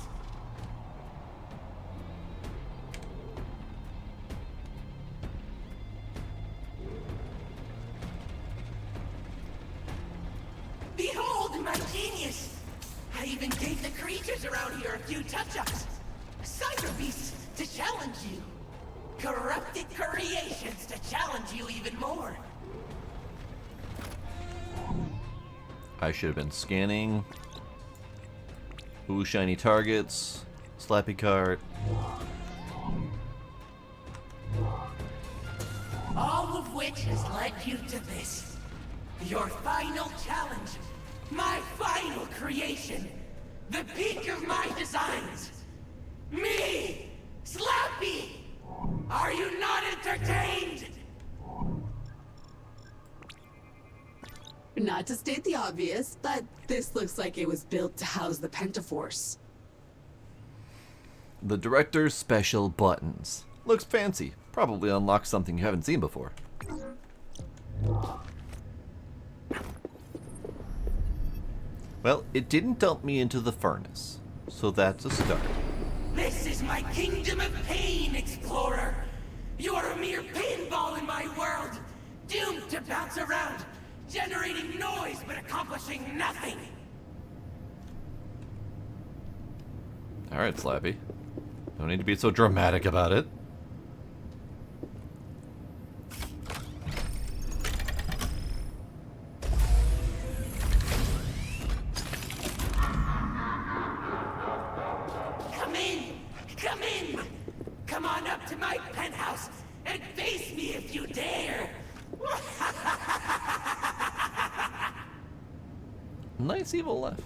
Behold my genius! I even gave the creatures around here a few touch-ups. Cyber beasts to challenge you. Corrupted creations to challenge you even more. I should have been scanning. Ooh, shiny targets. Slappy cart. All of which has led you to this. Your final challenge. My final creation. The peak of my designs. Me! Slappy! Are you not entertained? Not to state the obvious, but this looks like it was built to house the Pentaforce. The director's special buttons. Looks fancy. Probably unlocks something you haven't seen before. Well, it didn't dump me into the furnace, so that's a start. This is my kingdom of pain, explorer. You are a mere pinball in my world, doomed to bounce around, generating noise but accomplishing nothing. Alright, Slappy. Don't need to be so dramatic about it. Come in! Come in! Come on up to my penthouse and face me if you dare! Nice evil laugh.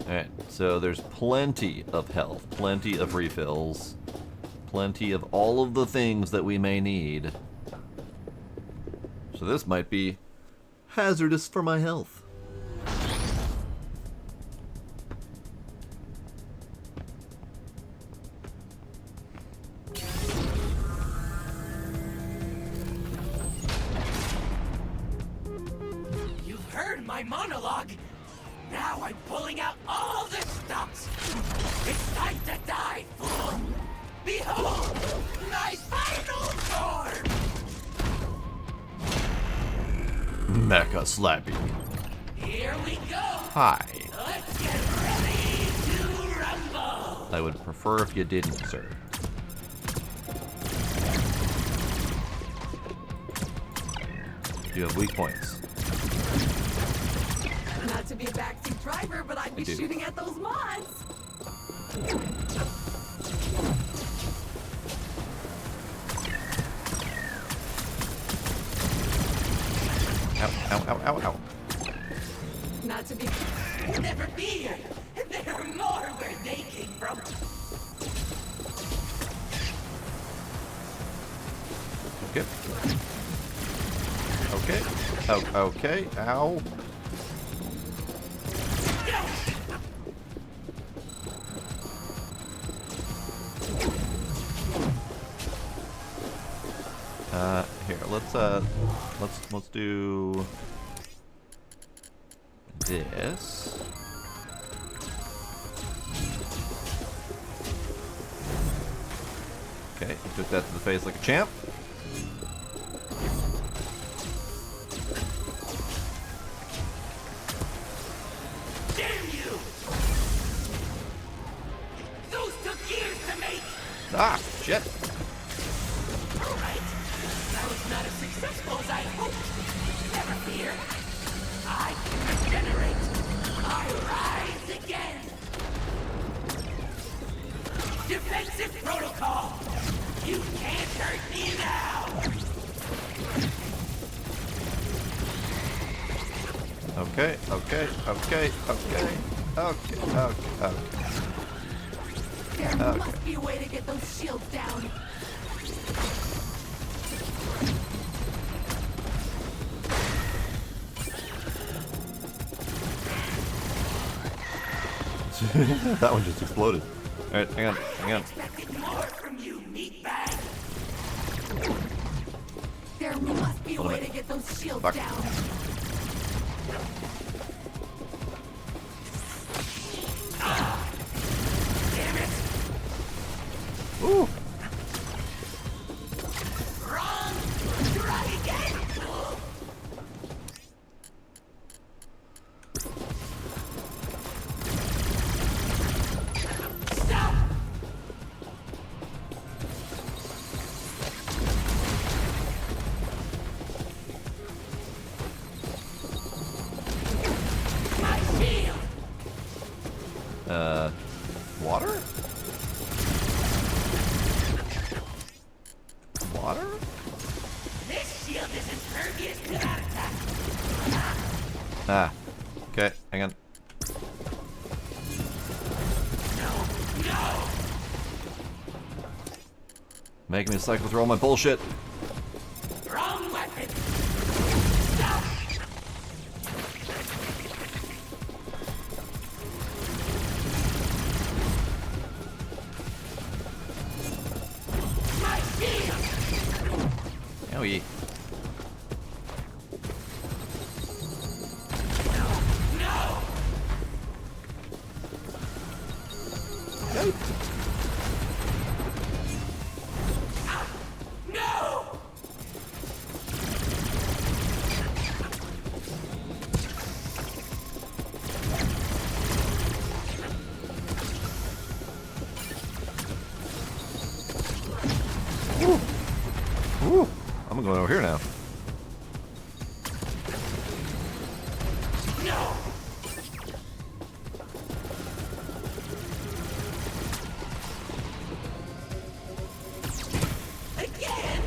Alright, so there's plenty of health, plenty of refills, plenty of all of the things that we may need. So this might be hazardous for my health. You've heard my monologue. Now I'm pulling out all the stops. It's time to die, fool. Behold, my final form. Mecha Slappy. Here we go. Hi. Let's get ready to rumble. I would prefer if you didn't, sir. You have weak points. Not to be a backseat driver, but I'd be do. shooting at those mods. Ow, ow, ow, ow, ow. Not to be. Never fear. There are more where they came from. Okay. Okay. Oh, okay. Ow. Here, let's do this. Okay, took that to the face like a champ. Damn you! Those took years to make. Ah, shit. All right. That was not as successful as I hoped. Never fear. I can regenerate. I rise again. Okay, okay, okay, okay, okay, okay. There must be a way to get those shields down. That one just exploded. Alright, hang on, hang on. There must be a way to get those shields down. Damn it! Ooh! Wrong! Try again! Stop! My shield! Water? Water? This shield is impervious to that attack. Ah. Okay, hang on. No! Making me cycle through all my bullshit. Wrong weapon! Stop! My shield! Owie. No! No! Ooh. I'm going over here now. No! Again?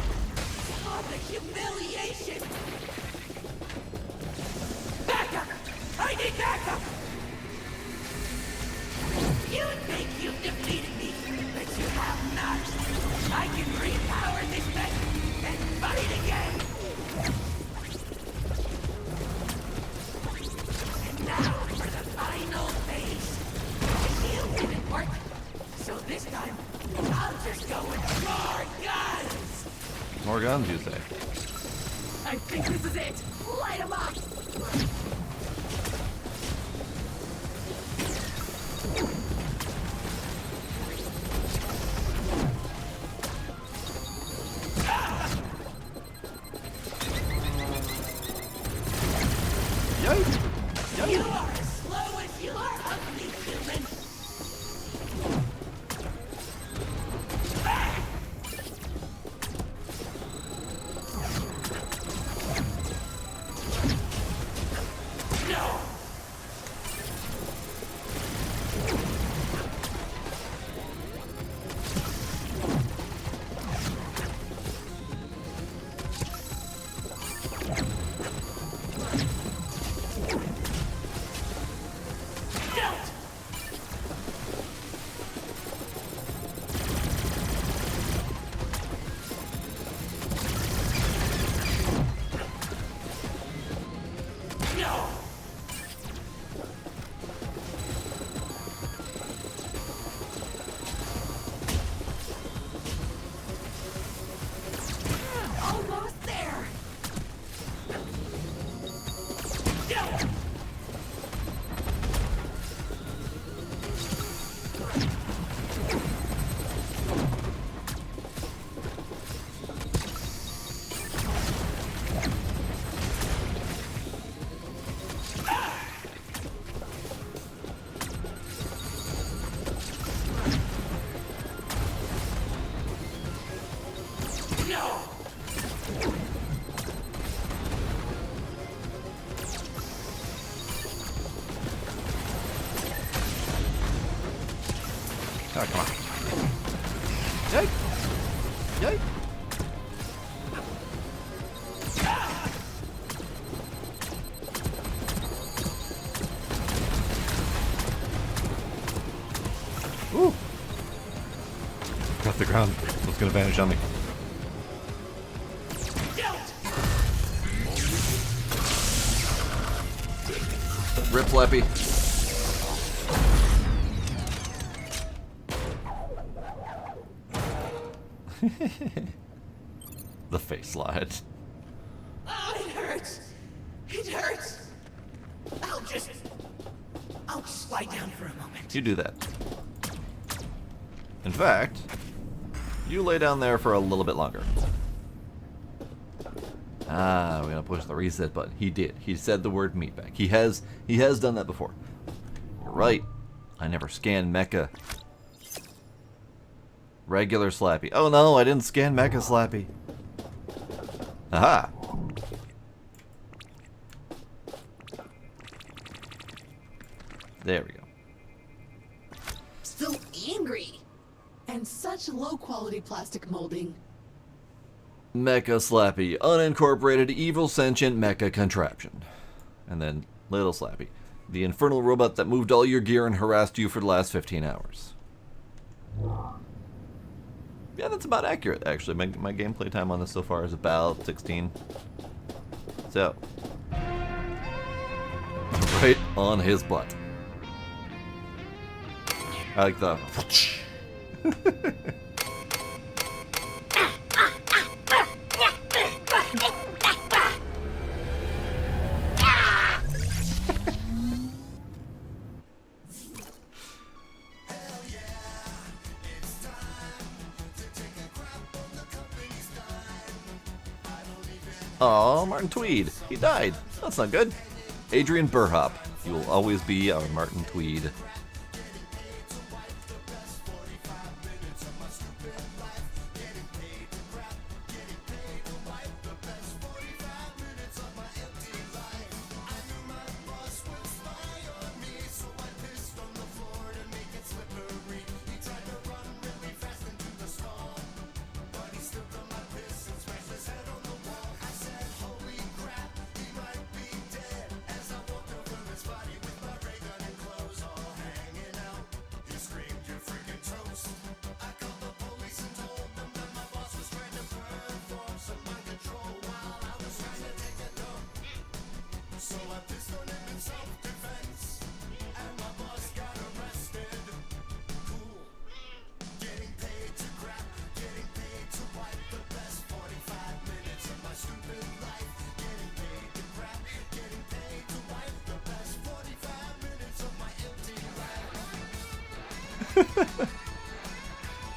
Oh, the humiliation! Backup! I need backup! You think you've defeated me, but you have not. I can repower this mech and fight again! And now for the final phase. The shield didn't work, so this time I'll just go with more guns! More guns, you say? I think this is it. Light 'em up. Yikes! You are as slow as you are ugly, human! No! Don't! No! Almost there! No! No! Oh, come on. Yikes! Yikes! around. It's gonna vanish on me. Rip Flappy. The face slide. Oh, it hurts. It hurts. I'll just lie down for a moment. You do that. In fact, you lay down there for a little bit longer. Ah, we're gonna push the reset button. He did. He said the word meatbag. He has done that before. You're right. I never scanned Mecha. Regular Slappy. Oh no, I didn't scan Mecha Slappy. Aha! There we go. So angry. And such low quality plastic molding. Mecha Slappy, unincorporated evil sentient mecha contraption. And then Little Slappy, the infernal robot that moved all your gear and harassed you for the last 15 hours. Yeah, that's about accurate, actually. My gameplay time on this so far is about 16. So, right on his butt. I like the... Aw, Martin Tweed. He died. That's not good. Adrian Burhop. You will always be our Martin Tweed.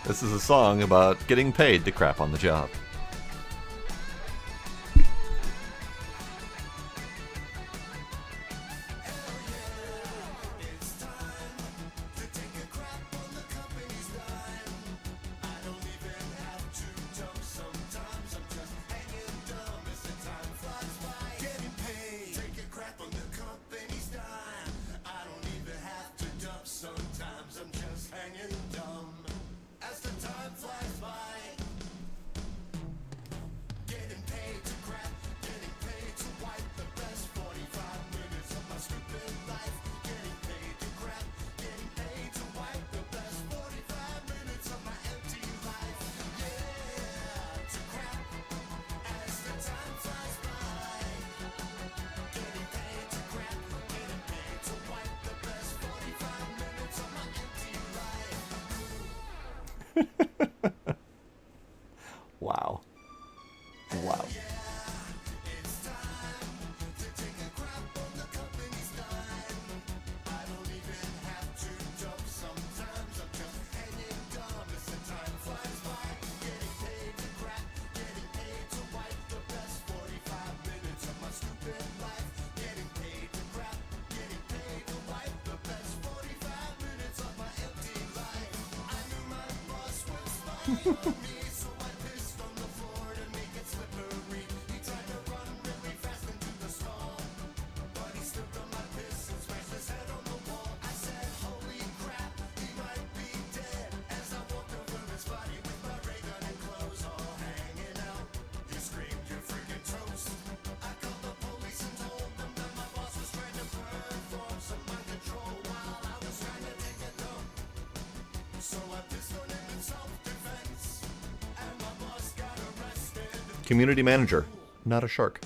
This is a song about getting paid to crap on the job. Wow. Wow. So I pissed on him in self-defense. Community manager, not a shark.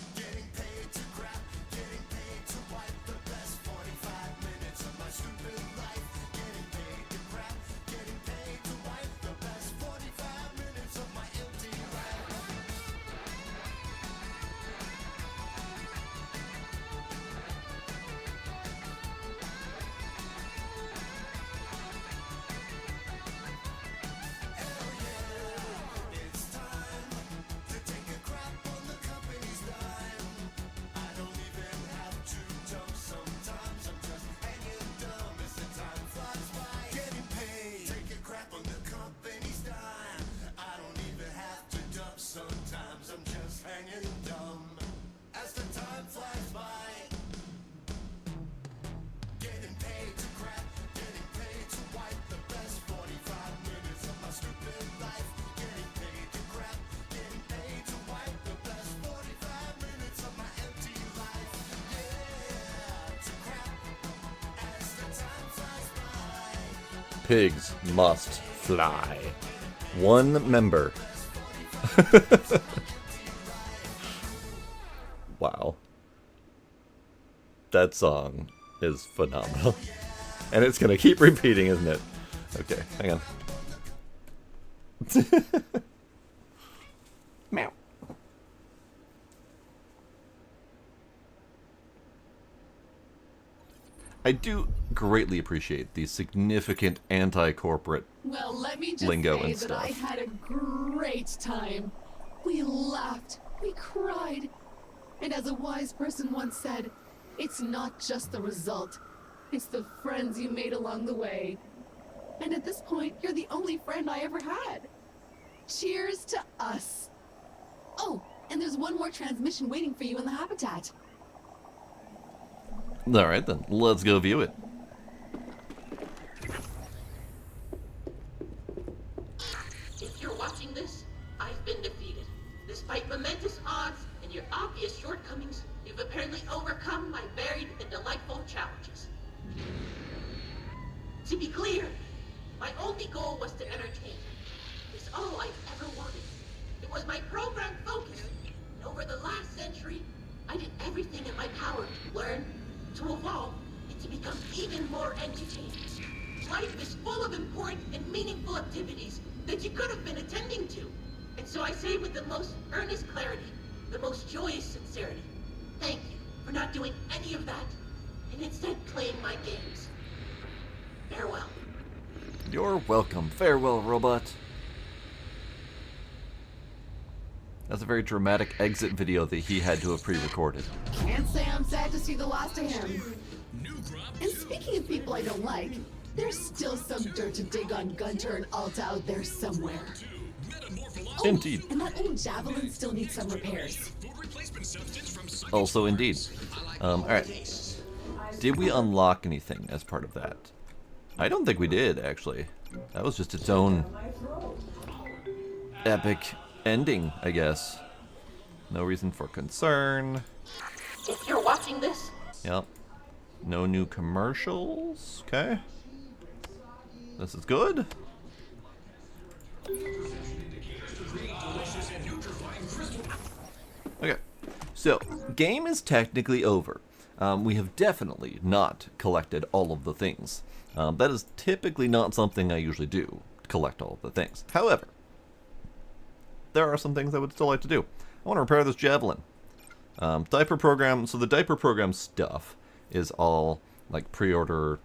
Pigs must fly. One member. Wow. That song is phenomenal. And it's gonna keep repeating, isn't it? Okay, hang on. Meow. I do greatly appreciate the significant anti-corporate Well, let me just lingo say and that stuff. I had a great time. We laughed, we cried, and as a wise person once said, it's not just the result, it's the friends you made along the way. And at this point, you're the only friend I ever had. Cheers to us. Oh, and there's one more transmission waiting for you in the habitat. Alright then, let's go view it. If you're watching this, I've been defeated. Despite momentous odds and your obvious shortcomings, you've apparently overcome my varied and delightful challenges. To be clear, my only goal was to entertain. It's all I've ever wanted. It was my program focus. And over the last century, I did everything in my power to learn, to evolve, and to become even more entertaining. Life is full of important and meaningful activities that you could have been attending to. And so I say with the most earnest clarity, the most joyous sincerity, thank you for not doing any of that, and instead playing my games. Farewell. You're welcome. Farewell, robot. That's a very dramatic exit video that he had to have pre-recorded. Can't say I'm sad to see the last of him. And speaking of people I don't like, there's still some dirt to dig on Gunter and Alta out there somewhere. Oh, Indeed. and that old javelin still needs some repairs. Also, indeed. Alright. Did we unlock anything as part of that? I don't think we did, actually. That was just its own epic ending, I guess. No reason for concern. If you're watching this, Yep. No new commercials. Okay. This is good. Okay. So, game is technically over. We have definitely not collected all of the things. That is typically not something I usually do, collect all of the things. However, there are some things I would still like to do. I want to repair this javelin. Diaper program, so the diaper program stuff is all like pre-order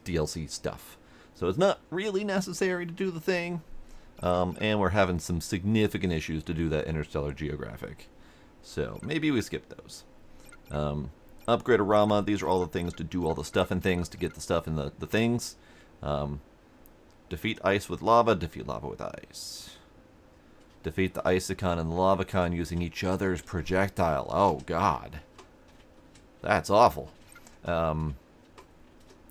DLC stuff. So it's not really necessary to do the thing. And we're having some significant issues to do that Interstellar Geographic. So maybe we skip those. Upgrade a Rama, these are all the things to do all the stuff and things to get the stuff in the things. Defeat ice with lava, defeat lava with ice. Defeat the Icicon and the Lavacon using each other's projectile. Oh, God. That's awful.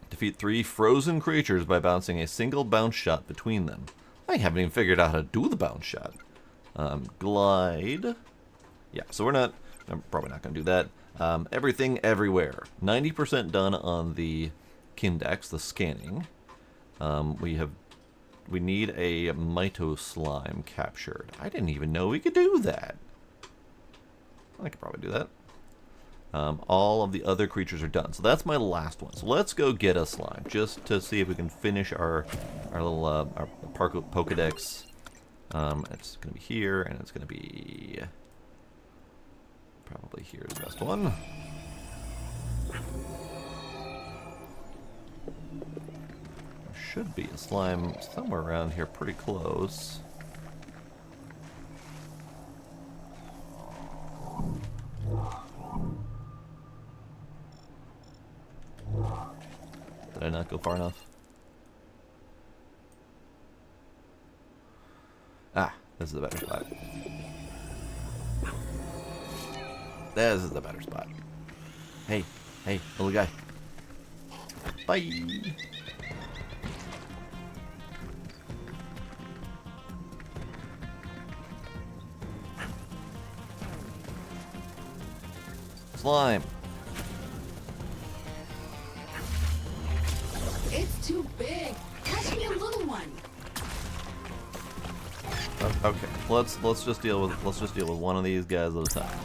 Defeat 3 frozen creatures by bouncing a single bounce shot between them. I haven't even figured out how to do the bounce shot. Glide. Yeah, so I'm probably not going to do that. Everything everywhere. 90% done on the Kindex, the scanning. We need a Mito slime captured. I didn't even know we could do that. I could probably do that. All of the other creatures are done. So that's my last one. So let's go get a slime, just to see if we can finish our little our Pokedex. It's going to be here, and it's going to be probably here is the best one. There should be a slime somewhere around here pretty close. Did I not go far enough? Ah, this is a better spot. This is the better spot. Hey, little guy. Bye. Slime. It's too big. Catch me a little one. Okay, let's just deal with one of these guys at a time.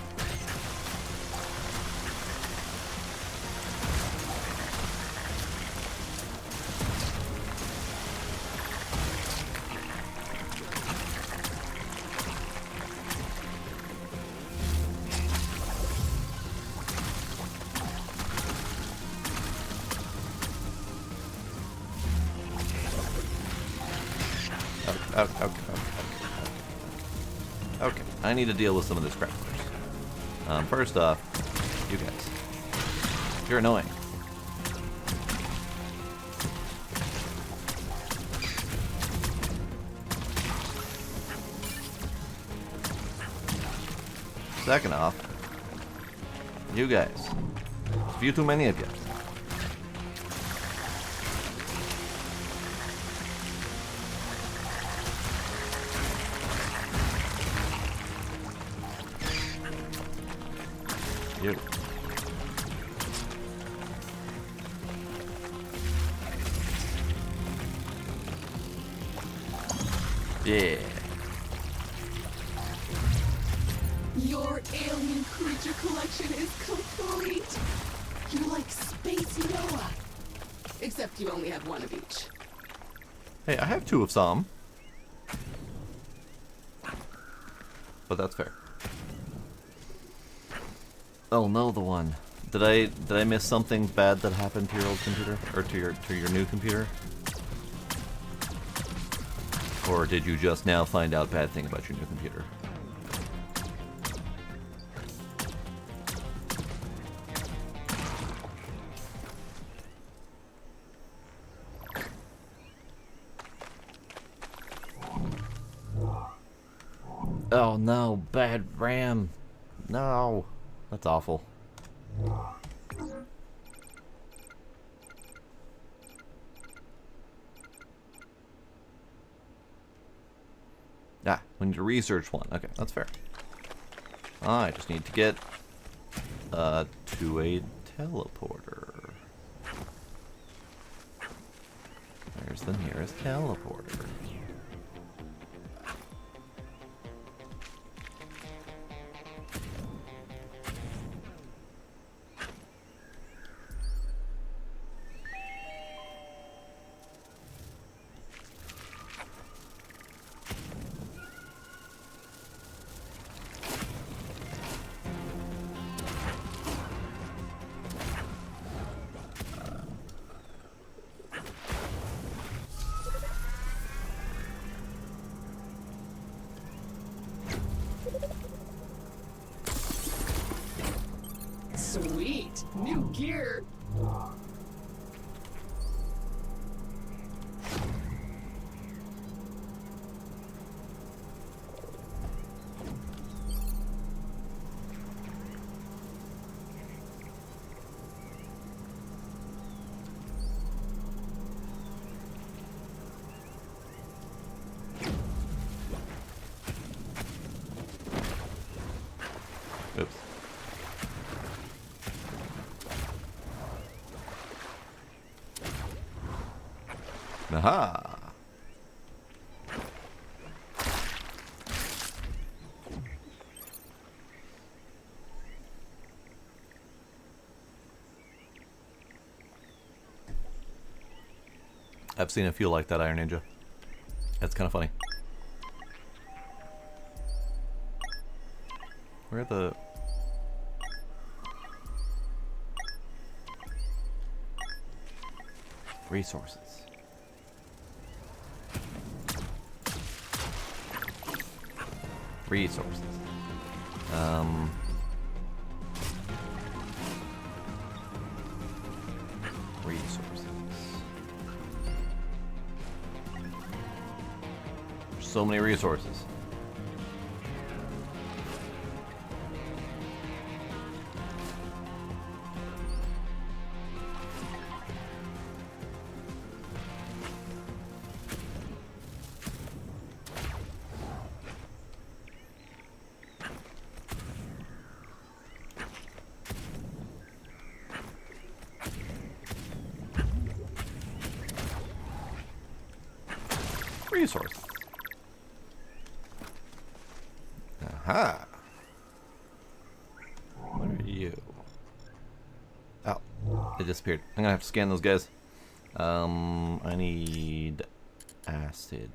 Okay, I need to deal with some of this crap first. First off, you guys. You're annoying. Second off, you guys. There's a few too many of you. You. Yeah. Your alien creature collection is complete. You're like Space Noah. Except you only have one of each. Hey, I have two of some. But that's fair. Oh no, the one. Did I miss something bad that happened to your old computer? Or to your new computer? Or did you just now find out bad thing about your new computer? Oh no, bad RAM. No. That's awful. Ah, we need to research one. Okay, that's fair. I just need to get to a teleporter. There's the nearest teleporter. Sweet, new gear. Oops. Aha! I've seen a few like that, Iron Ninja. That's kind of funny. Where are the... resources? Resources. Resources. There's so many resources. Resources. Aha. What are you? Oh, they disappeared. I'm gonna have to scan those guys. I need acid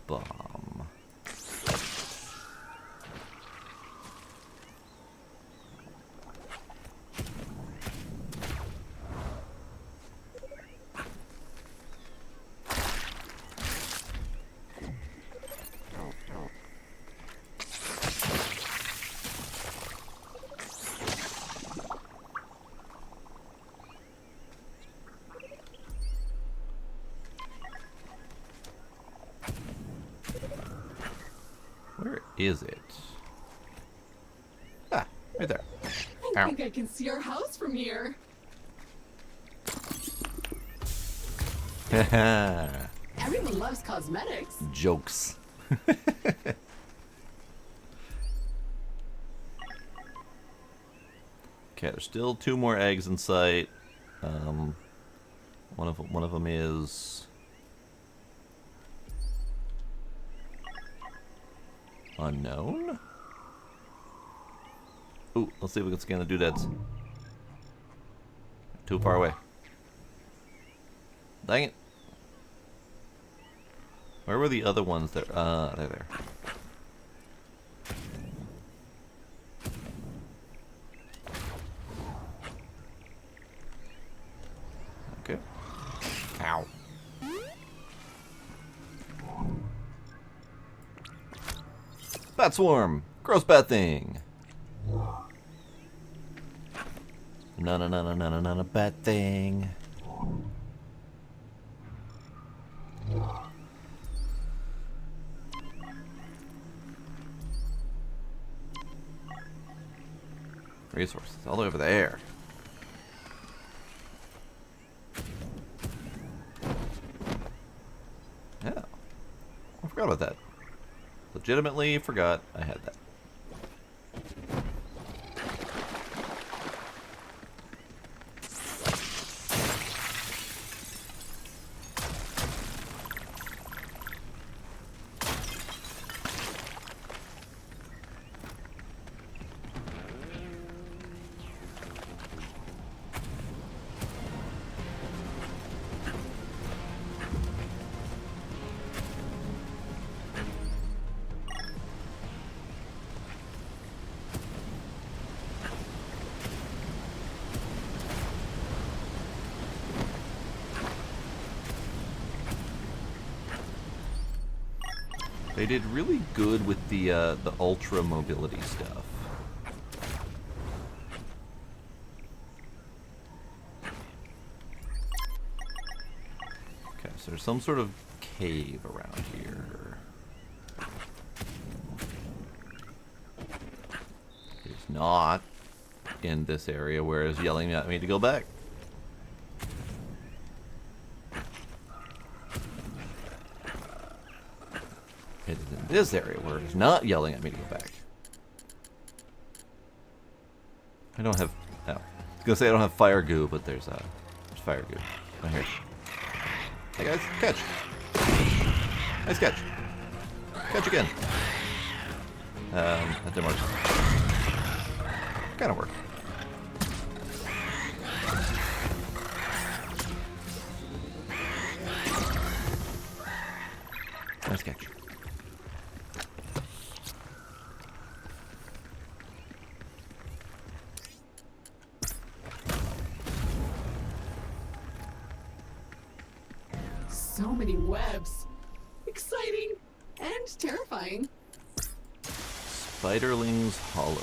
bomb. Where is it? Ah, right there. I think I can see our house from here. Everyone loves cosmetics. Jokes. Okay, there's still 2 more eggs in sight. One of them is unknown. Ooh, let's see if we can scan the doodads. Too far away. Dang it. Where were the other ones there? They're there. Okay. Ow. Bat swarm! Gross bat thing! No, bat thing. Resources all over there. Yeah. I forgot about that. Legitimately forgot I had that. They did really good with the ultra mobility stuff. Okay, so there's some sort of cave around here. It's not in this area where it's yelling at me to go back. It is in this area where it's not yelling at me to go back. I don't have... Oh. I was gonna say I don't have fire goo, but there's fire goo. Right here. Hey guys, catch! Nice catch! Catch again! That didn't work. Kinda worked. So many webs. Exciting and terrifying. Spiderlings Hollow.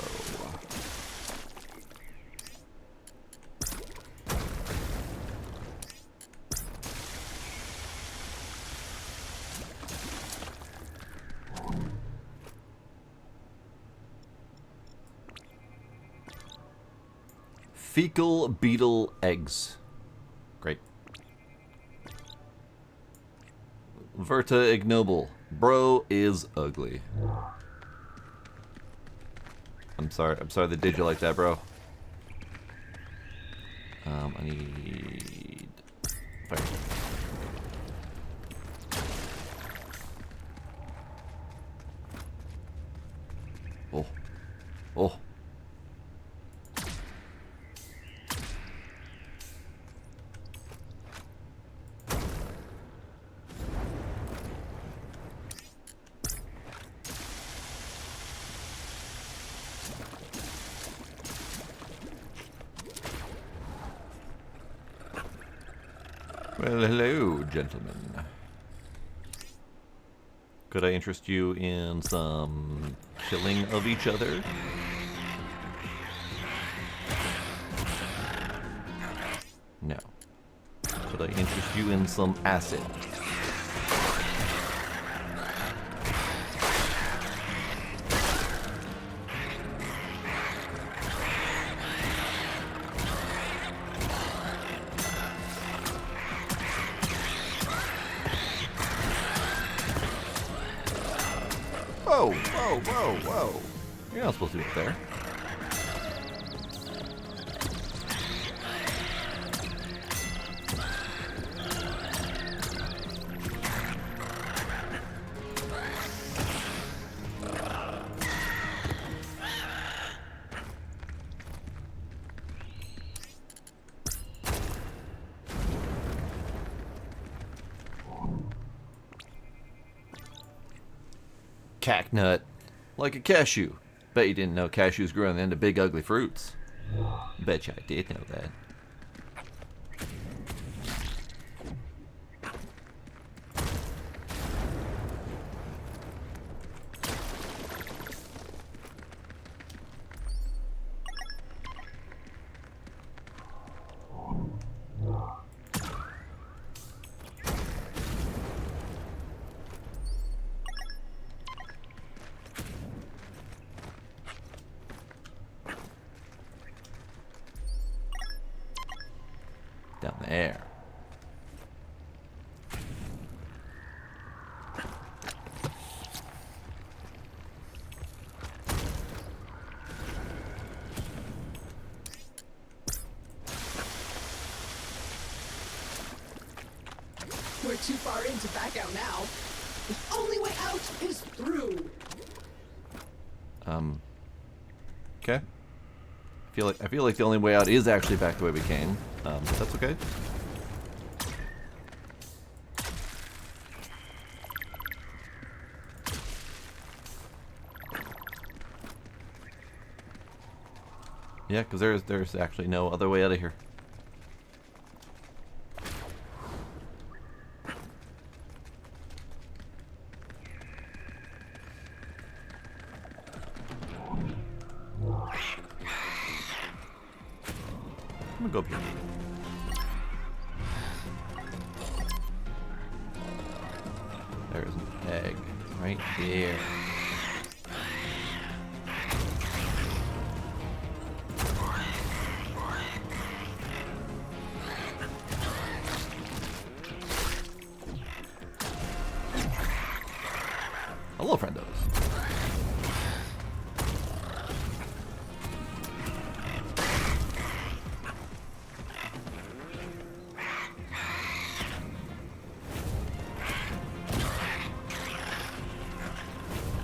Fecal beetle eggs. Great. Verta ignoble. Bro is ugly. I'm sorry that did you like that, bro. I need fire. Oh. Oh. Well, hello, gentlemen. Could I interest you in some killing of each other? No. Could I interest you in some acid? Whoa, whoa, whoa, whoa. You're not supposed to be up there. Cacknut. Like a cashew. Bet you didn't know cashews grew on the end of big ugly fruits. Bet you I did know that. Down there. We're too far in to back out now. The only way out is through. Okay. I feel like the only way out is actually back the way we came. But that's okay. Yeah, because there's actually no other way out of here. I'm gonna go up here. There's an egg right there. Hello, friendos.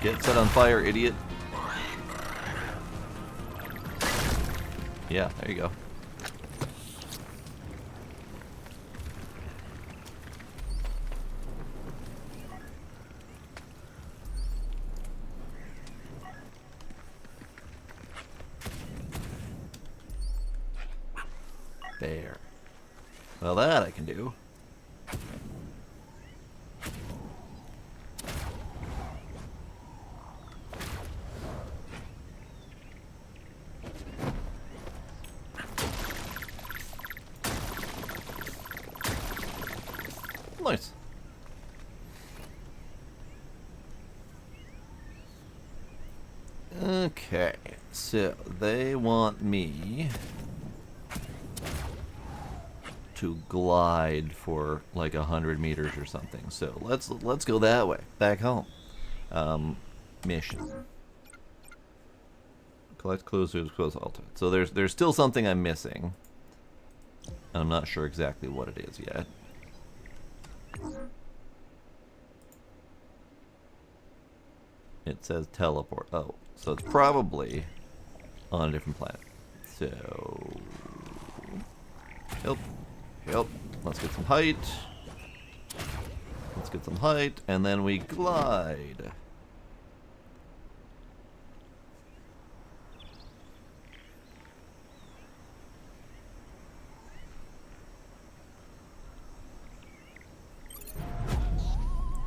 Get set on fire, idiot. Yeah, there you go. There. Well, that I can do. Nice. Okay, so they want me to glide for like 100 meters or something. So let's go that way, back home. Mission. Collect clues to close altitude. So there's still something I'm missing. I'm not sure exactly what it is yet. It says teleport. Oh, so it's probably on a different planet. So, help. Let's get some height. Let's get some height, and then we glide.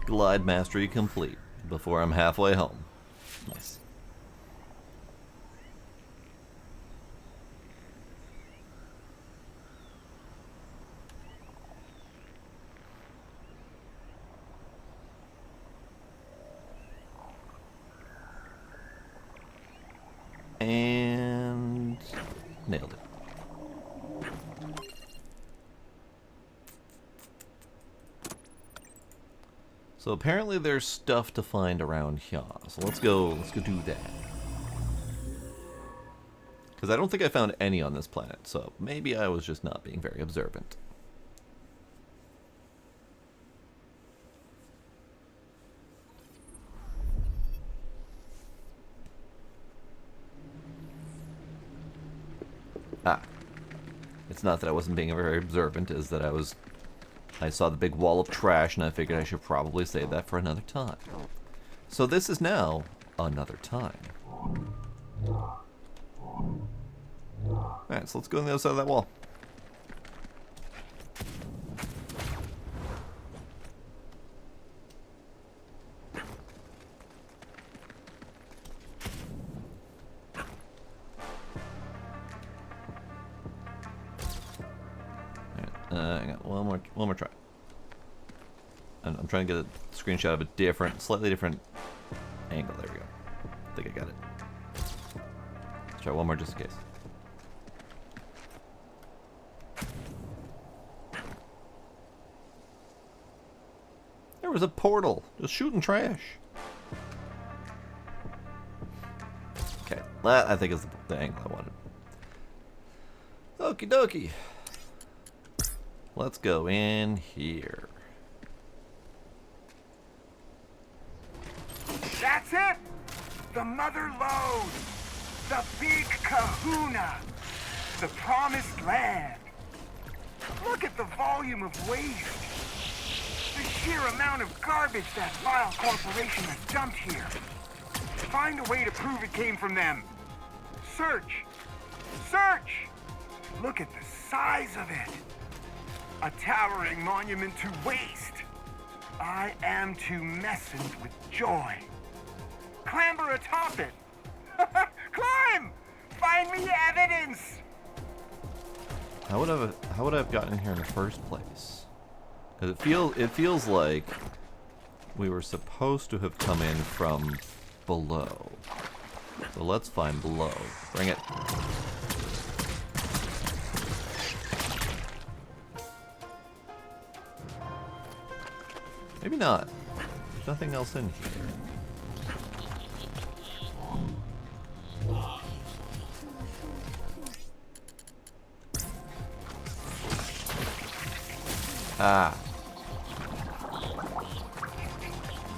Glide mastery complete before I'm halfway home. Nice. And nailed it. So apparently there's stuff to find around here. So let's go do that. Because I don't think I found any on this planet, so maybe I was just not being very observant. Ah. It's not that I wasn't being very observant, it's that I saw the big wall of trash and I figured I should probably save that for another time. So this is now another time. Alright, so let's go on the other side of that wall. I got one more try. I'm trying to get a screenshot of a slightly different angle. There we go. I think I got it. Let's try one more just in case. There was a portal, just shooting trash. Okay, that I think is the angle I wanted. Okie dokie. Let's go in here. That's it! The mother lode! The big kahuna! The promised land! Look at the volume of waste! The sheer amount of garbage that Lyle Corporation has dumped here! Find a way to prove it came from them! Search! Search! Look at the size of it! A towering monument to waste! I am to messened with joy. Clamber atop it! Climb! Find me evidence! How would I have gotten in here in the first place? Because it feels like we were supposed to have come in from below. So let's find below. Bring it. Maybe not. There's nothing else in here. Ah.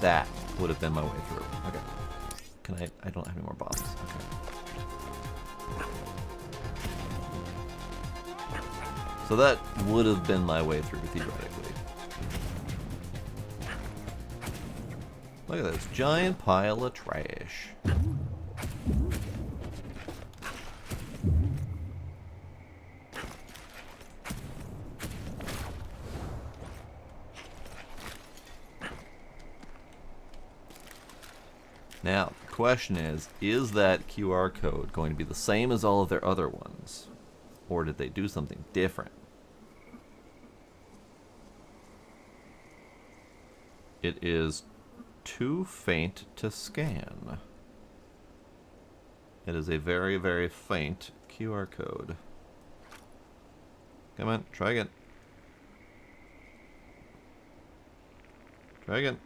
That would have been my way through. Okay. Can I don't have any more bombs. Okay. So that would have been my way through, theoretically. Look at this giant pile of trash. Now, the question is that QR code going to be the same as all of their other ones? Or did they do something different? It is too faint to scan. It is a very, very faint QR code. Come on, try again. Try again.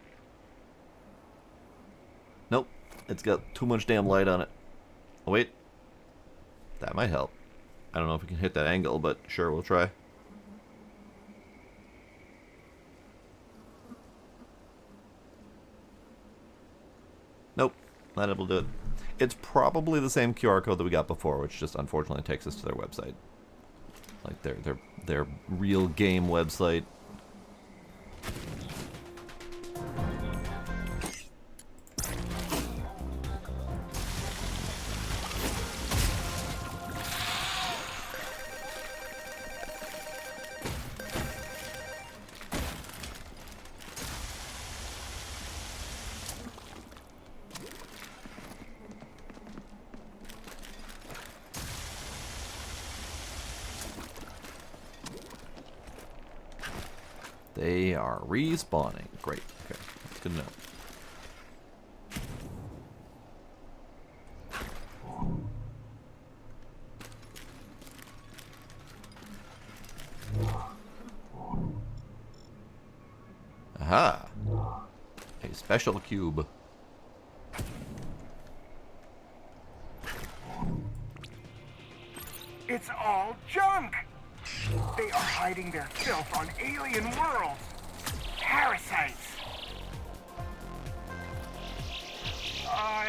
Nope, it's got too much damn light on it. Oh wait, that might help. I don't know if we can hit that angle, but sure, we'll try. Nope, not able to do it. It's probably the same QR code that we got before, which just unfortunately takes us to their website. Like their real game website. They are respawning. Great. Okay. That's good to know. Aha! A special cube. It's all junk! They are hiding their filth on alien worlds! Parasites!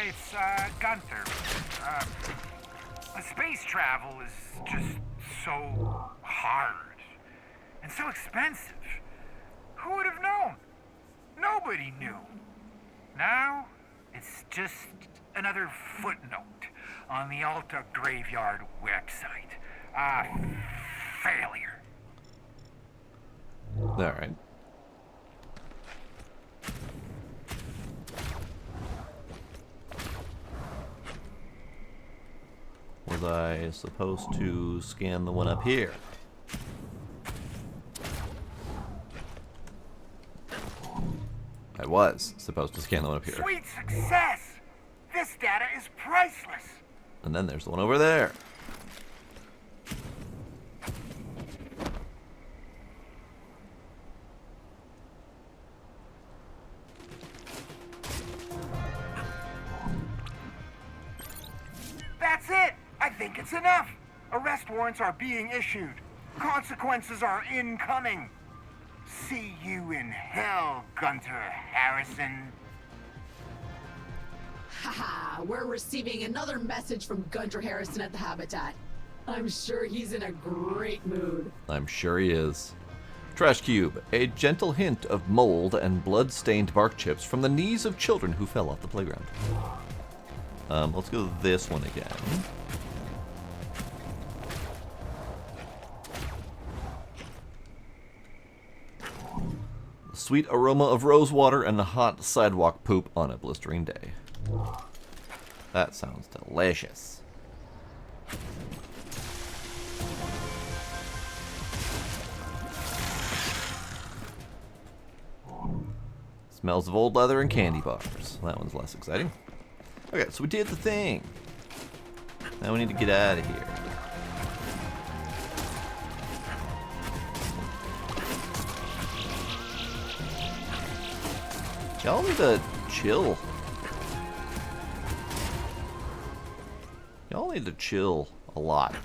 It's Gunther. Space travel is just so hard. And so expensive. Who would have known? Nobody knew. Now, it's just another footnote on the Alta Graveyard website. Failure. Alright. Was I supposed to scan the one up here? I was supposed to scan the one up here. Sweet success! This data is priceless! And then there's the one over there. That's it! I think it's enough! Arrest warrants are being issued. Consequences are incoming. See you in hell, Gunter Harrison. Haha, we're receiving another message from Gunter Harrison at the Habitat. I'm sure he's in a great mood. I'm sure he is. Trash Cube, a gentle hint of mold and blood-stained bark chips from the knees of children who fell off the playground. Let's go to this one again. Sweet aroma of rose water and hot sidewalk poop on a blistering day. That sounds delicious. Smells of old leather and candy bars. That one's less exciting. Okay, so we did the thing. Now we need to get out of here. Y'all need to chill. Y'all need to chill a lot.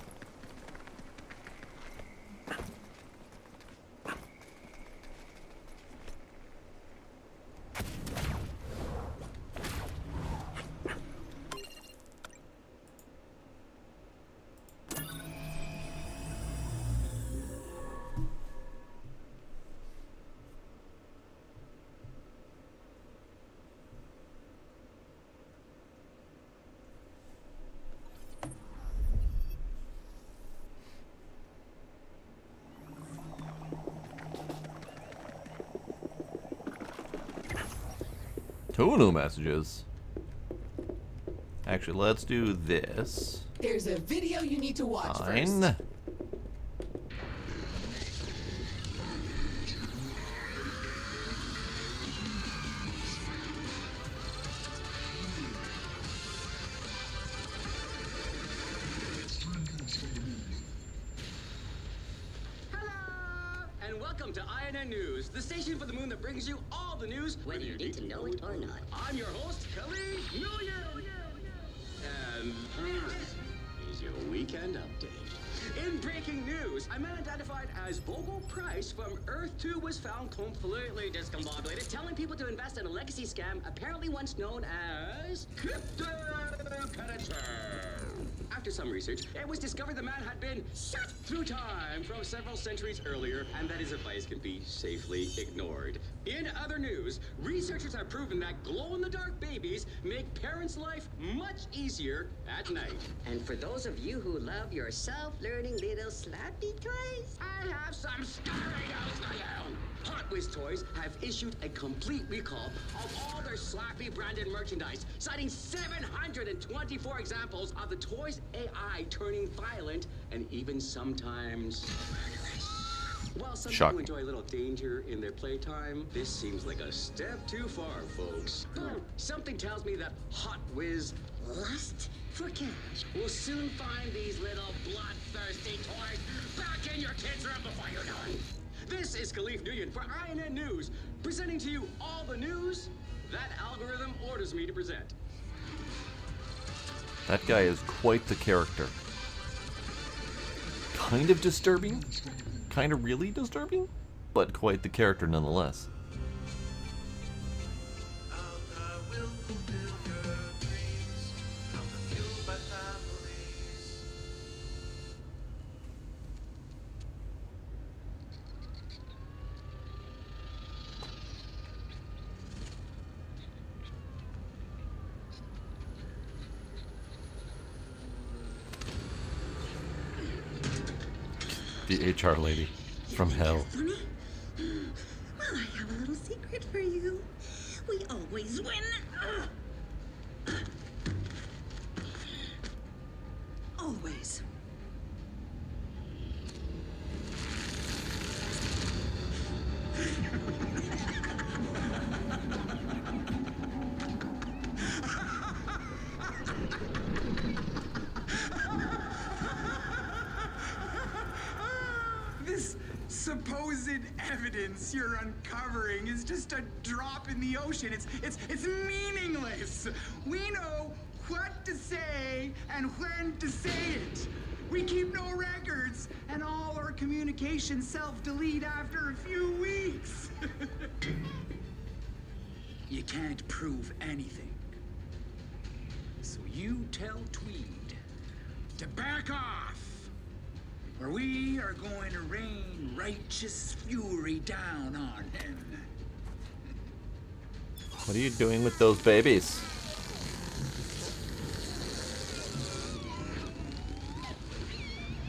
Two new messages. Actually, let's do this. There's a video you need to watch Fine. first. Welcome to INN News, the station for the moon that brings you all the news, whether you need to know it or not. I'm your host, Khalid Million. And this is your weekend update. In breaking news, a man identified as Vogel Price from Earth 2 was found completely discombobulated, telling people to invest in a legacy scam apparently once known as cryptocurrency. After some research, it was discovered the man had been shot through time from several centuries earlier, and that his advice can be safely ignored. In other news, researchers have proven that glow-in-the-dark babies make parents' life much easier at night. And for those of you who love your self-learning little slappy toys, I have some scary news for you. Hot Whiz Toys have issued a complete recall of all their Slappy branded merchandise, citing 724 examples of the toys' AI turning violent and even sometimes murderous. While some people enjoy a little danger in their playtime, this seems like a step too far, folks. Something tells me that Hot Whiz lust for cash will soon find these little bloodthirsty toys back in your kids' room before you know it. This is Khalif Nguyen for INN News, presenting to you all the news that algorithm orders me to present. That guy is quite the character. Kind of disturbing, kind of really disturbing, but quite the character nonetheless. The HR lady from hell. Well, I have a little secret for you. We always win. Always. This supposed evidence you're uncovering is just a drop in the ocean. It's meaningless. We know what to say and when to say it. We keep no records, and all our communications self-delete after a few weeks. You can't prove anything. So you tell Tweed to back off, or we are going to rain righteous fury down on him. What are you doing with those babies?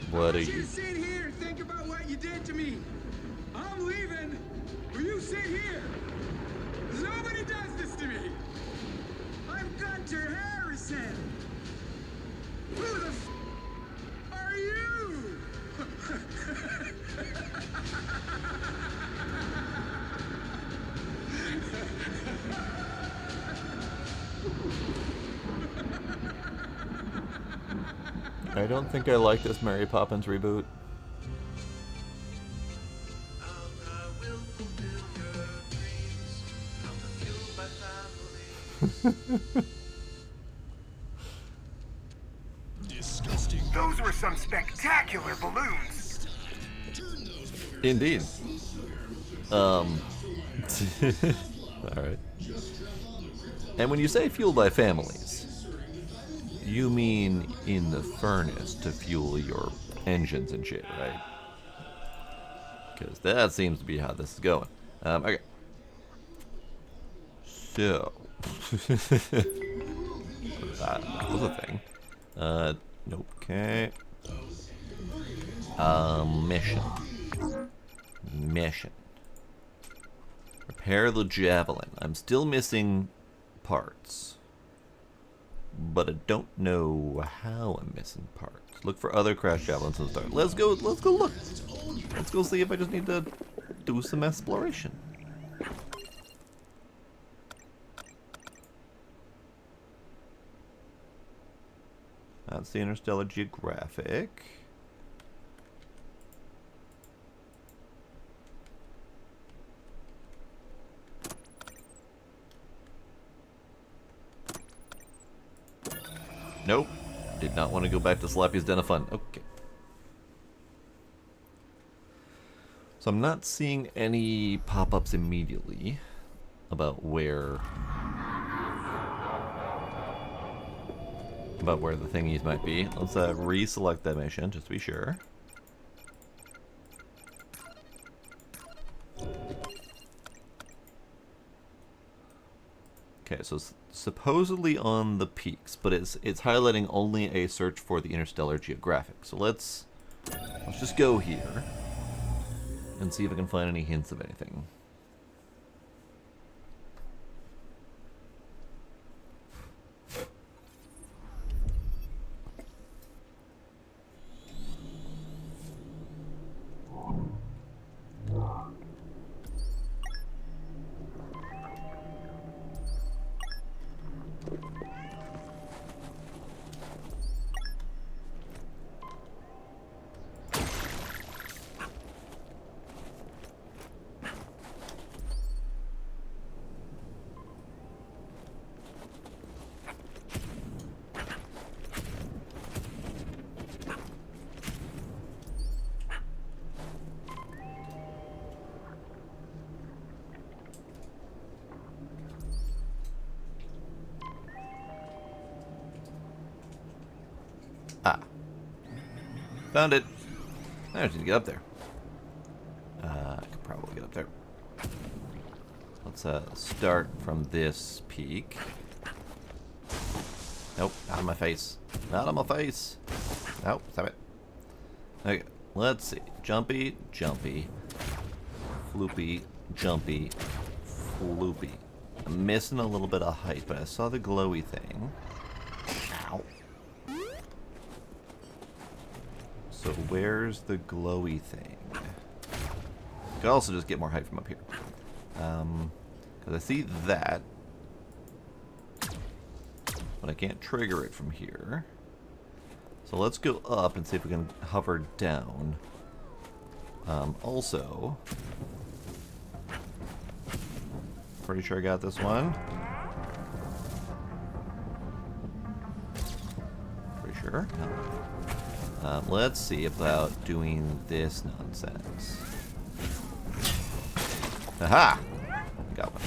What are you? You sit here and think about what you did to me. I'm leaving, or you sit here. Nobody does this to me. I'm Gunter Harrison. Who the f are you? I don't think I like this Mary Poppins reboot. Those were some spectacular balloons. Indeed. Alright. And when you say fueled by families, you mean in the furnace to fuel your engines and shit, right? Because that seems to be how this is going. Okay. So. that was a thing. Nope. Okay. Mission. Mission. Repair the javelin. I'm still missing parts. But I don't know how I'm missing parts. Look for other crash javelins and start. Let's go look. Let's go see if I just need to do some exploration. That's the Interstellar Geographic. Did not want to go back to Slappy's Den of Fun. Okay. So I'm not seeing any pop-ups immediately about where the thingies might be. Let's reselect that mission just to be sure. Okay, so it's supposedly on the peaks, but it's highlighting only a search for the interstellar geographic. So let's just go here and see if I can find any hints of anything. Found it. I just need to get up there. I could probably get up there. Let's start from this peak. Nope, not on my face. Not on my face. Nope, stop it. Okay, let's see. Jumpy, jumpy. Floopy, jumpy, floopy. I'm missing a little bit of height, but I saw the glowy thing. Ow. So where's the glowy thing? I could also just get more height from up here. Because I see that. But I can't trigger it from here. So let's go up and see if we can hover down. Also, pretty sure I got this one. Pretty sure. No. Let's see about doing this nonsense. Aha! Got one.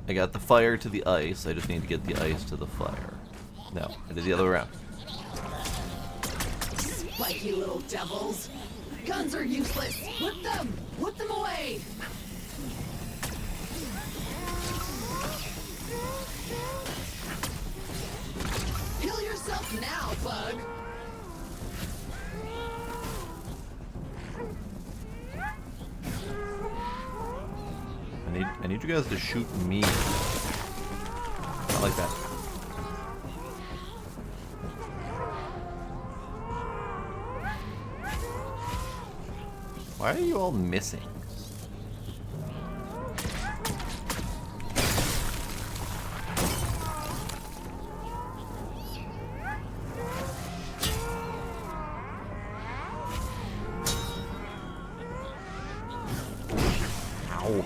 I got the fire to the ice. I just need to get the ice to the fire. No, I did the other way around. Spiky little devils. Guns are useless. Whip them! Whip them away! Heal yourself now, bug! I need you guys to shoot me. Not like that. Why are you all missing? Ow.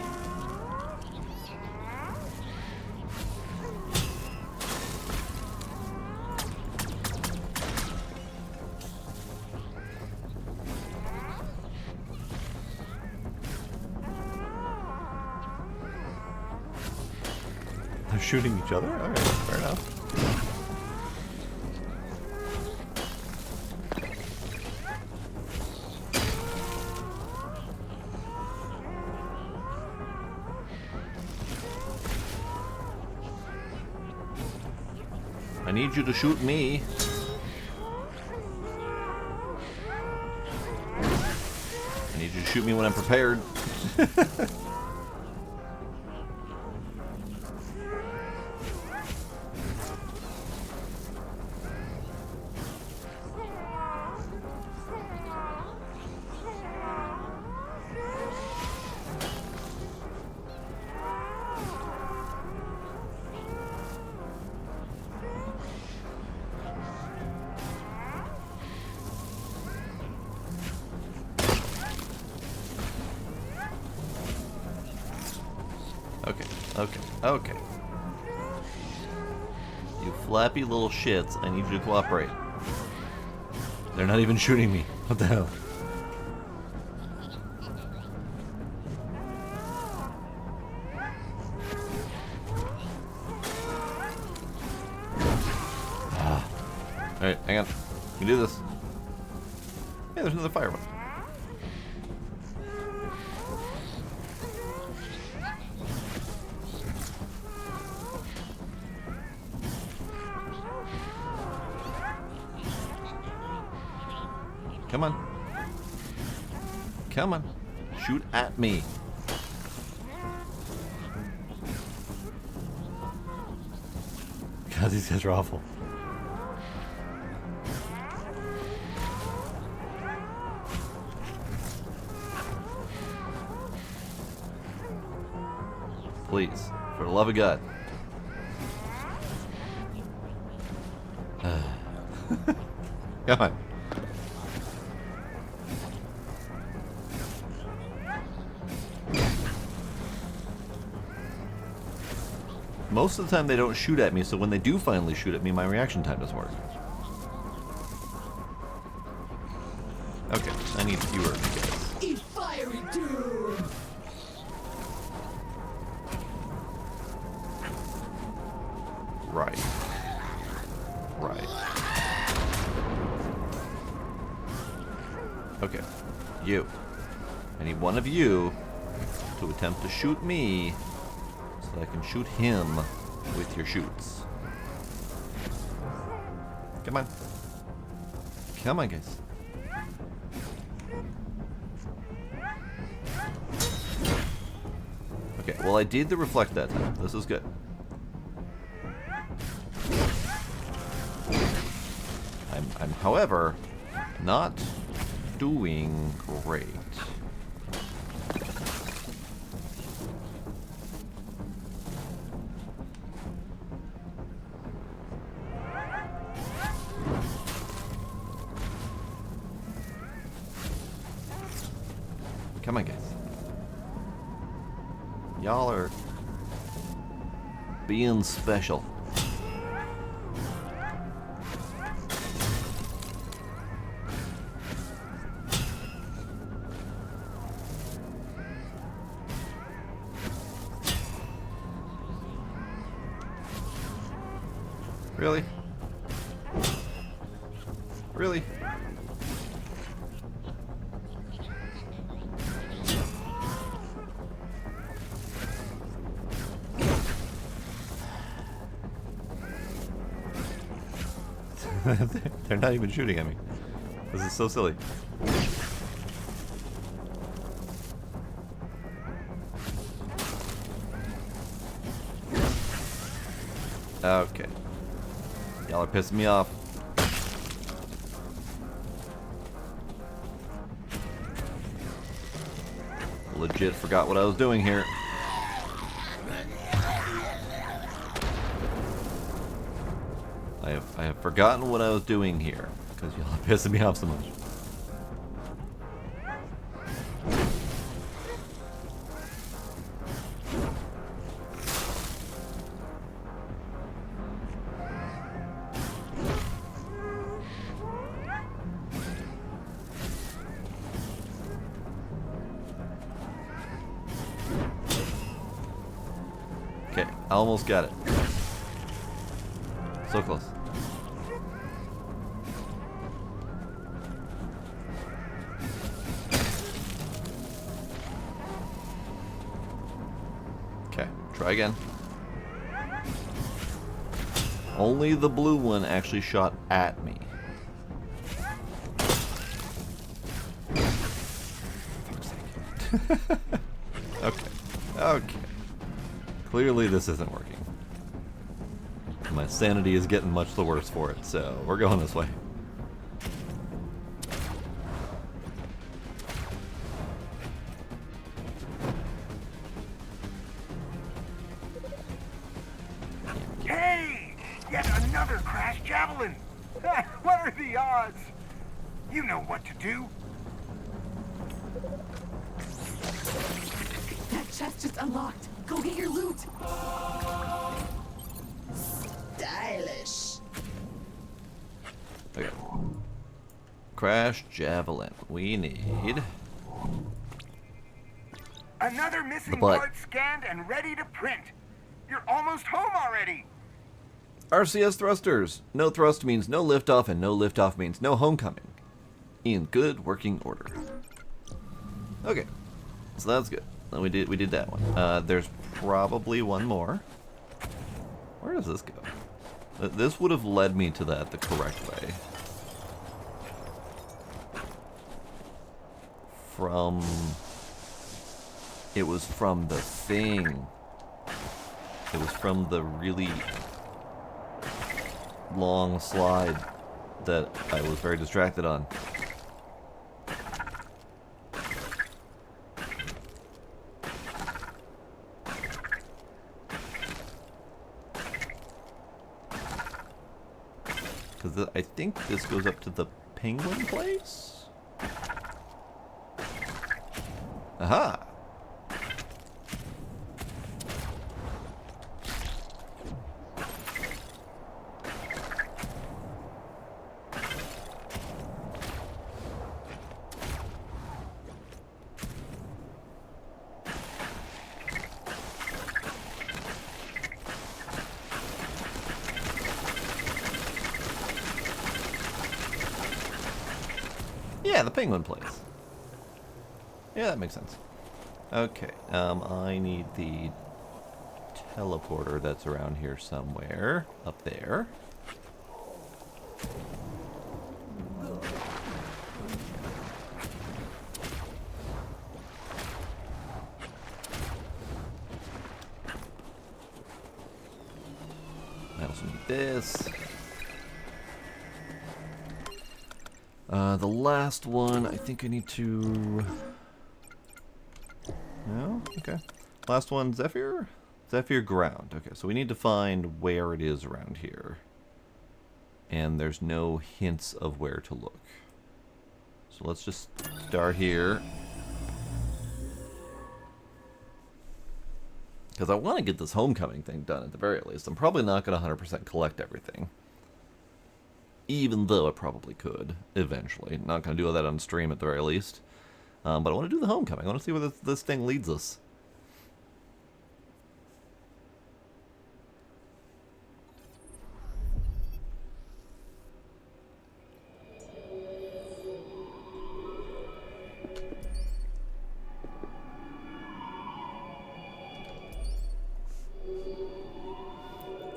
They're shooting each other? Alright, fair enough. I need you to shoot me. I need you to shoot me when I'm prepared. Okay, okay. You flappy little shits, I need you to cooperate. They're not even shooting me. What the hell? Alright, hang on. You can do this. Hey, there's another fire button. Come on. Come on. Shoot at me. God, these guys are awful. Please, for the love of God. Come on. Most of the time they don't shoot at me, so when they do finally shoot at me, my reaction time doesn't work. Okay, I need fewer of you guys. Eat fiery doom! Right. Right. Okay. You. I need one of you to attempt to shoot me so I can shoot him with your shoots. Come on. Come on, guys. Okay, well I did the reflect that time. This is good. I'm however, not doing great. Come on, guys. Y'all are being special. Really? Really? They're not even shooting at me. This is so silly. Okay. Y'all are pissing me off. Legit forgot what I was doing here. I have forgotten what I was doing here because y'all are pissing me off so much. Okay, I almost got it. So close. Okay, try again. Only the blue one actually shot at me. Okay, okay. Clearly this isn't working. My sanity is getting much the worse for it, so we're going this way. Hey! Yet another crash javelin! What are the odds? You know what to do. That chest just unlocked. Go get your loot. Stylish. Okay. Crash Javelin. We need Another missing butt. part scanned and ready to print. You're almost home already. RCS thrusters. No thrust means no liftoff, and no liftoff means no homecoming. In good working order. Okay, so that's good. We did that one. There's probably one more. Where does this go? This would have led me to that the correct way. It was from the thing. It was from the really long slide that I was very distracted on. Because I think this goes up to the penguin place? Aha! Yeah, the penguin place. Yeah, that makes sense. Okay, I need the teleporter that's around here somewhere. Up there. I also need this. The last one, I think I need to... No? Okay. Last one, Zephyr? Zephyr ground. Okay, so we need to find where it is around here. And there's no hints of where to look. So let's just start here. Because I want to get this homecoming thing done at the very least. I'm probably not going to 100% collect everything. Even though I probably could, eventually. Not going to do all that on stream at the very least. But I want to do the homecoming. I want to see where this thing leads us.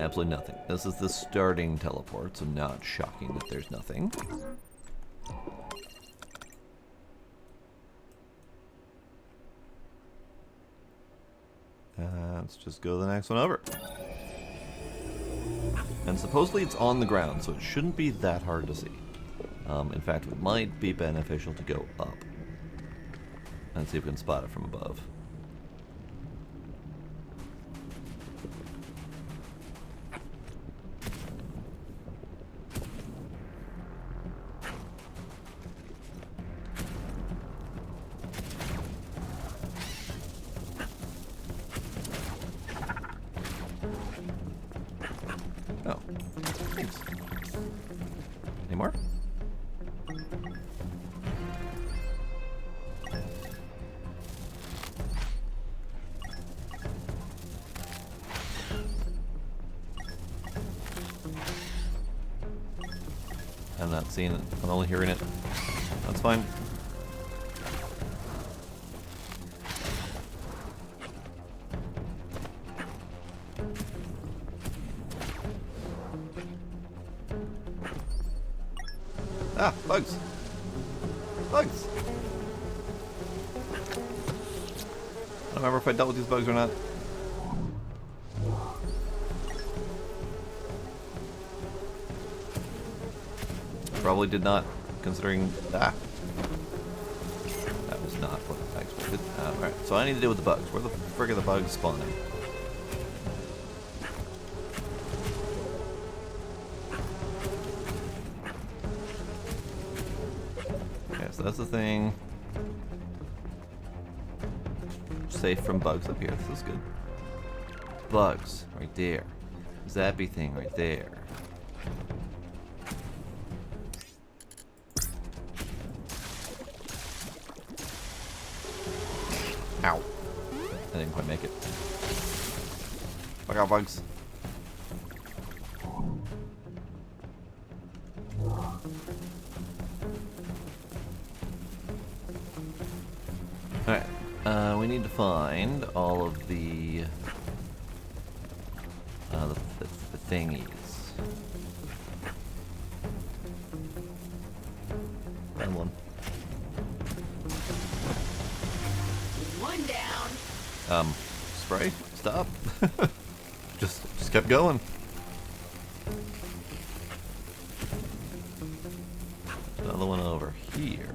Absolutely nothing. This is the starting teleport, so not shocking that there's nothing. Let's just go to the next one over. And supposedly it's on the ground, so it shouldn't be that hard to see. In fact, it might be beneficial to go up and see if we can spot it from above. Oh, thanks. Any more? I'm not seeing it. I'm only hearing it. That's fine. Ah, bugs. Bugs. I don't remember if I dealt with these bugs or not. Probably did not, considering that. That was not what I expected. Alright, so I need to deal with the bugs. Where the frick are the bugs spawning? Okay, so that's the thing. safe from bugs up here. This is good. Bugs, right there. Zappy thing right there. Ow. I didn't quite make it. Fuck out, bugs. Alright. We need to find all of the thingies. Found one. One down. Spray? Stop. just kept going. Another one over here.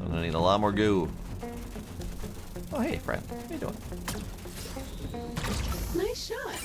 I'm gonna need a lot more goo. Oh hey friend, how you doing? Nice shot.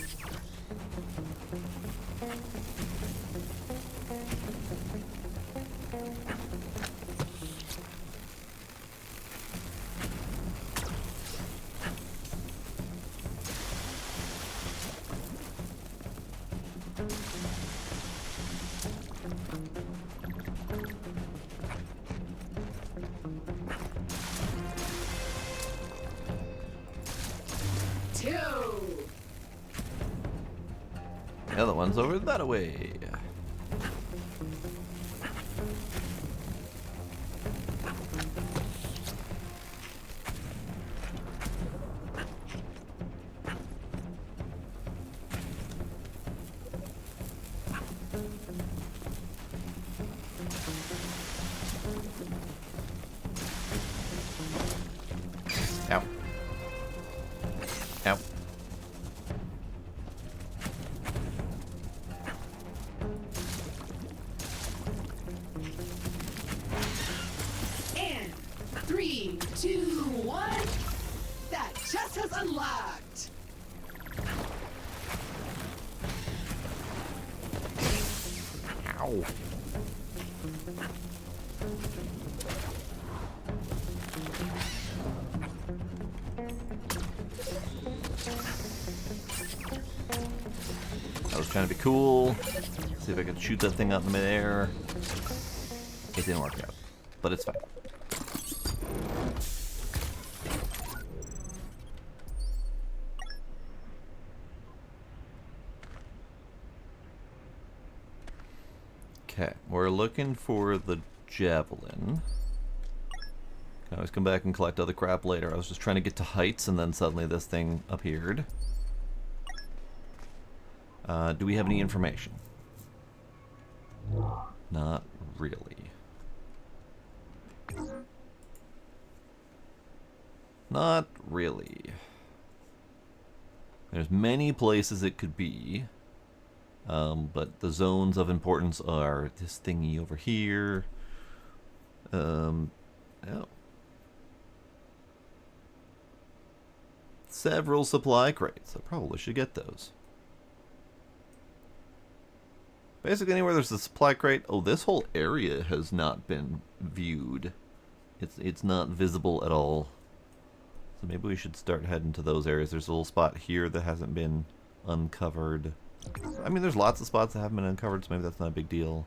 The other one's over that way. Ow. Ow. And 3, 2, 1. That just has unlocked. Ow. I was trying to be cool, see if I could shoot that thing out in midair. It didn't work out, but it's fine. Okay, we're looking for the javelin. Can always come back and collect other crap later. I was just trying to get to heights and then suddenly this thing appeared. Do we have any information? Not really. Not really. There's many places it could be. But the zones of importance are this thingy over here. Oh. Several supply crates. I probably should get those. Basically anywhere there's a supply crate. Oh, this whole area has not been viewed. It's not visible at all. So maybe we should start heading to those areas. There's a little spot here that hasn't been uncovered. I mean, there's lots of spots that haven't been uncovered, so maybe that's not a big deal.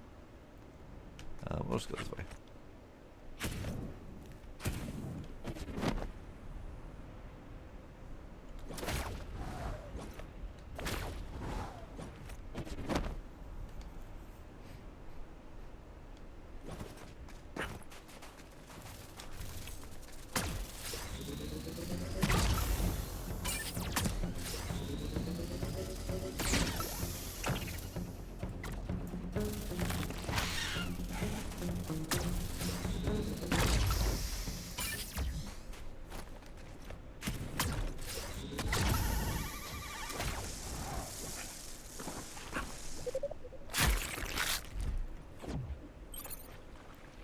We'll just go this way.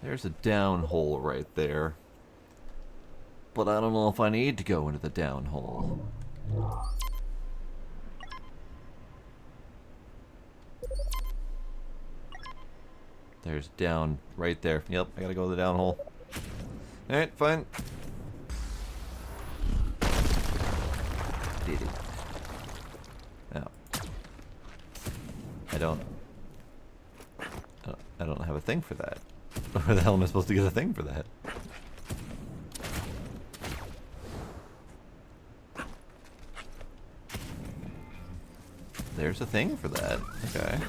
There's a down hole right there. But I don't know if I need to go into the down hole. There's down right there. Yep, I gotta go to the down hole. Alright, fine. don't have a thing for that. Where the hell am I supposed to get a thing for that? There's a thing for that. Okay.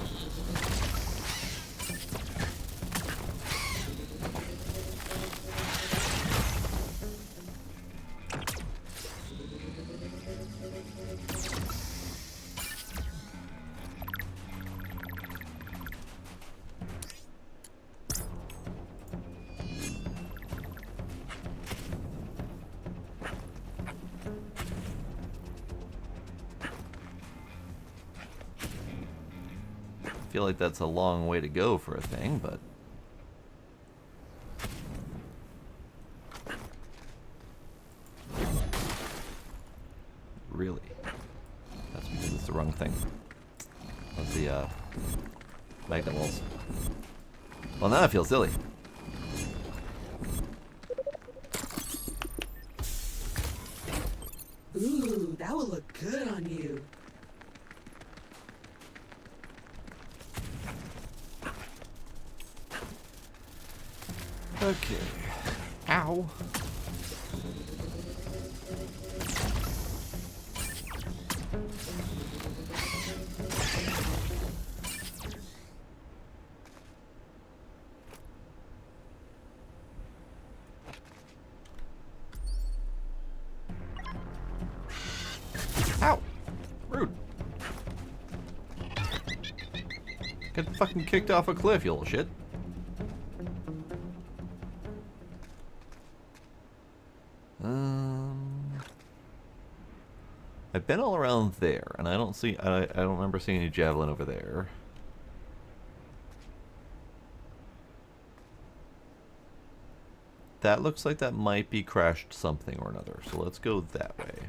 I feel like that's a long way to go for a thing, but really, that's because it's the wrong thing. That's the magnet walls. Well, now I feel silly. Ooh, that would look good on you. Okay. Ow. Ow! Rude. Get fucking kicked off a cliff, you little shit. I've been all around there, and I don't remember seeing any javelin over there. That looks like that might be crashed something or another, so let's go that way.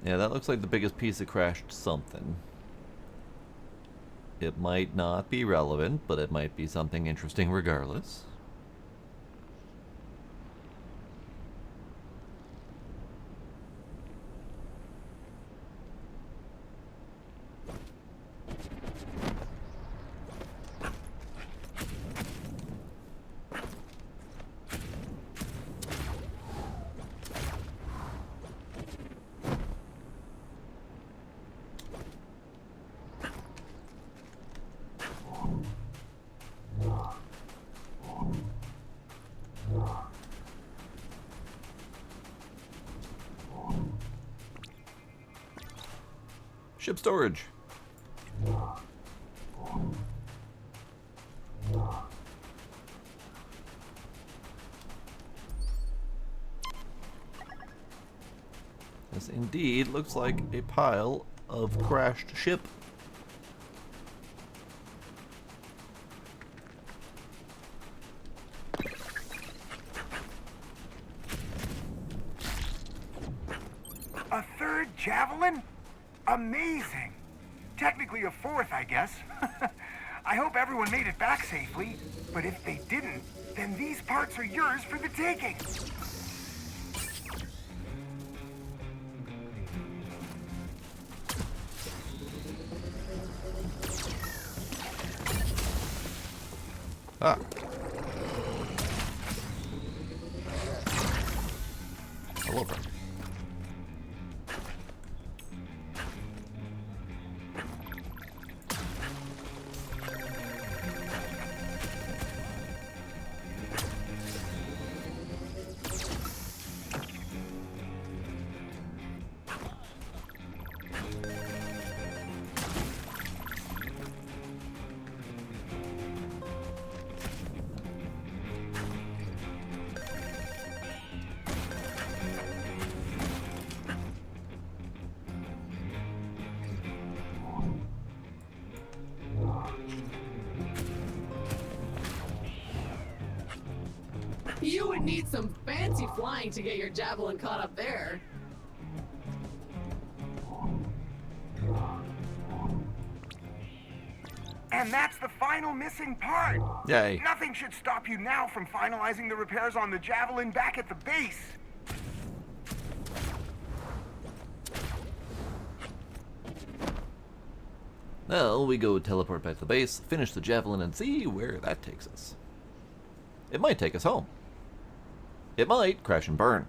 Yeah, that looks like the biggest piece that crashed something. It might not be relevant, but it might be something interesting regardless. Ship storage. This indeed looks like a pile of crashed ship. A third javelin? Amazing. Technically a fourth, I guess. I hope everyone made it back safely, but if they didn't, then these parts are yours for the taking. Ah. Hello, friend. You would need some fancy flying to get your javelin caught up there. And that's the final missing part. Yay. Nothing should stop you now from finalizing the repairs on the Javelin back at the base. Now we go teleport back to the base, finish the Javelin, and see where that takes us. It might take us home. It might crash and burn.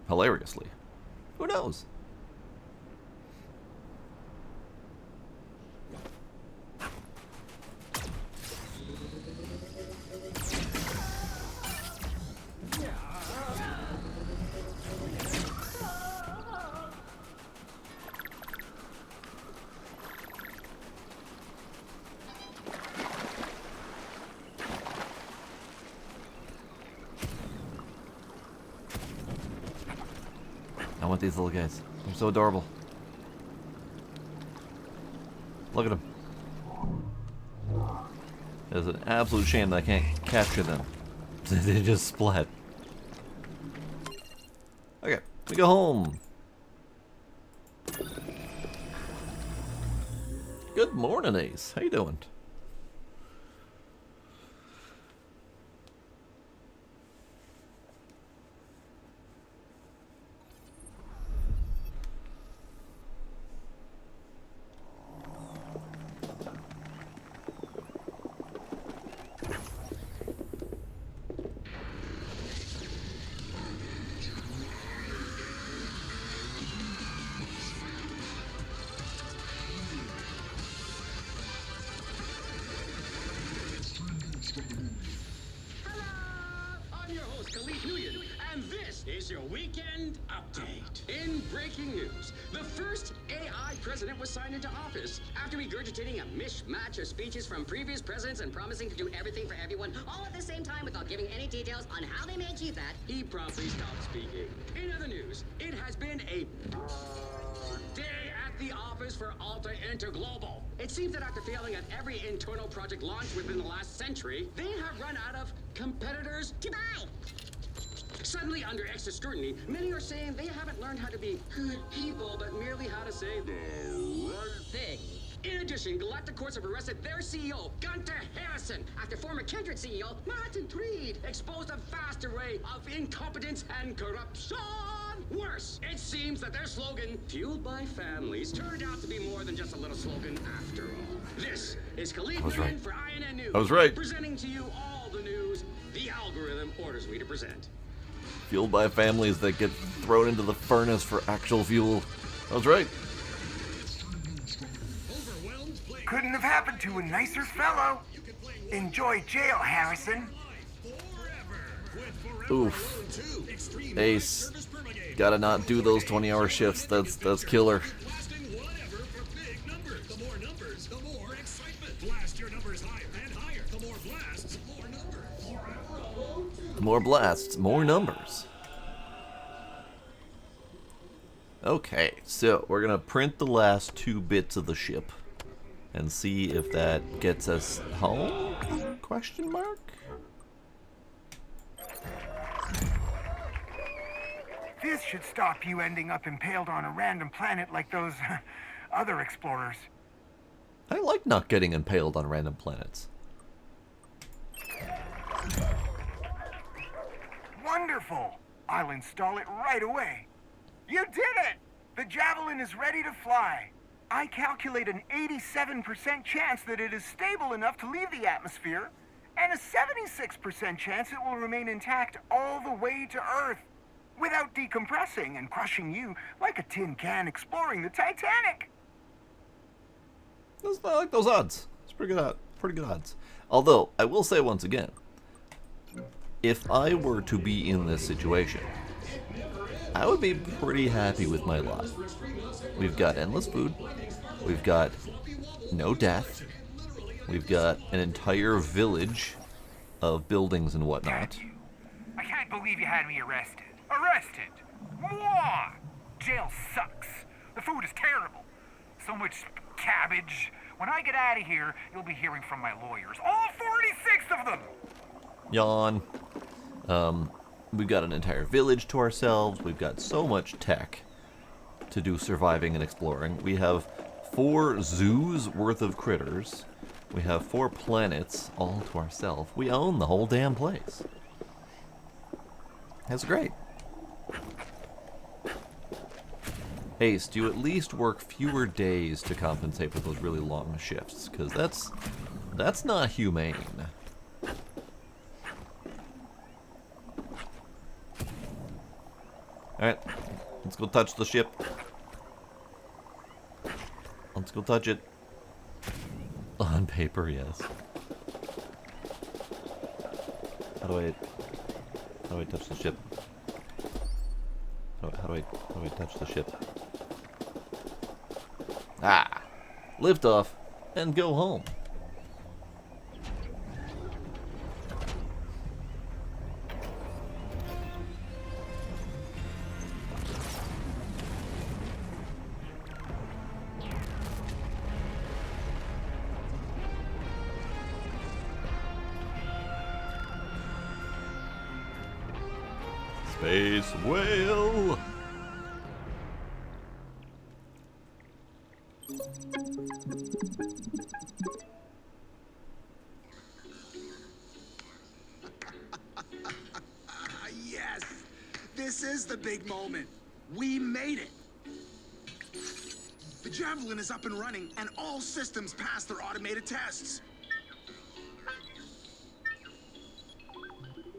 Hilariously. Who knows? I want these little guys. They're so adorable. Look at them. It's an absolute shame that I can't capture them. They just splat. Okay, we go home. Good morning, Ace. How you doing? I'm your host, Khalid Nguyen, and this is your weekend update. In breaking news, the first AI president was signed into office after regurgitating a mishmash of speeches from previous presidents and promising to do everything for everyone, all at the same time without giving any details on how they may achieve that. He promptly stopped speaking. In other news, it has been a day at the office for Alta Interglobal. It seems that after failing at every internal project launched within the last century, they have run out of competitors to buy. Suddenly, under extra scrutiny, many are saying they haven't learned how to be good people, but merely how to say the right thing. In addition, Galactic Courts have arrested their CEO, Gunter Harrison, after former Kindred CEO, Martin Tweed, exposed a vast array of incompetence and corruption. Worse, it seems that their slogan, Fueled by Families, turned out to be more than just a little slogan after all. This is Khalid Nguyen for INN News. I was right. Presenting to you all the news the algorithm orders me to present. Fueled by families that get thrown into the furnace for actual fuel. I was right. Couldn't have happened to a nicer fellow. Enjoy jail, Harrison. Oof. Ace. Gotta not do those 20-hour shifts. That's killer. More blasts, more numbers. Okay, so we're gonna print the last 2 bits of the ship and see if that gets us home? Question mark? This should stop you ending up impaled on a random planet like those other explorers. I like not getting impaled on random planets. Wonderful! I'll install it right away. You did it! The Javelin is ready to fly. I calculate an 87% chance that it is stable enough to leave the atmosphere, and a 76% chance it will remain intact all the way to Earth, without decompressing and crushing you like a tin can exploring the Titanic. I like those odds. It's pretty good odds. Although, I will say once again, if I were to be in this situation, I would be pretty happy with my lot. We've got endless food. We've got no death. We've got an entire village of buildings and whatnot. I can't believe you had me arrested. Arrested? Mwah! Jail sucks. The food is terrible. So much cabbage. When I get out of here, you'll be hearing from my lawyers. All 46 of them! Yawn. We've got an entire village to ourselves. We've got so much tech to do surviving and exploring. We have 4 zoos worth of critters. We have 4 planets all to ourselves. We own the whole damn place. That's great. Ace, do you at least work fewer days to compensate for those really long shifts? Because that's not humane. Alright, let's go touch the ship. Let's go touch it. On paper, yes. How do I touch the ship? How do I touch the ship? Ah! Lift off and go home. Space whale! Yes! This is the big moment. We made it. The Javelin is up and running, and all systems passed their automated tests.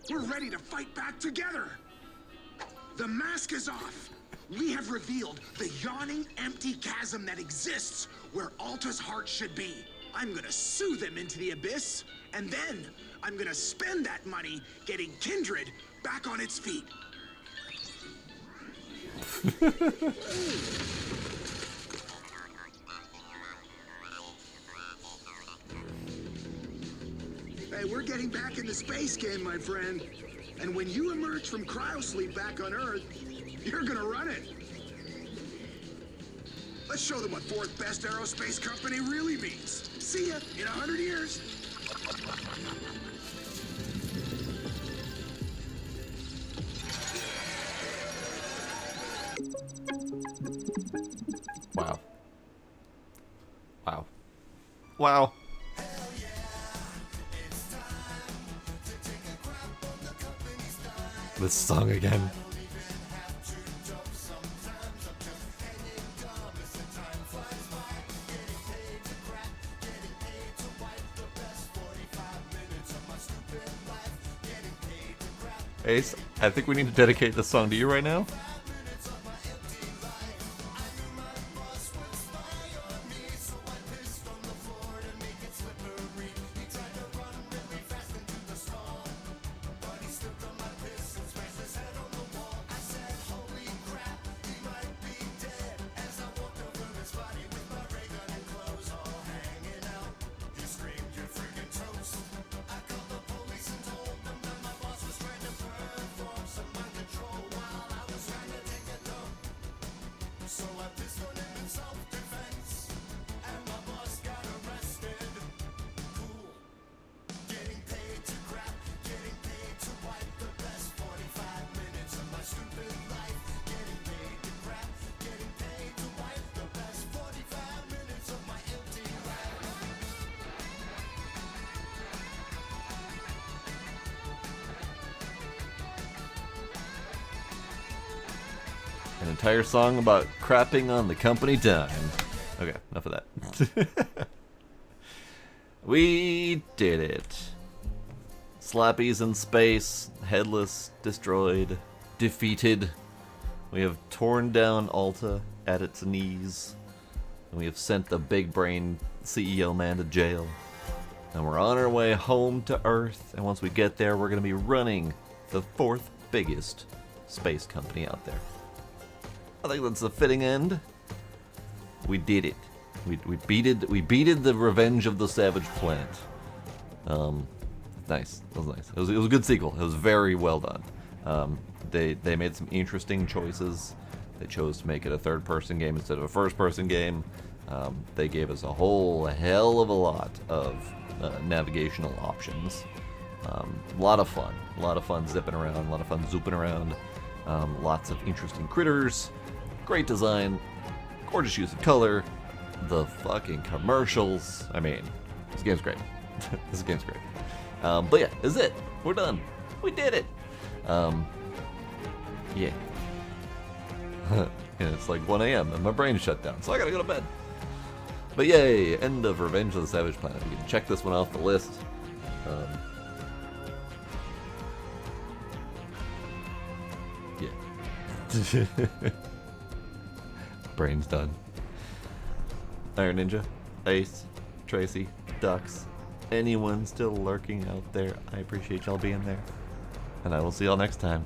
We're ready to fight back together. The mask is off. We have revealed the yawning, empty chasm that exists where Alta's heart should be. I'm gonna soothe him into the abyss, and then I'm gonna spend that money getting Kindred back on its feet. Hey, we're getting back in the space game, my friend. And when you emerge from cryosleep back on Earth, you're gonna run it. Let's show them what fourth best aerospace company really means. See ya in 100 years. Wow. Wow. Wow. This song again. Ace, I think we need to dedicate this song to you right now. An entire song about crapping on the company dime. Okay, enough of that. We did it. Slappy's in space, headless, destroyed, defeated. We have torn down Alta at its knees. And we have sent the big brain CEO man to jail. And we're on our way home to Earth. And once we get there, we're going to be running the 4th biggest space company out there. I think that's a fitting end. We did it. We beated the Revenge of the Savage Planet. Nice. That was nice. It was a good sequel. It was very well done. They made some interesting choices. They chose to make it a third-person game instead of a first-person game. They gave us a whole hell of a lot of navigational options. A lot of fun zipping around, a lot of fun zooping around. Lots of interesting critters, great design, gorgeous use of color, the fucking commercials. I mean, this game's great. This game's great. But yeah, this is it. We're done. We did it. Yeah. And it's like 1 a.m. and my brain's shut down, so I gotta go to bed. But yay, end of Revenge of the Savage Planet. You can check this one off the list. Yeah. Brain's done. Iron Ninja, Ace, Tracy, Ducks, anyone still lurking out there, I appreciate y'all being there. And I will see y'all next time.